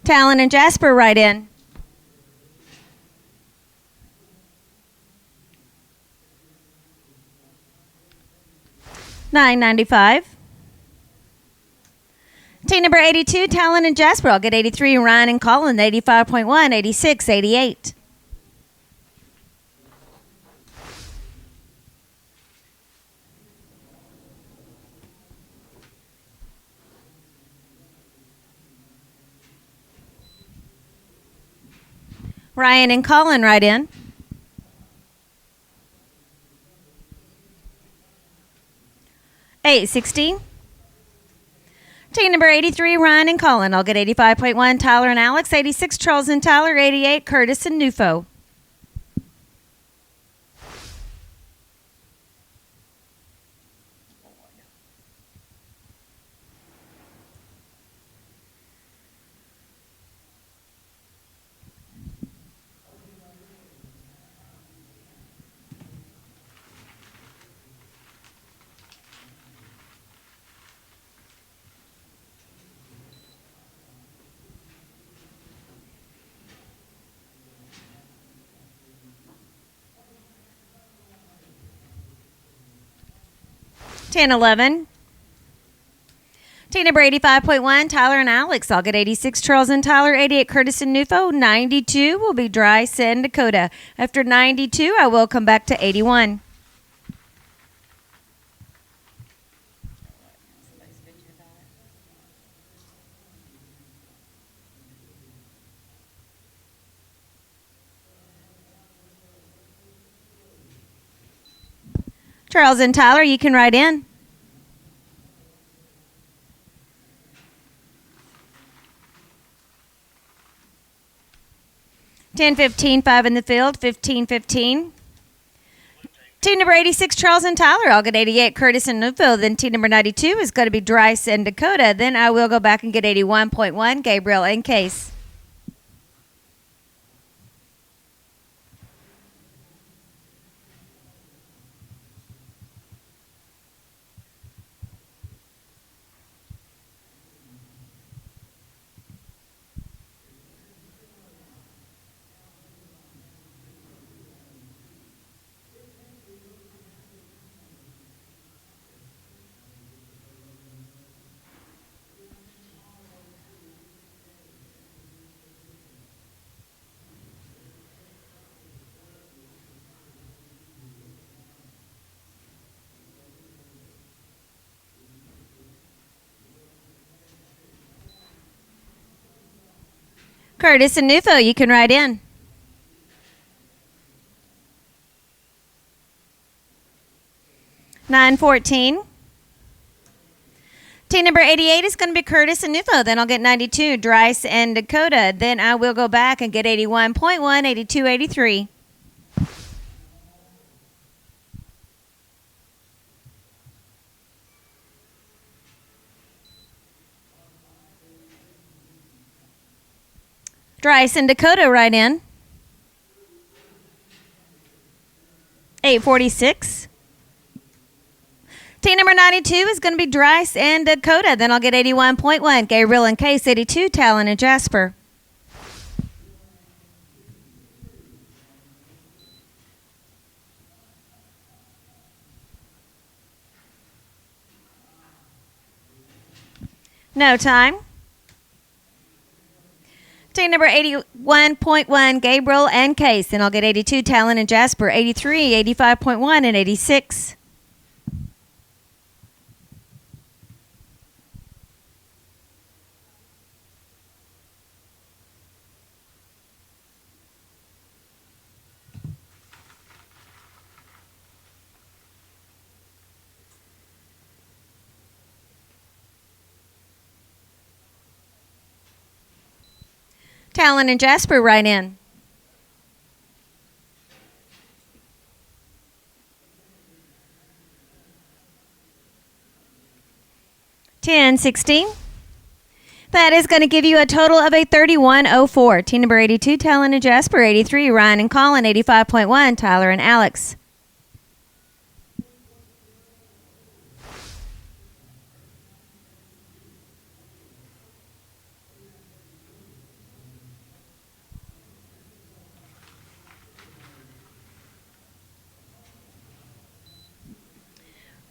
Talon and Jasper right in. $9.95. Team number 82, Talon and Jasper. I'll get 83, Ryan and Colin, 85.1, 86, 88. Ryan and Colin right in. $8.60. Team number 83, Ryan and Colin. I'll get 85.1, Tyler and Alex. 86, Charles and Tyler. 88, Curtis and Nufo. Ten, 11. Team number 85.1, Tyler and Alex. I'll get 86, Charles and Tyler. 88, Curtis and Nufo. 92 will be Dryce and Dakota. After 92, I will come back to 81. Charles and Tyler, you can write in. Ten, 15, 5 in the field. 15, 15. Team number 86, Charles and Tyler. I'll get 88, Curtis and Nufo. Then team number 92 is going to be Dryce and Dakota. Then I will go back and get 81.1, Gabriel and Case. Curtis and Nufo, you can write in. Nine, 14. Team number 88 is going to be Curtis and Nufo. Then I'll get 92, Dryce and Dakota. Then I will go back and get 81.1, 82, 83. Dryce and Dakota right in. 846. Team number 92 is going to be Dryce and Dakota. Then I'll get 81.1. Gabriel and Case. 82, Talon and Jasper. No time. Team number 81.1, Gabriel and Case. And I'll get 82, Talon and Jasper. 83, 85.1, and 86. Talon and Jasper right in. Ten, 16. That is going to give you a total of a 31.04. Team number 82, Talon and Jasper. 83, Ryan and Colin. 85.1, Tyler and Alex.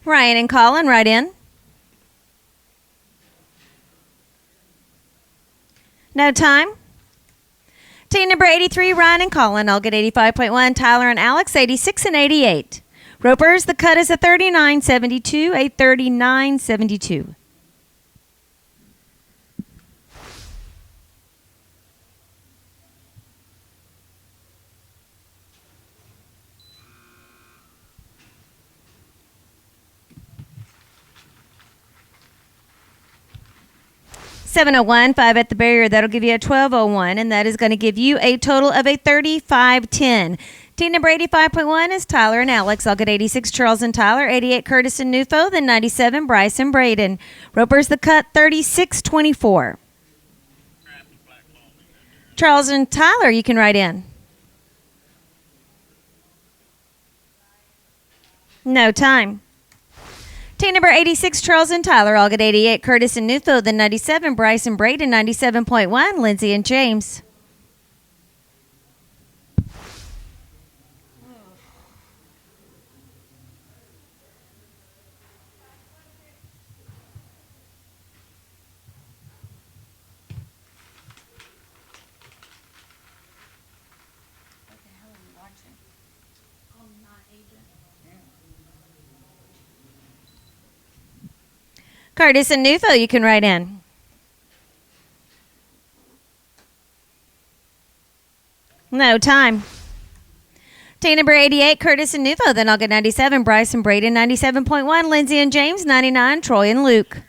Ryan and Colin right in. No time. Team number 83, Ryan and Colin. I'll get 85.1, Tyler and Alex. 86 and 88. Ropers, the cut is a 39.72, a 39.72. 701, 5 at the barrier. That'll give you a 1201, and that is going to give you a total of a 3510. Team number 85.1 is Tyler and Alex. I'll get 86, Charles and Tyler, 88, Curtis and Newfo, then 97, Bryce and Braden. Roper's the cut, 3624. Charles and Tyler, you can write in. No time. Team number 86, Charles and Tyler. I'll get 88, Curtis and Newfo, then 97, Bryce and Braden, 97.1, Lindsay and James. What the hell are you watching? Oh, not agent. Curtis and Newfo, you can write in. No time. Team number 88, Curtis and Newfo. Then I'll get 97, Bryce and Braden, 97.1, Lindsay and James, 99, Troy and Luke.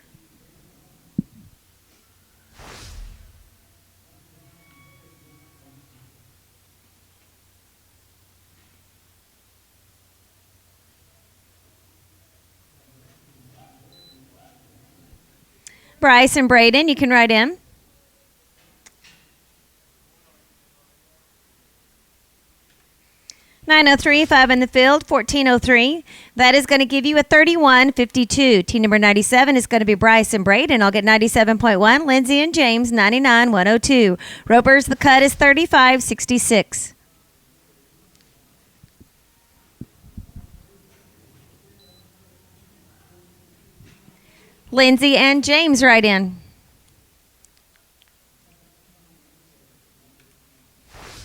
Bryce and Braden, you can write in. $903, 5 in the field, 1403. That is going to give you a 3152. Team number 97 is going to be Bryce and Braden. I'll get 97.1. Lindsay and James, 99, 102. Roper's the cut is 3566. Lindsay and James, write in.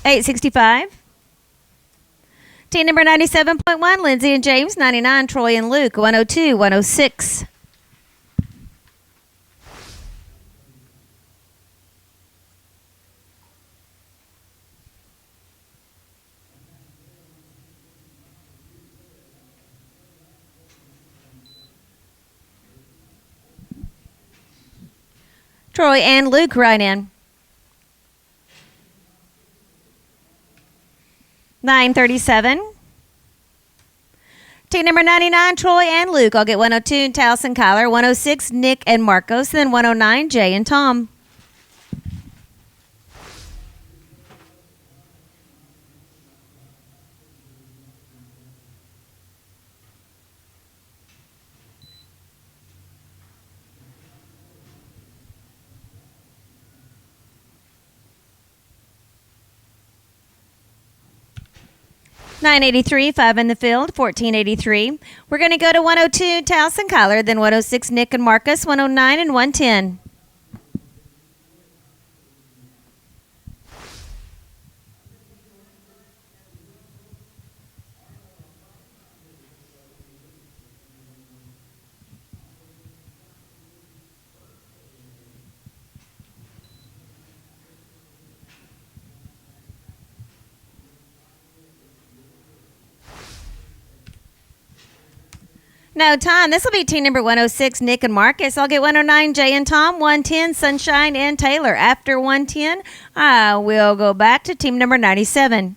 865. Team number 97.1, Lindsay and James, 99, Troy and Luke, 102, 106. Troy and Luke, write in. 937. Team number 99, Troy and Luke. I'll get 102, Talis and Kyler. 106, Nick and Marcos. Then 109, Jay and Tom. $983, 5 in the field, $14.83. We're going to go to 102, Talis and Kyler, then 106, Nick and Marcus, 109 and 110. No time. This will be team number 106, Nick and Marcus. I'll get 109, Jay and Tom, 110, Sunshine and Taylor. After 110, I will go back to team number 97.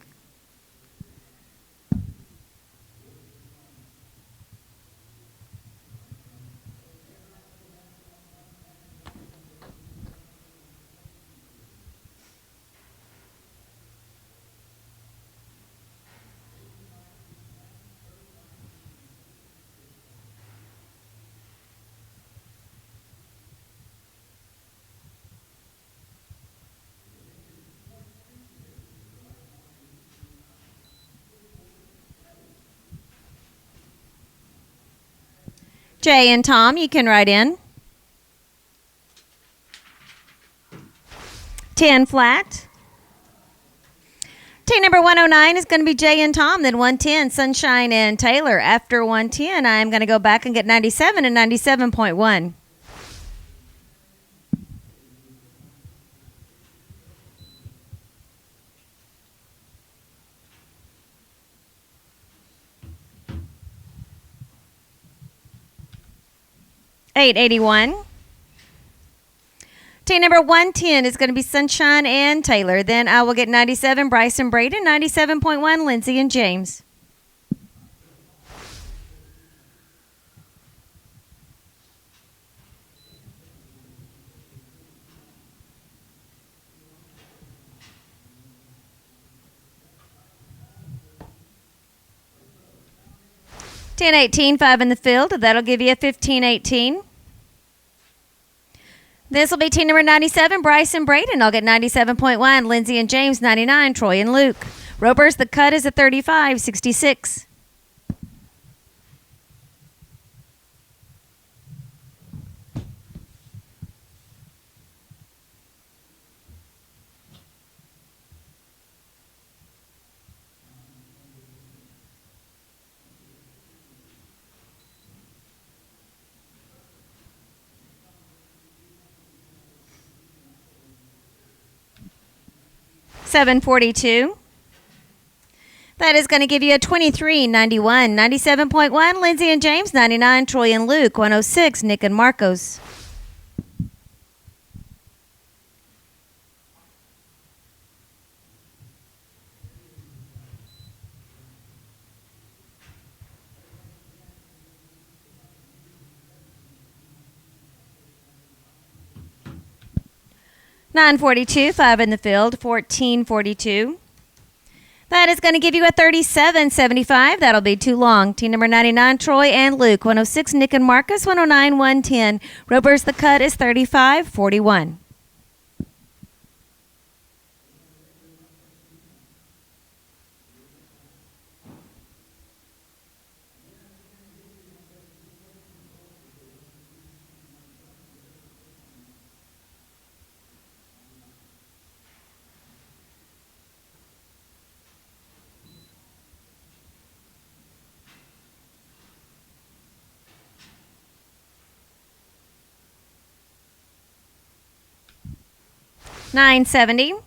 Jay and Tom, you can write in. 10 flat. Team number 109 is going to be Jay and Tom, then 110, Sunshine and Taylor. After 110, I'm going to go back and get 97 and 97.1. $881. Team number 110 is going to be Sunshine and Taylor. Then I will get 97, Bryson Braden, 97.1, Lindsay and James. Ten 18, 5 in the field. That'll give you a 15-18. This will be team number 97, Bryson Braden. I'll get 97.1. Lindsay and James, 99. Troy and Luke. Ropers, the cut is a 35-66. $7.42. That is going to give you a 23.91. 97.1, Lindsay and James, 99. Troy and Luke, 106. Nick and Marcos. $9.42, 5 in the field, $14.42. That is going to give you a 37.75. That'll be too long. Team number 99, Troy and Luke. 106, Nick and Marcus. 109, 110. Ropers, the cut is 35.41. $9.70.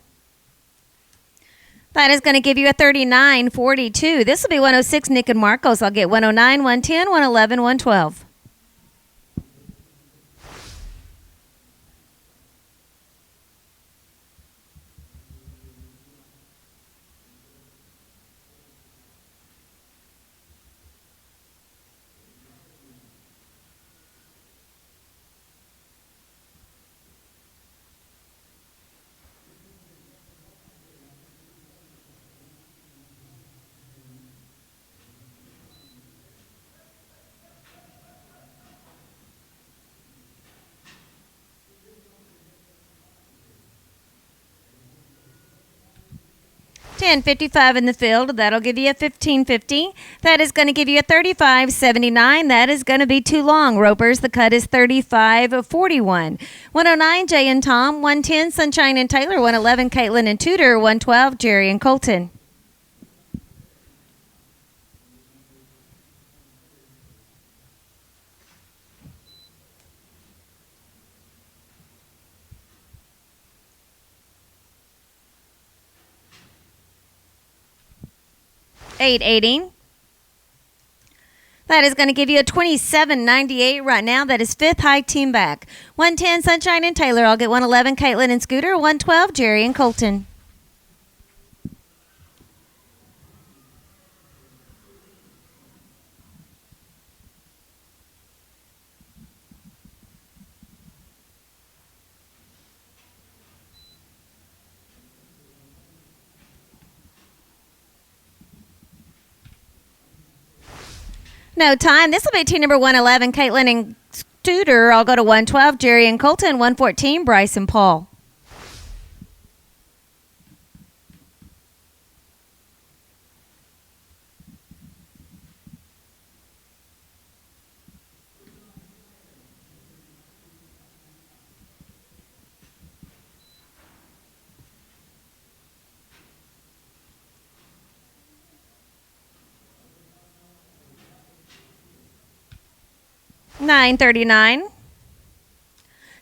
That is going to give you a 39.42. This will be 106, Nick and Marcos. I'll get 109, 110, 111, 112. $10.55 in the field. That'll give you a $15.50. That is going to give you a $35.79. That is going to be too long. Ropers, the cut is $35.41. 109, Jay and Tom. 110, Sunshine and Taylor. 111, Caitlin and Tudor. 112, Jerry and Colton. $8.80. That is going to give you a $27.98 right now. That is fifth high team back. 110, Sunshine and Taylor. I'll get 111, Caitlin and Scooter. 112, Jerry and Colton. No time. This will be team number 111, Caitlin and Scooter. I'll go to 112, Jerry and Colton. 114, Bryce and Paul. $9.39.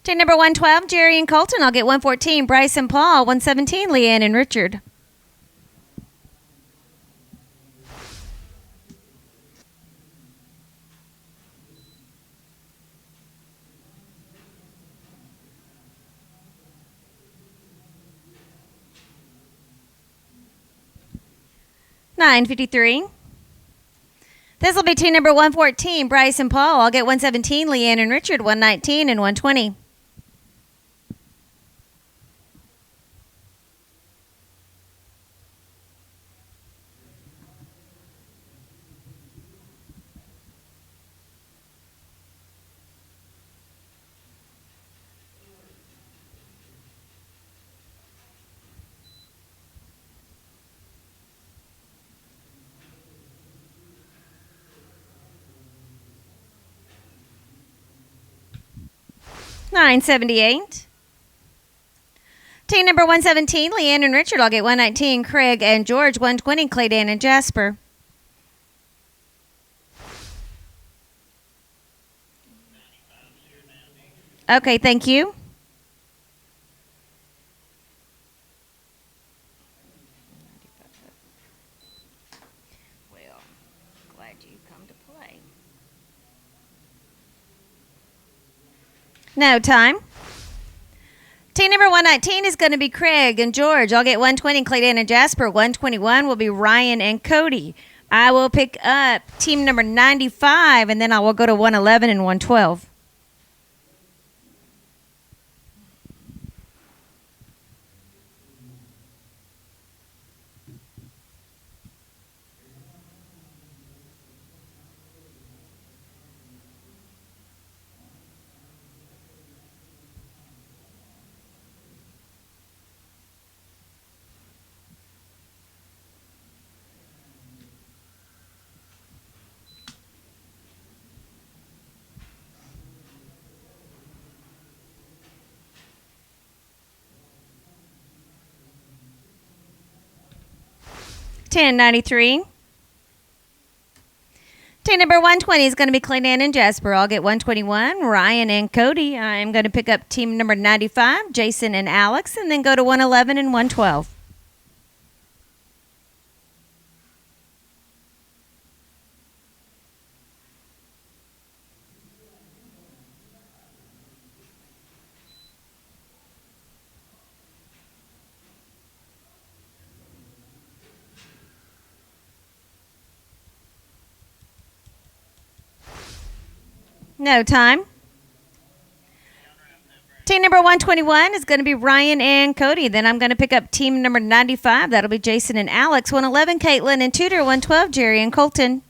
Team number 112, Jerry and Colton. I'll get 114, Bryce and Paul. 117, Leanne and Richard. 9:53. This will be team number 114, Bryce and Paul. I'll get 117, Leanne and Richard, 119 and 120. $9.78. Team number 117, Leanne and Richard. I'll get 119, Craig and George, 120, Claydan and Jasper. Okay, thank you. Well, glad you come to play. No time. Team number 119 is going to be Craig and George. I'll get 120, Claydan and Jasper. 121 will be Ryan and Cody. I will pick up team number 95, and then I will go to 111 and 112. $10.93. Team number 120 is going to be Claydan and Jasper. I'll get 121, Ryan and Cody. I'm going to pick up team number 95, Jason and Alex, and then go to 111 and 112. No time. Team number 121 is going to be Ryan and Cody. Then I'm going to pick up team number 95. That'll be Jason and Alex. 111, Caitlin and Tudor. 112, Jerry and Colton.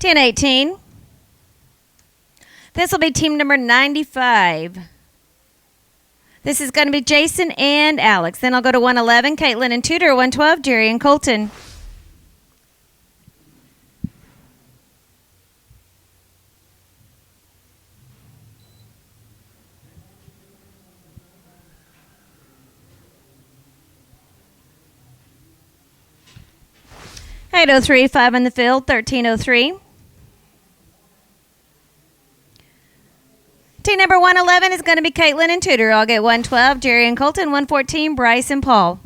$10.18. This will be team number 95. This is going to be Jason and Alex. Then I'll go to 111, Caitlin and Tudor. 112, Jerry and Colton. $8.03, 5 in the field, $13.03. Team number 111 is going to be Caitlin and Tudor. I'll get 112, Jerry and Colton. 114, Bryce and Paul.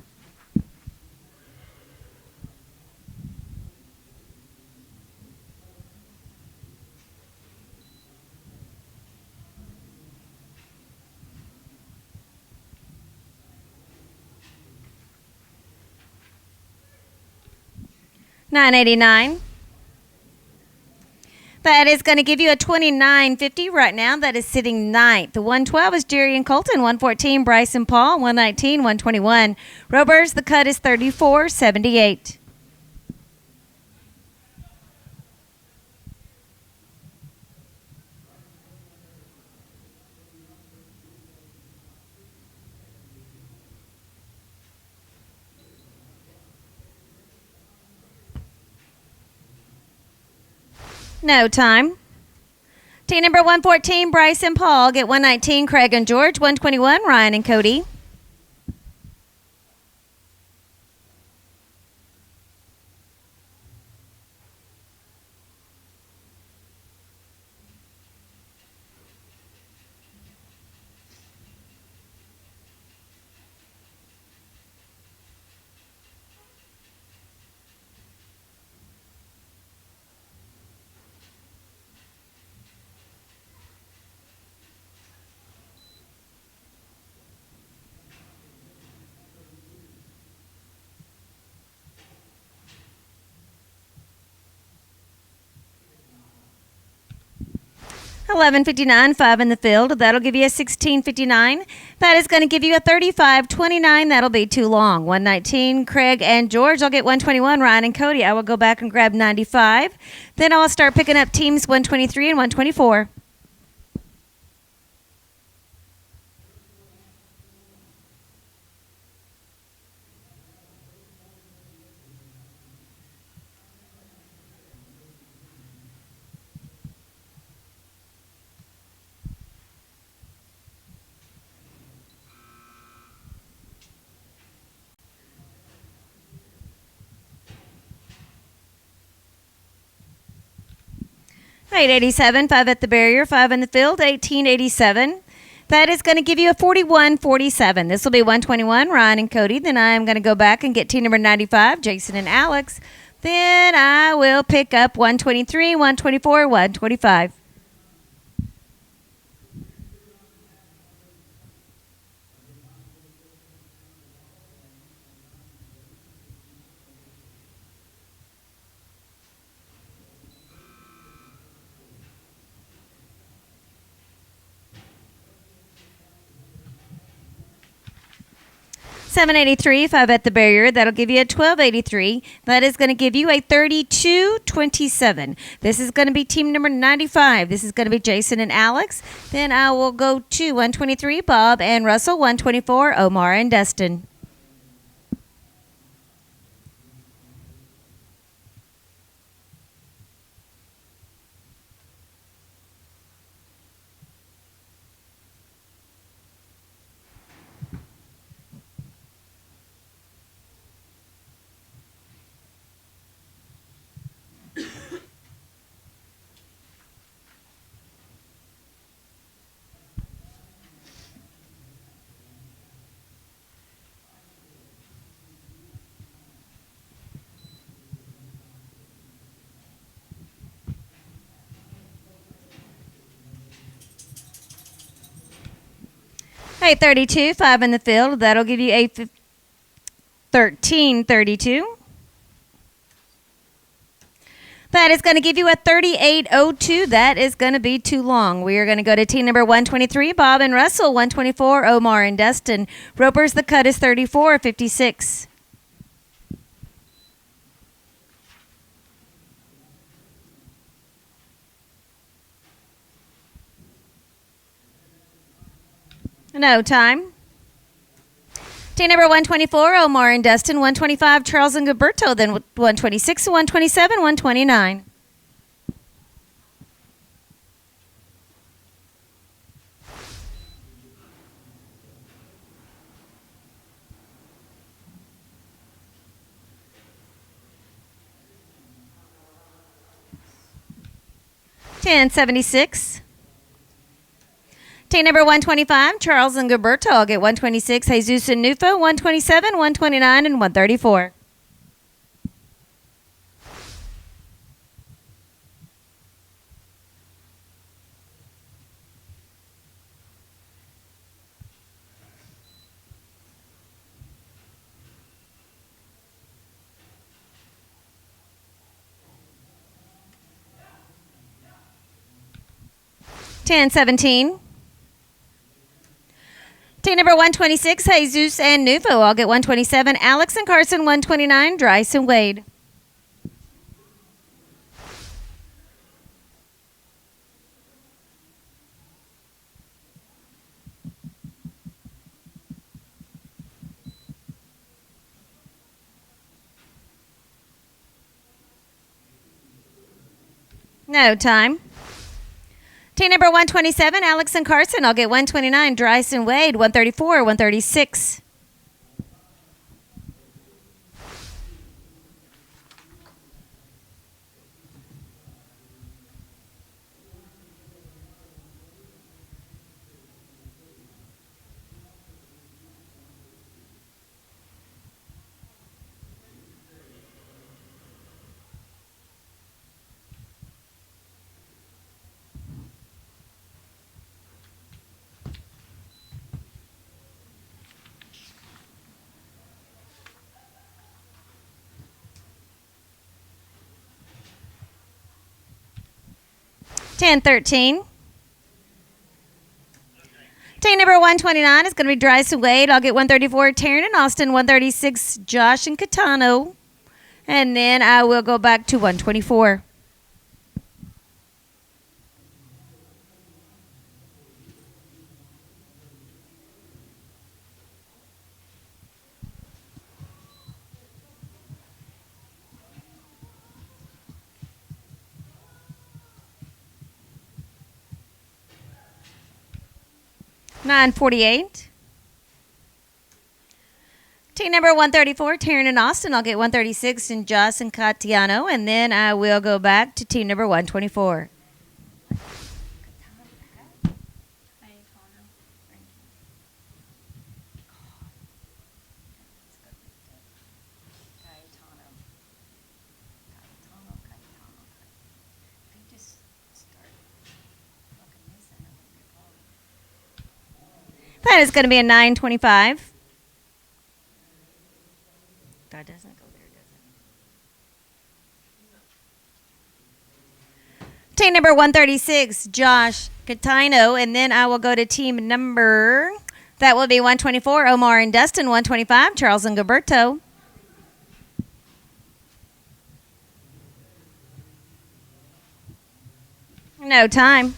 $9.89. That is going to give you a $29.50 right now. That is sitting ninth. The 112 is Jerry and Colton. 114, Bryce and Paul. 119, 121. Robers, the cut is $34.78. No time. Team number 114, Bryce and Paul get 119. Craig and George, 121. Ryan and Cody. $11.59, 5 in the field. That'll give you a $16.59. That is going to give you a $35.29. That'll be too long. 119, Craig and George. I'll get 121, Ryan and Cody. I will go back and grab 95. Then I'll start picking up teams 123 and 124. $8.87, 5 at the barrier, 5 in the field, $18.87. That is going to give you a $41.47. This will be 121, Ryan and Cody. Then I am going to go back and get team number 95, Jason and Alex. Then I will pick up 123, 124, 125. $7.83, 5 at the barrier. That'll give you a $12.83. That is going to give you a $32.27. This is going to be team number 95. This is going to be Jason and Alex. Then I will go to 123, Bob and Russell. 124, Omar and Dustin. Hey, 32, 5 in the field. That'll give you a 13.32. That is going to give you a 38.02. That is going to be too long. We are going to go to team number 123, Bob and Russell. 124, Omar and Dustin. Ropers, the cut is 34.56. No time. Team number 124, Omar and Dustin. 125, Charles and Gilberto. Then 126, 127, 129. $10.76. Team number 125, Charles and Gilberto. I'll get 126, Jesus and Nufo. 127, 129, and 134. $10.17. Team number 126, Jesus and Nufo. I'll get 127. Alex and Carson, 129. Dryce and Wade. No time. Team number 127, Alex and Carson. I'll get 129, Dryce and Wade. 134, 136. Ten 13. Team number 129 is going to be Dryce and Wade. I'll get 134, Taryn and Austin. 136, Josh and Catano. And then I will go back to 124. $9.48. Team number 134, Taryn and Austin. I'll get 136 and Joss and Catiano, and then I will go back to team number 124. That is going to be a 925. That doesn't go there, does it? Team number 136, Josh Catino, and then I will go to team number, that will be 124, Omar and Dustin. 125, Charles and Gilberto. No time.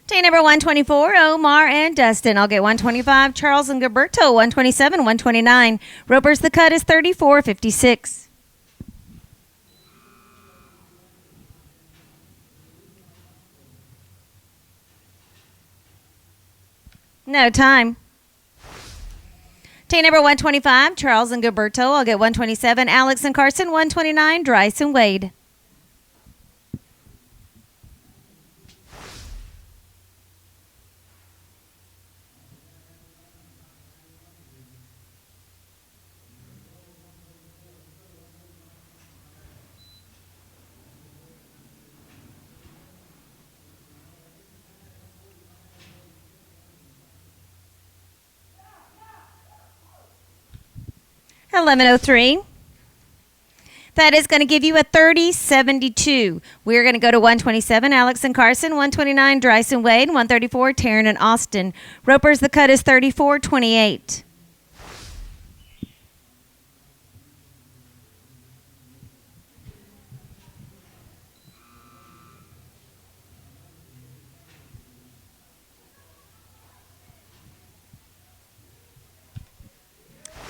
Team number 124, Omar and Dustin. I'll get 125, Charles and Gilberto. 127, 129. Ropers, the cut is 34.56. No time. Team number 125, Charles and Gilberto. I'll get 127, Alex and Carson. 129, Dryce and Wade. $11.03. That is going to give you a 30.72. We're going to go to 127, Alex and Carson. 129, Dryce and Wade. 134, Taryn and Austin. Ropers, the cut is 34.28.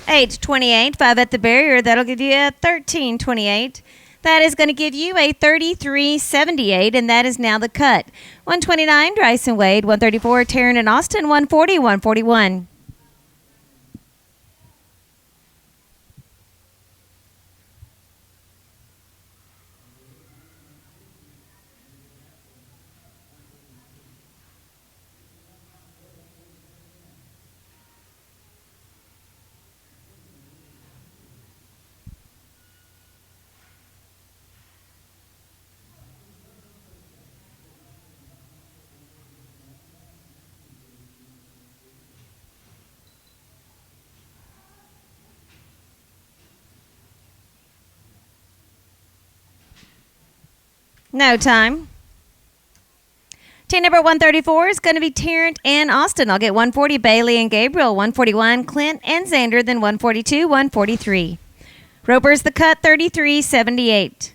$8.28, 5 at the barrier. That'll give you a 13.28. That is going to give you a 33.78, and that is now the cut. 129, Dryce and Wade. 134, Taryn and Austin. 140, 141. No time. Team number 134 is going to be Tarrant and Austin. I'll get 140, Bailey and Gabriel. 141, Clint and Xander. Then 142, 143. Ropers, the cut, 33.78.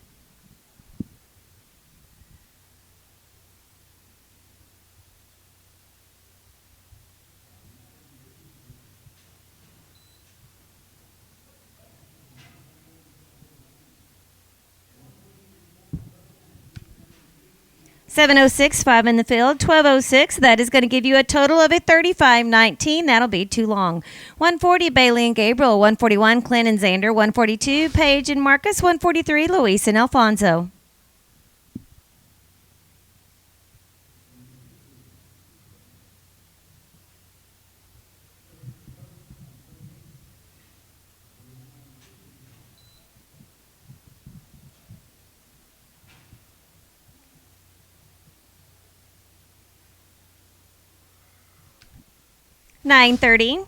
706, 5 in the field. 1206, that is going to give you a total of a 35.19. That'll be too long. 140, Bailey and Gabriel. 141, Clint and Xander. 142, Paige and Marcus. 143, Luis and Alfonso. $9.30.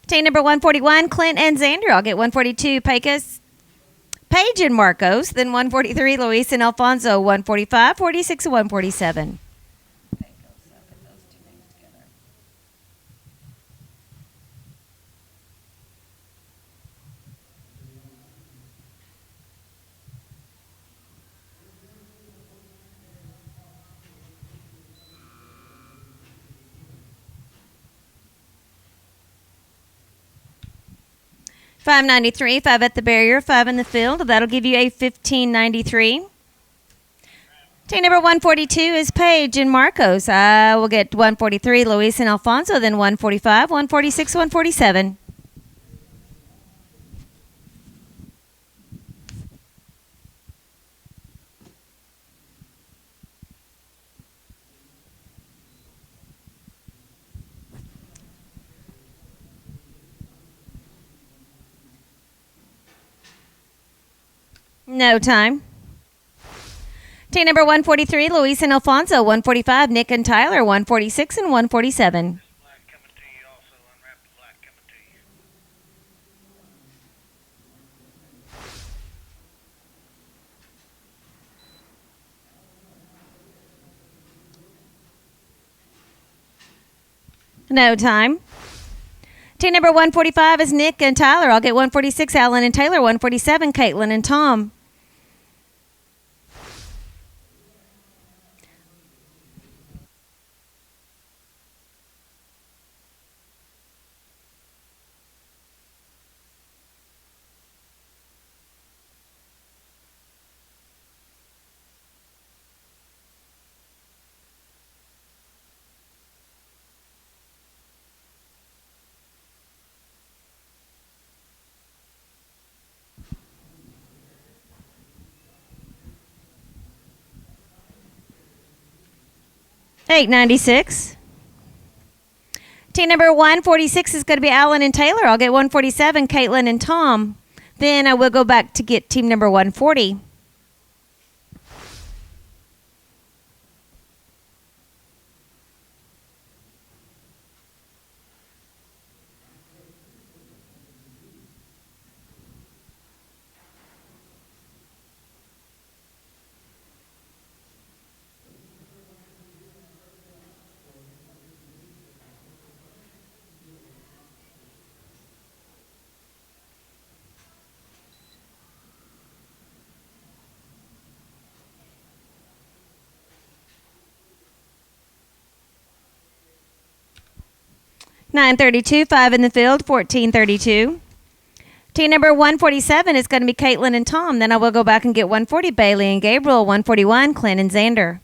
Team number 141, Clint and Xander. I'll get 142, Pecos, Paige and Marcos. Then 143, Luis and Alfonso. 145, 46, 147. $5.93, 5 at the barrier, 5 in the field. That'll give you a $15.93. Team number 142 is Paige and Marcos. I will get 143, Luis and Alfonso. Then 145, 146, 147. No time. Team number 143, Luis and Alfonso. 145, Nick and Tyler. 146 and 147. Black coming to you also. Unwrap the black coming to you. No time. Team number 145 is Nick and Tyler. I'll get 146, Alan and Taylor. 147, Caitlin and Tom. $8.96. Team number 146 is going to be Alan and Taylor. I'll get 147, Caitlin and Tom. Then I will go back to get team number 140. $9.32, 5 in the field, $14.32. Team number 147 is going to be Caitlin and Tom. Then I will go back and get 140, Bailey and Gabriel. 141, Clint and Xander.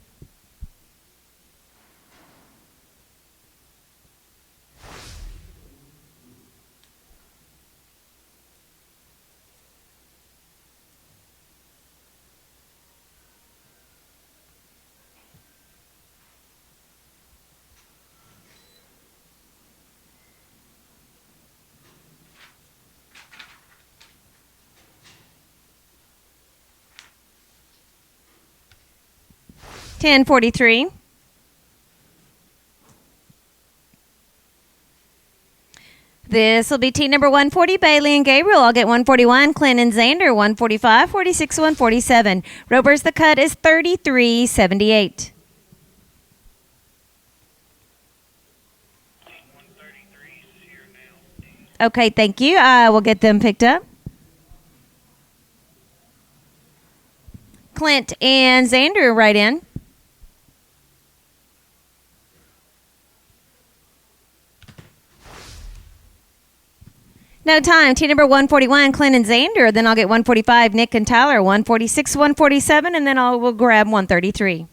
$10.43. This will be team number 140, Bailey and Gabriel. I'll get 141, Clint and Xander. 145, 46, 147. Ropers, the cut is $33.78. 133 is here now. Okay, thank you. I will get them picked up. Clint and Xander right in. No time. Team number 141, Clint and Xander. Then I'll get 145, Nick and Tyler. 146, 147, and then I will grab 133.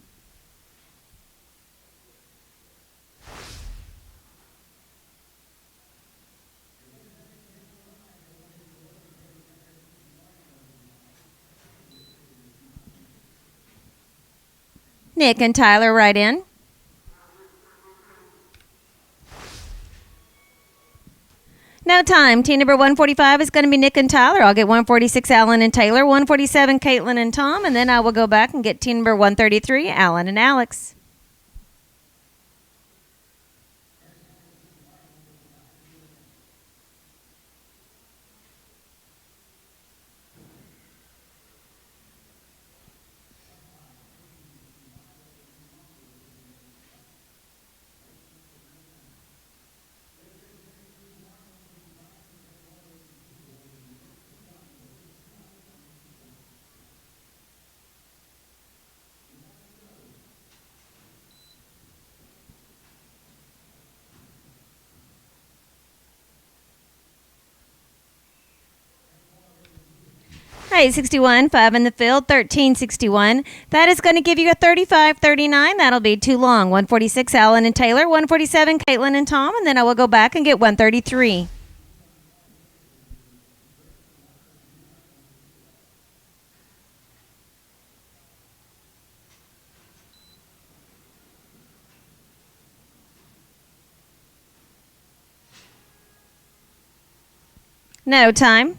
Nick and Tyler right in. No time. Team number 145 is going to be Nick and Tyler. I'll get 146, Alan and Taylor. 147, Caitlin and Tom. And then I will go back and get team number 133, Alan and Alex. All right, 61, 5 in the field, 1361. That is going to give you a 35-39. That'll be too long. 146, Alan and Taylor. 147, Caitlin and Tom. And then I will go back and get 133. No time.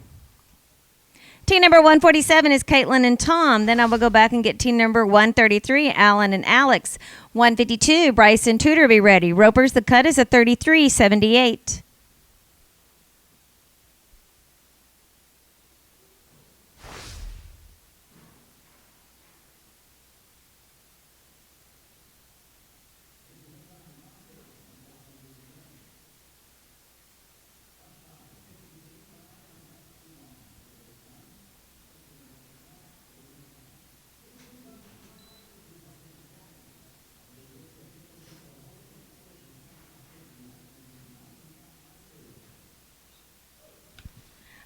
Team number 147 is Caitlin and Tom. Then I will go back and get team number 133, Alan and Alex. 152, Bryce and Tudor be ready. Ropers, the cut is a 33-78.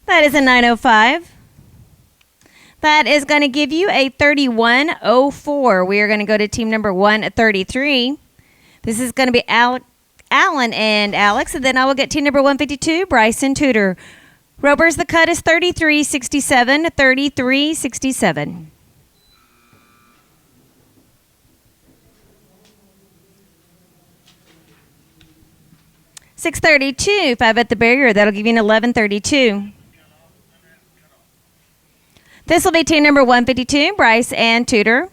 That is a 905. That is going to give you a 3104. We are going to go to team number 133. This is going to be Alan and Alex. And then I will get team number 152, Bryce and Tudor. Ropers, the cut is 33-67, 33-67. $632, 5 at the barrier. That'll give you an 1132. This will be team number 152, Bryce and Tudor.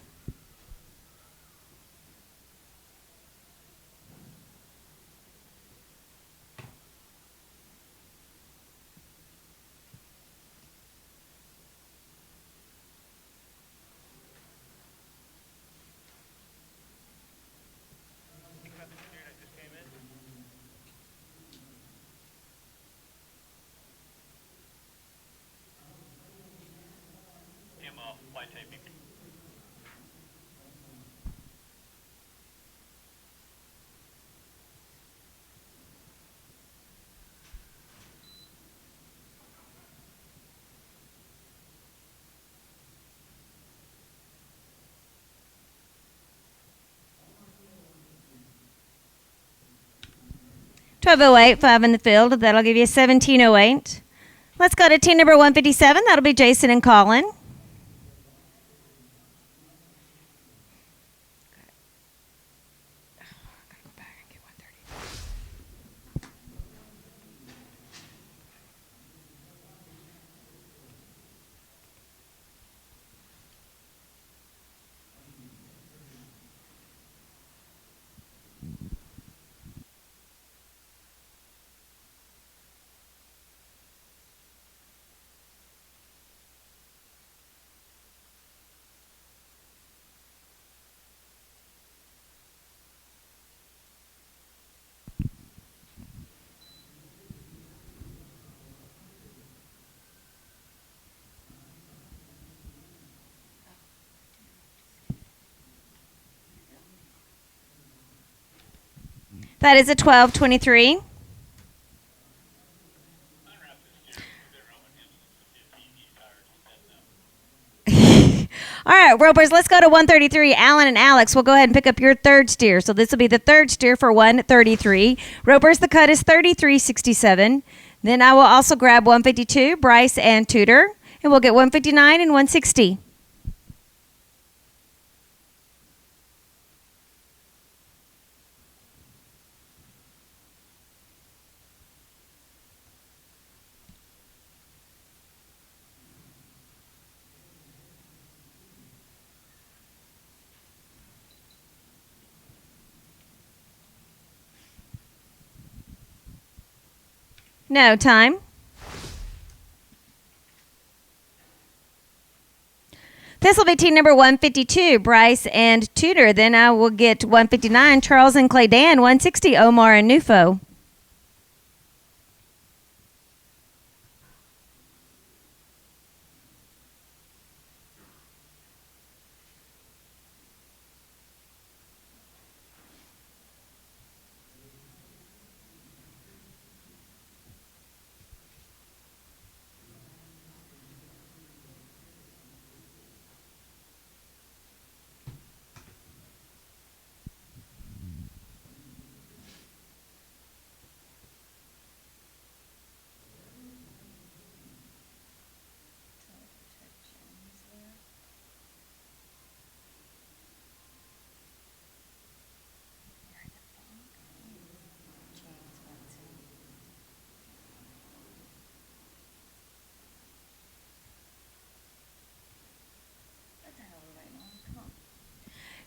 Flight taping. $12.08, 5 in the field. That'll give you a 1708. Let's go to team number 157. That'll be Jason and Colin. That is a 1223. All right, ropers, let's go to 133. Alan and Alex will go ahead and pick up your third steer. So this will be the third steer for 133. Ropers, the cut is 33.67. Then I will also grab 152, Bryce and Tudor, and we'll get 159 and 160. No time. This will be team number 152, Bryce and Tudor. Then I will get 159, Charles and Claydan, 160, Omar and Nufo.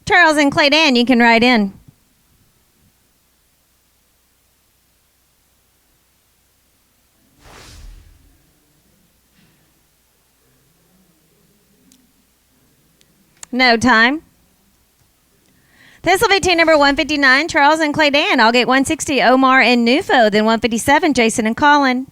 Charles and Claydan, you can write in. No time. This will be team number 159, Charles and Claydan. I'll get 160, Omar and Nufo. Then 157, Jason and Colin.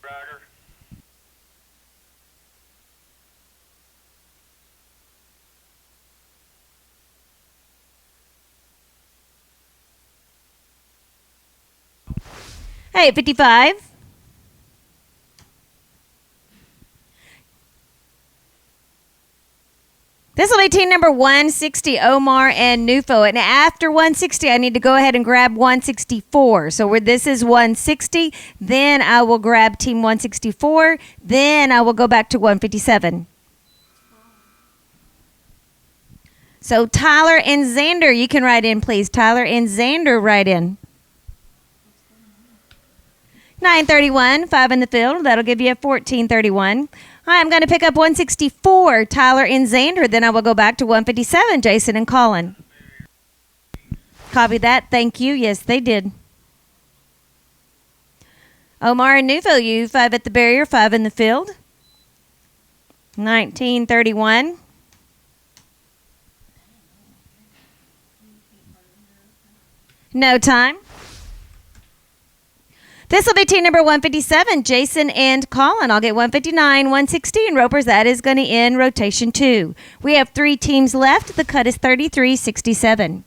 Roger. Hey, 55. This will be team number 160, Omar and Nufo. And after 160, I need to go ahead and grab 164. So where this is 160, then I will grab team 164. Then I will go back to 157. So Tyler and Xander, you can write in, please. Tyler and Xander, write in. 931, 5 in the field. That'll give you a 1431. I'm going to pick up 164, Tyler and Xander. Then I will go back to 157, Jason and Colin. Copy that. Thank you. Yes, they did. Omar and Nufo, you 5 at the barrier, 5 in the field. 1931. No time. This will be team number 157, Jason and Colin. I'll get 159, 160, and ropers, that is going to end rotation 2. We have 3 teams left. The cut is 33.67.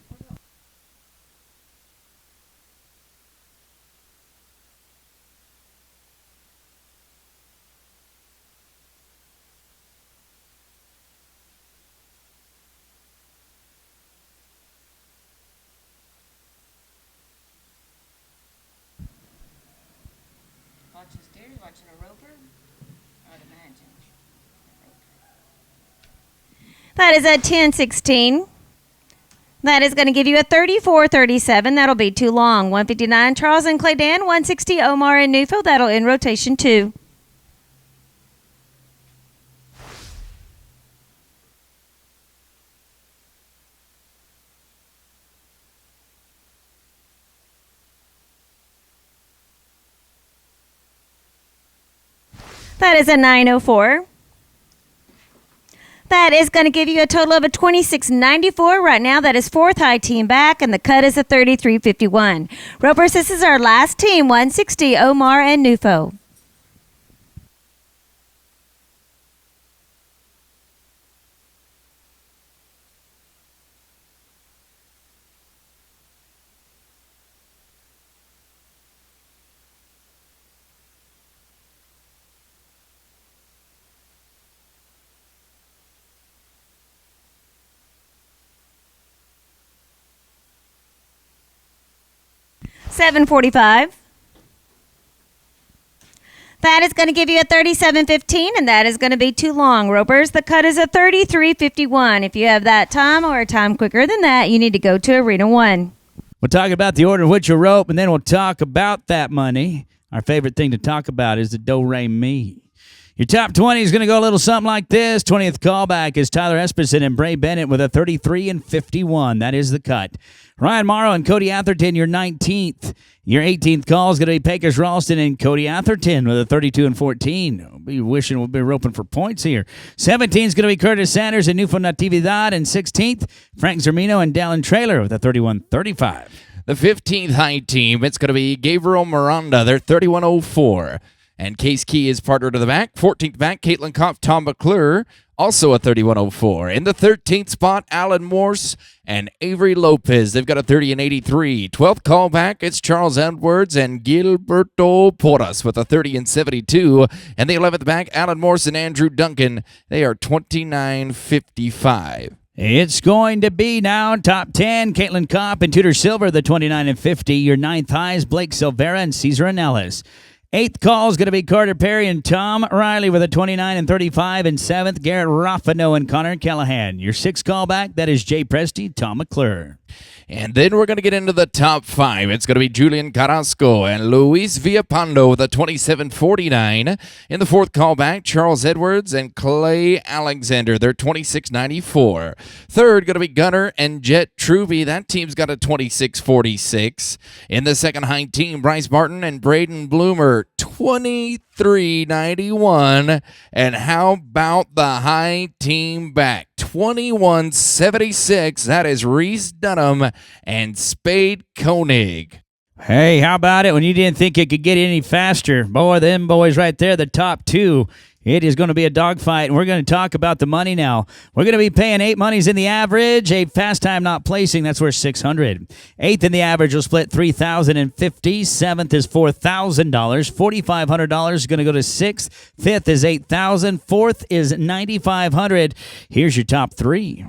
Watching steers, watching a roper. I'd imagine. That is a 10-16. That is going to give you a 34-37. That'll be too long. 159, Charles and Claydan. 160, Omar and Nufo. That'll end rotation 2. That is a 904. That is going to give you a total of a 2694 right now. That is fourth high team back, and the cut is a 3351. Ropers, this is our last team, 160, Omar and Nufo. $7.45. That is going to give you a 37.15, and that is going to be too long. Ropers, the cut is a 33.51. If you have that time or a time quicker than that, you need to go to Arena 1. We'll talk about the order in which you rope, and then we'll talk about that money. Our favorite thing to talk about is the do-re-mi. Your top 20 is going to go a little something like this. 20th callback is Tyler Esperson and Bray Bennett with a 33.51. That is the cut. Ryan Morrow and Cody Atherton, your 19th. Your 18th call is going to be Pecos Ralston and Cody Atherton with a 32.14. We'll be wishing we'll be roping for points here. 17th is going to be Curtis Sanders and Nufo Natividad. And 16th, Frank Zermino and Dallin Trailer with a 31.35. The 15th high team, it's going to be Gabriel Miranda. They're 31.04. And Case Key is partner to the back. 14th back, Caitlin Koff, Tom McClure, also a 31.04. In the 13th spot, Alan Morse and Avery Lopez. They've got a 30.83. 12th call back, it's Charles Edwards and Gilberto Porras with a 30.72. And the 11th back, Alan Morse and Andrew Duncan. They are 29.55. It's going to be now top 10. Caitlin Kopp and Tudor Silver, the 29.50. Your 9th highs, Blake Silvera and Cesar Anellis. 8th call is going to be Carter Perry and Tom Riley with a 29.35. And 7th, Garrett Raffano and Connor Callahan. Your 6th call back, that is Jay Presti, Tom McClure. And then we're going to get into the top 5. It's going to be Julian Carrasco and Luis Villapando with a 27.49. In the 4th callback, Charles Edwards and Clay Alexander. They're 26.94. 3rd, going to be Gunner and Jet Truby. That team's got a 26.46. In the 2nd high team, Bryce Martin and Braden Bloomer, 23.91. And how about the high team back? 21.76. That is Reese Dunham and Spade Koenig. Hey, how about it when you didn't think it could get any faster? Boy, them boys right there, the top 2. It is going to be a dogfight, and we're going to talk about the money now. We're going to be paying 8 monies in the average. A fast time not placing, that's worth $600. 8th in the average will split $3,050. 7th is $4,000. $4,500 is going to go to 6th. 5th is $8,000. 4th is $9,500. Here's your top 3.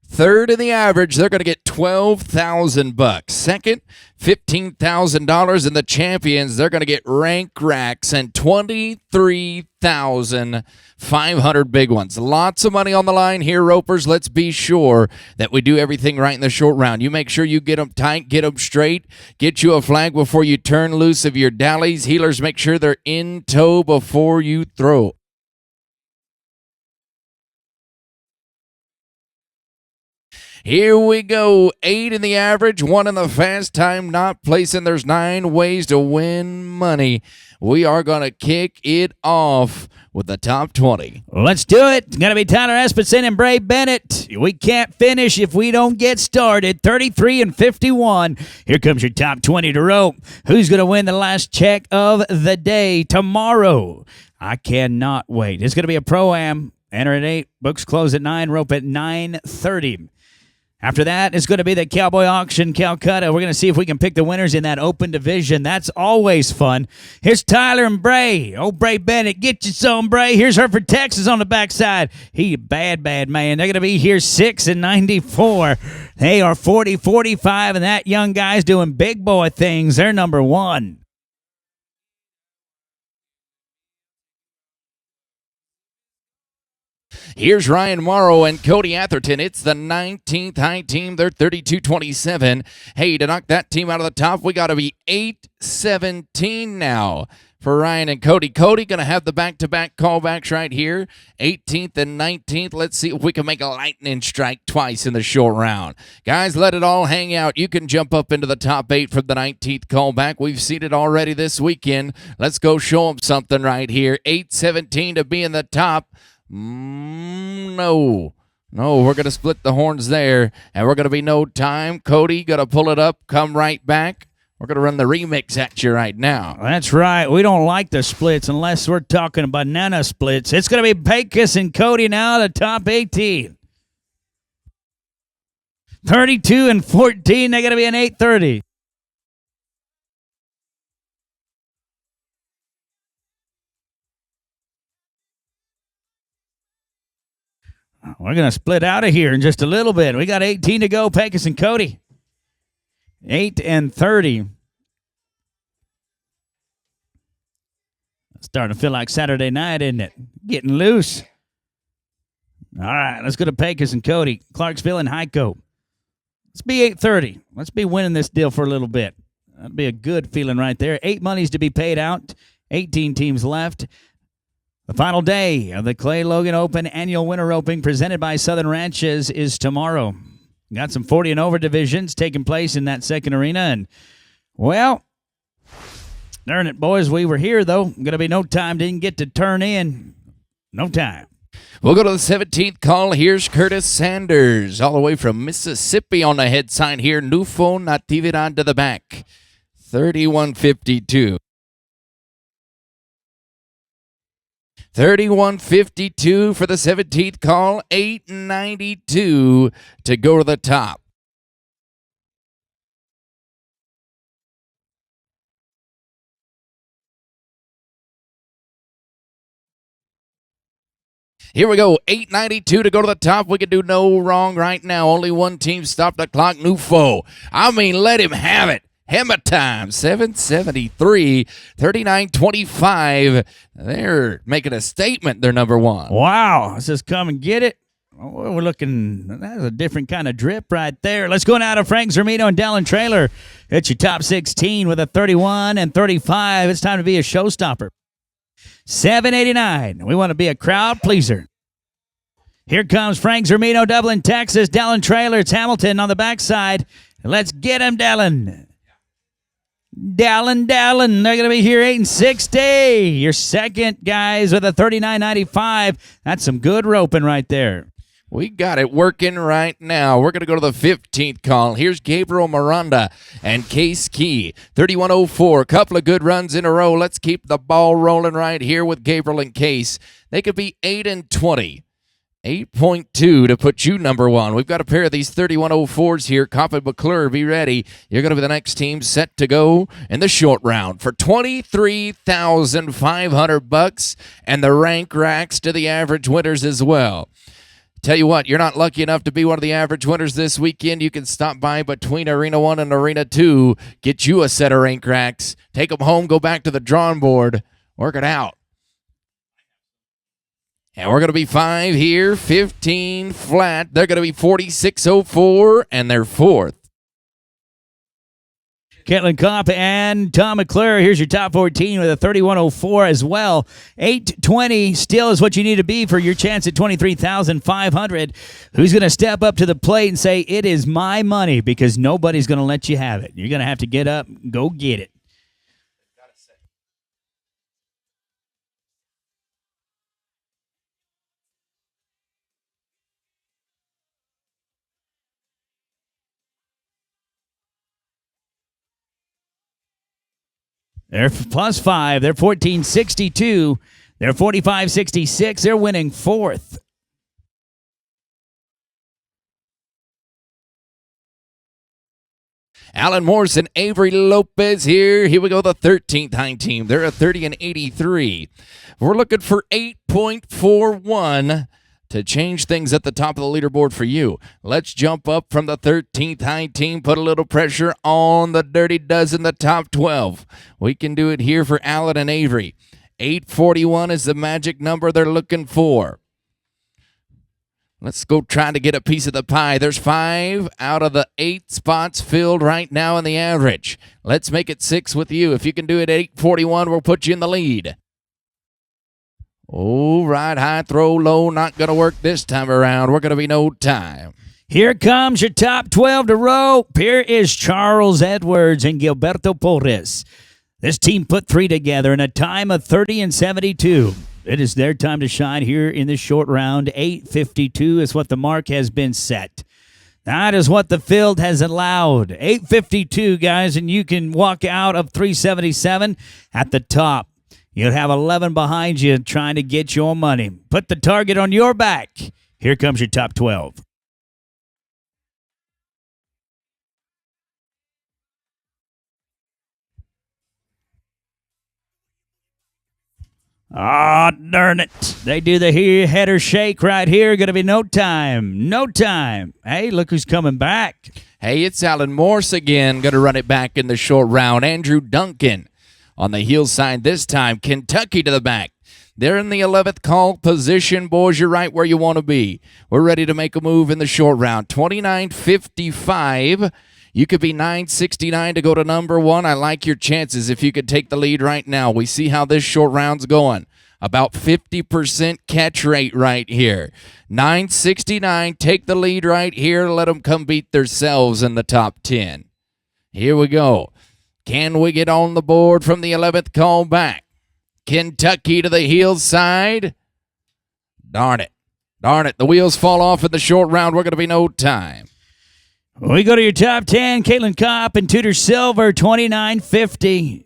3rd in the average, they're going to get $12,000. 2nd, $15,000, and the champions, they're going to get rank racks and $23,500 big ones. Lots of money on the line here, ropers. Let's be sure that we do everything right in the short round. You make sure you get them tight, get them straight, get you a flag before you turn loose of your dallies. Healers, make sure they're in tow before you throw. Here we go. 8 in the average, 1 in the fast time not placing. There's 9 ways to win money. We are going to kick it off with the top 20. Let's do it. It's going to be Tyler Espenson and Bray Bennett. We can't finish if we don't get started. 33.51. Here comes your top 20 to rope. Who's going to win the last check of the day tomorrow? I cannot wait. It's going to be a Pro-Am. Enter at 8. Books close at 9. Rope at 9:30. After that, it's going to be the Cowboy Auction Calcutta. We're going to see if we can pick the winners in that open division. That's always fun. Here's Tyler and Bray. Oh, Bray Bennett, get you some, Bray. Here's her for Texas on the backside. He a bad man. They're going to be here 6 and 94. They are 40-45, and that young guy's doing big boy things. They're number 1. Here's Ryan Morrow and Cody Atherton. It's the 19th high team. They're 32-27. Hey, to knock that team out of the top, we got to be 8-17 now. for Ryan and Cody. Cody going to have the back-to-back callbacks right here, 18th and 19th. Let's see if we can make a lightning strike twice in the short round. Guys, let it all hang out. You can jump up into the top 8 from the 19th callback. We've seen it already this weekend. Let's go show them something right here. 8-17 to be in the top. No, we're going to split the horns there, and we're going to be no time. Cody, going to pull it up, come right back. We're going to run the remix at you right now. That's right. We don't like the splits unless we're talking banana splits. It's going to be Pecos and Cody now, the top 18. 32 and 14. They're going to be an 8:30. We're going to split out of here in just a little bit. We got 18 to go, Pecos and Cody. 8 and 30. It's starting to feel like Saturday night, isn't it? Getting loose. All right, let's go to Pecos and Cody. Clarksville and Heiko. Let's be 8:30. Let's be winning this deal for a little bit. That'd be a good feeling right there. 8 monies to be paid out. 18 teams left. The final day of the Clay Logan Open Annual Winter Roping presented by Southern Ranches is tomorrow. Got some 40 and over divisions taking place in that second arena. And, well, darn it, boys, we were here, though. Going to be no time. Didn't get to turn in. No time. We'll go to the 17th call. Here's Curtis Sanders, all the way from Mississippi on the head sign here. Nufo Natividad to the back. 31-52. 31-52 for the 17th call. 892 to go to the top. Here we go, 892 to go to the top. We can do no wrong right now. Only one team stopped the clock, Nufo. I mean, let him have it. Hammer time, 773, 39-25. They're making a statement. They're number one. Wow. Let's just come and get it. Oh, we're looking, that's a different kind of drip right there. Let's go now to Frank Zermino and Dallin Trailer. It's your top 16 with a 31 and 35. It's time to be a showstopper. 789. We want to be a crowd pleaser. Here comes Frank Zermino, Dublin, Texas. Dallin Trailer. It's Hamilton on the backside. Let's get him, Dallin. Dallin. They're going to be here 8 and 60. Your second, guys, with a 39.95. That's some good roping right there. We got it working right now. We're going to go to the 15th call. Here's Gabriel Miranda and Case Key. 31-04. Couple of good runs in a row. Let's keep the ball rolling right here with Gabriel and Case. They could be 8 and 20. 8.2 to put you number one. We've got a pair of these 31-04s here. Coffin McClure, be ready. You're going to be the next team set to go in the short round for $23,500 and the rank racks to the average winners as well. Tell you what, you're not lucky enough to be one of the average winners this weekend. You can stop by between Arena 1 and Arena 2, get you a set of rank racks, take them home, go back to the drawing board, work it out. And we're going to be 5 here, 15 flat. They're going to be 46.04, and they're fourth. Ketlin Kopp and Tom McClure. Here's your top 14 with a 31.04 as well. 820 still is what you need to be for your chance at $23,500. Who's going to step up to the plate and say, it is my money, because nobody's going to let you have it. You're going to have to get up, go get it. They're +5. They're 14.62. They're 45.66. They're winning fourth. Alan Morse and Avery Lopez here. Here we go, the 13th high team. They're a 30 and 83. We're looking for 8.41 to change things at the top of the leaderboard for you. Let's jump up from the 13th high team, put a little pressure on the Dirty Dozen, the top 12. We can do it here for Alan and Avery. 841 is the magic number they're looking for. Let's go try to get a piece of the pie. There's 5 out of the 8 spots filled right now in the average. Let's make it 6 with you. If you can do it at 841, we'll put you in the lead. Oh, right, high, throw low, not going to work this time around. We're going to be no time. Here comes your top 12 to rope. Here is Charles Edwards and Gilberto Porres. This team put 3 together in a time of 30 and 72. It is their time to shine here in this short round. 8:52 is what the mark has been set. That is what the field has allowed. 8:52, guys, and you can walk out of 377 at the top. You'll have 11 behind you trying to get your money. Put the target on your back. Here comes your top 12. Ah, darn it. They do the header shake right here. Going to be no time. No time. Hey, look who's coming back. Hey, it's Alan Morse again. Going to run it back in the short round. Andrew Duncan on the heel side this time. Kentucky to the back. They're in the 11th call position. Boys, you're right where you want to be. We're ready to make a move in the short round. 29.55. You could be 9.69 to go to number 1. I like your chances if you could take the lead right now. We see how this short round's going. About 50% catch rate right here. 9.69, take the lead right here. Let them come beat themselves in the top 10. Here we go. Can we get on the board from the 11th call back? Kentucky to the heel side. Darn it. Darn it. The wheels fall off in the short round. We're going to be no time. We go to your top 10. Caitlin Kopp and Tudor Silver, 29.50.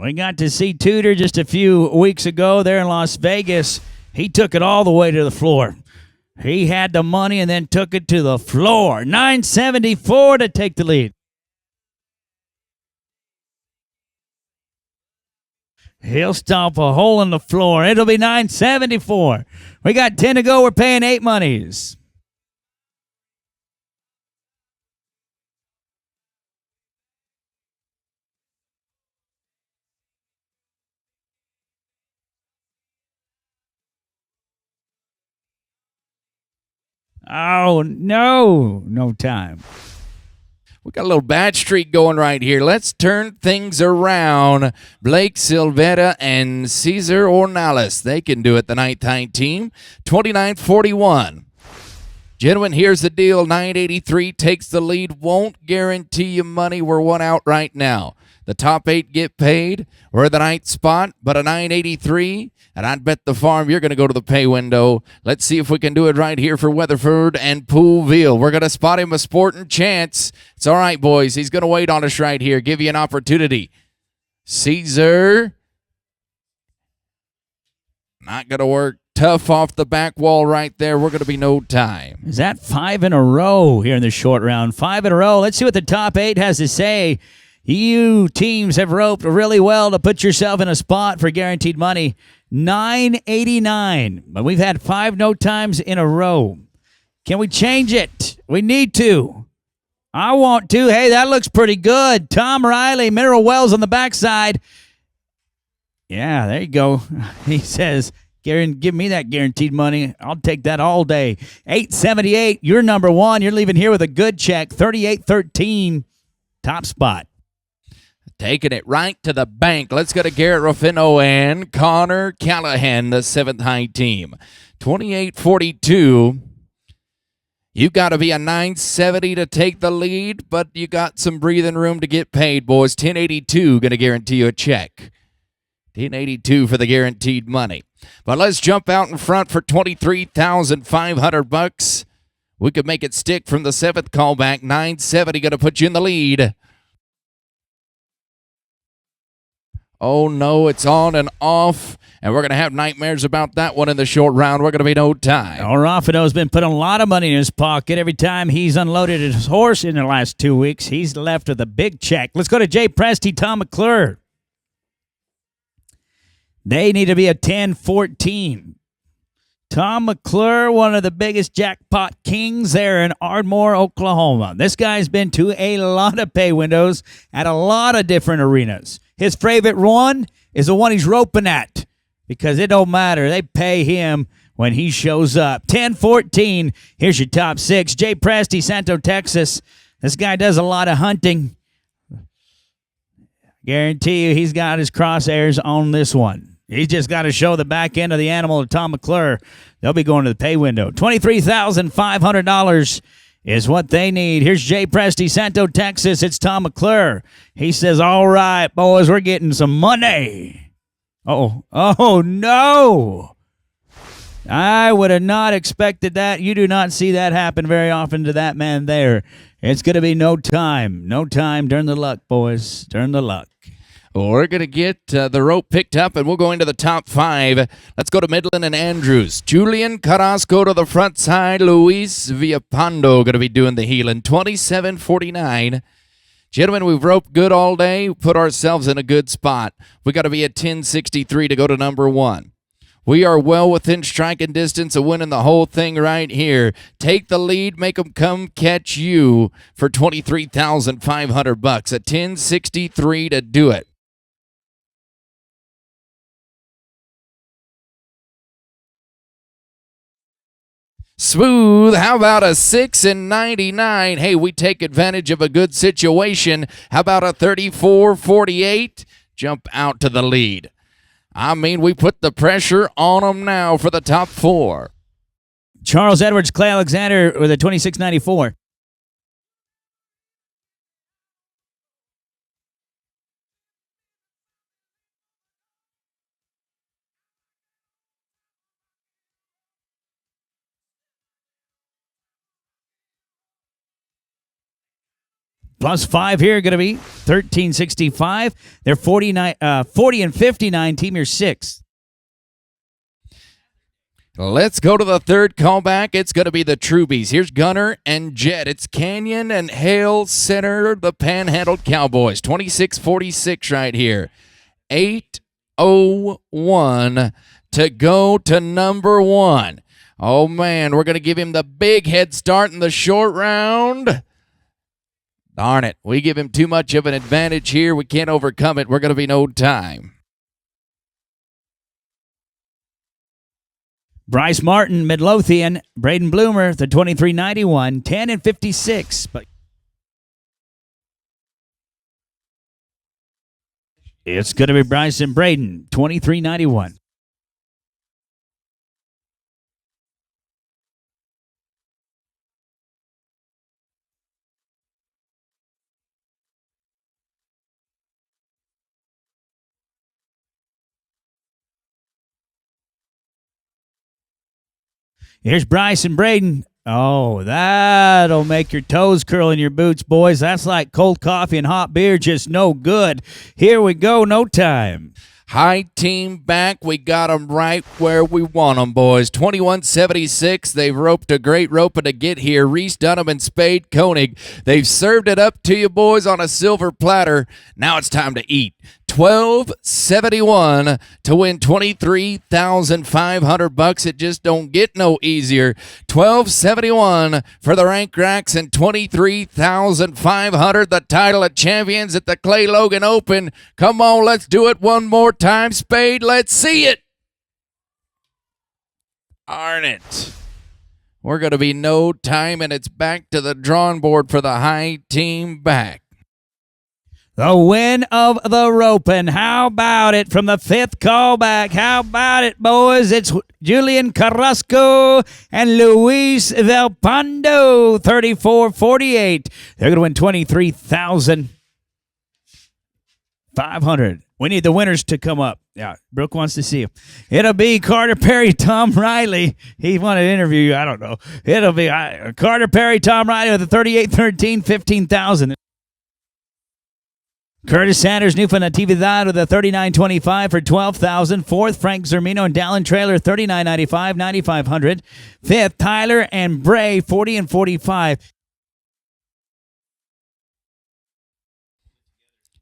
We got to see Tudor just a few weeks ago there in Las Vegas. He took it all the way to the floor. He had the money and then took it to the floor. 9.74 to take the lead. He'll stomp a hole in the floor. It'll be 9.74. We got 10 to go. We're paying 8 monies. Oh, no. No time. We got a little bad streak going right here. Let's turn things around. Blake Silvera and Cesar Ornales. They can do it, the nighttime team. 29.41. Gentlemen, here's the deal. 9.83 takes the lead. Won't guarantee you money. We're 1 out right now. The top 8 get paid. We're the 9th spot, but a 9.83. And I'd bet the farm you're going to go to the pay window. Let's see if we can do it right here for Weatherford and Poolville. We're going to spot him a sporting chance. It's all right, boys. He's going to wait on us right here. Give you an opportunity. Caesar. Not going to work. Tough off the back wall right there. We're going to be no time. Is that 5 in a row here in the short round? 5 in a row. Let's see what the top 8 has to say. You teams have roped really well to put yourself in a spot for guaranteed money. 9.89. But we've had 5 no times in a row. Can we change it? We need to. I want to. Hey, that looks pretty good. Tom Riley, Mineral Wells on the backside. Yeah, there you go. He says, give me that guaranteed money. I'll take that all day. 8.78. You're number 1. You're leaving here with a good check. 38.13. Top spot. Taking it right to the bank. Let's go to Garrett Ruffino and Connor Callahan, the 7th high team. 28.42. You got to be a 9.70 to take the lead, but you got some breathing room to get paid, boys. 10.82 going to guarantee you a check. 10.82 for the guaranteed money. But let's jump out in front for $23,500. We could make it stick from the 7th callback. 9.70 going to put you in the lead. Oh, no, it's on and off, and we're going to have nightmares about that one in the short round. We're going to be no time. Ruffino's been putting a lot of money in his pocket. Every time he's unloaded his horse in the last 2 weeks, he's left with a big check. Let's go to Jay Presti, Tom McClure. They need to be a 10-14. Tom McClure, one of the biggest jackpot kings there in Ardmore, Oklahoma. This guy's been to a lot of pay windows at a lot of different arenas. His favorite one is the one he's roping at because it don't matter. They pay him when he shows up. 10-14. Here's your top 6. Jay Presti, Santo, Texas. This guy does a lot of hunting. Guarantee you he's got his crosshairs on this one. He's just got to show the back end of the animal to Tom McClure. They'll be going to the pay window. $23,500 is what they need. Here's Jay Presti, Santo, Texas. It's Tom McClure. He says, all right, boys, we're getting some money. Oh no. I would have not expected that. You do not see that happen very often to that man there. It's going to be no time. No time. Turn the luck, boys. Turn the luck. We're going to get the rope picked up, and we'll go into the top 5. Let's go to Midland and Andrews. Julian Carrasco to the front side. Luis Villapando going to be doing the healing. 27-49. Gentlemen, we've roped good all day. Put ourselves in a good spot. We got to be at 10-63 to go to number 1. We are well within striking distance of winning the whole thing right here. Take the lead, make them come catch you for $23,500 at 10-63 to do it. Smooth. How about a 6-99? Hey, we take advantage of a good situation. How about a 34-48? Jump out to the lead. I mean, we put the pressure on them now for the top 4. Charles Edwards, Clay Alexander with a 26.94. Plus 5 here, going to be 13.65. They're 40-59. Team here 6th. Let's go to the third callback. It's going to be the Trubies. Here's Gunner and Jet. It's Canyon and Hale Center, the Panhandled Cowboys. 26-46 right here. 8:01 to go to number 1. Oh, man, we're going to give him the big head start in the short round. Darn it. We give him too much of an advantage here. We can't overcome it. We're going to be no time. Bryce Martin, Midlothian, Braden Bloomer, the 23.91, 10-56. But it's going to be Bryce and Braden, 23.91. Here's Bryce and Braden. Oh, that'll make your toes curl in your boots, boys. That's like cold coffee and hot beer, just no good. Here we go, no time. High team back. We got them right where we want them, boys. 21-76. They've roped a great roping to get here. Reese Dunham and Spade Koenig. They've served it up to you, boys, on a silver platter. Now it's time to eat. 12.71 to win $23,500. It just don't get no easier. 12.71 for the rank racks and $23,500. The title of champions at the Clay Logan Open. Come on, let's do it one more time, Spade. Let's see it. Darn it. We're going to be no time, and it's back to the drawing board for the high team back. The win of the roping. How about it from the 5th callback? How about it, boys? It's Julian Carrasco and Luis Villapando, 34-48. They're going to win $23,500. We need the winners to come up. Yeah, Brooke wants to see you. It'll be Carter Perry, Tom Riley. He wanted to interview you. I don't know. It'll be Carter Perry, Tom Riley with a 38-13, $15,000. Curtis Sanders, Newfoundland Natividad with a 39.25 for $12,000. 4th, Frank Zermino and Dallin Trailer, 39.95, 9,500. 5th, Tyler and Bray, 40 and 45.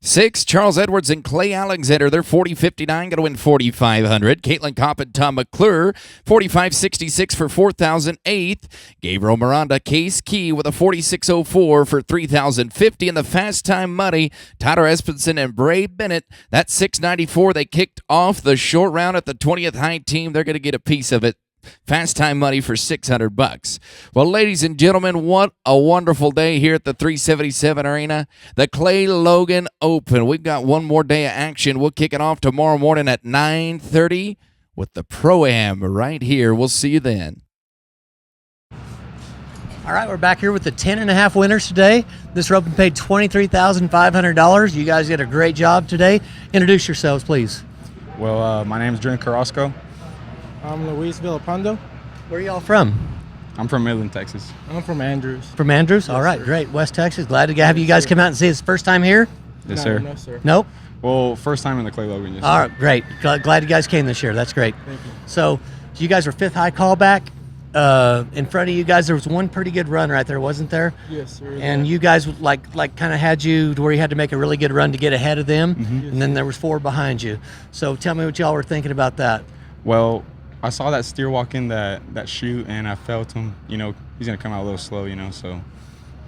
6, Charles Edwards and Clay Alexander. They're 40-59, going to win $4,500. Caitlin Kopp and Tom McClure, 45-66 for $4,000. 8th, Gabriel Miranda, Case Key with a 46.04 for $3,050. And the fast time money, Tyler Espenson and Bray Bennett, that's $6.94. They kicked off the short round at the 20th high team. They're going to get a piece of it. Fast time money for $600. Well, ladies and gentlemen, what a wonderful day here at the 377 Arena, the Clay Logan Open. We've got one more day of action. We'll kick it off tomorrow morning at 9:30 with the Pro-Am right here. We'll see you then. All right, we're back here with the 10.5 winners today. This open paid $23,500. You guys did a great job today. Introduce yourselves, please. Well, my name is Dren Carrasco. I'm Luis Villapando. Where are y'all from? I'm from Midland, Texas. I'm from Andrews. From Andrews? All right, sir. Great. West Texas. Glad to have you guys come out and see us. First time here? Yes, No, sir. No, sir. Nope. Well, first time in the Clay Logan. Yes, All sir. right, great. Glad you guys came this year. That's great. Thank you. So you guys were fifth high callback. In front of you guys, there was one pretty good run right there, wasn't there? Yes, sir. And you guys like kind of had you to where you had to make a really good run to get ahead of them, Mm-hmm. and then there was four behind you. So tell me what y'all were thinking about that. Well, I saw that steer walk in that chute, and I felt him. You know, he's gonna come out a little slow. You know, so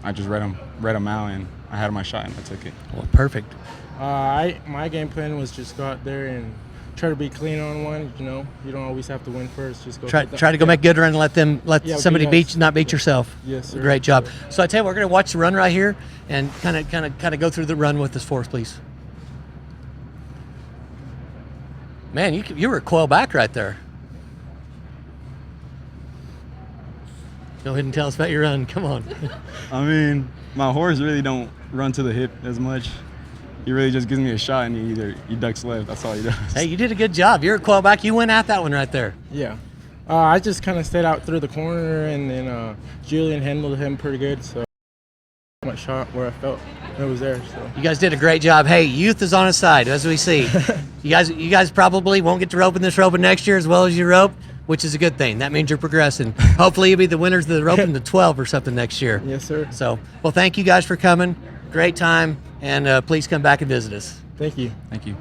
I just read him out, and I had my shot, and I took it. Well, perfect. My game plan was just go out there and try to be clean on one. You know, you don't always have to win first. Just go. Try to go make good run and let Yeah, somebody beat us. beat you, not beat yourself. Yes, sir. Great job. So I tell you, we're gonna watch the run right here and kind of go through the run with us for us, please. Man, you were a coil back right there. Go ahead and tell us about your run. Come on. I mean, my horse really don't run to the hip as much. He really just gives me a shot, and he ducks left. That's all he does. Hey, you did a good job. You're a coil back. You went at that one right there. Yeah. I just kind of stayed out through the corner, and then Julian handled him pretty good. So my shot where I felt it was there. So You guys did a great job. Hey, youth is on his side, as we see. You guys probably won't get to rope in this roping next year as well as you rope, which is a good thing. That means you're progressing. Hopefully you'll be the winners of the rope in the 12 or something next year. yes, sir. So, well, thank you guys for coming. Great time, and please come back and visit us. Thank you. Thank you.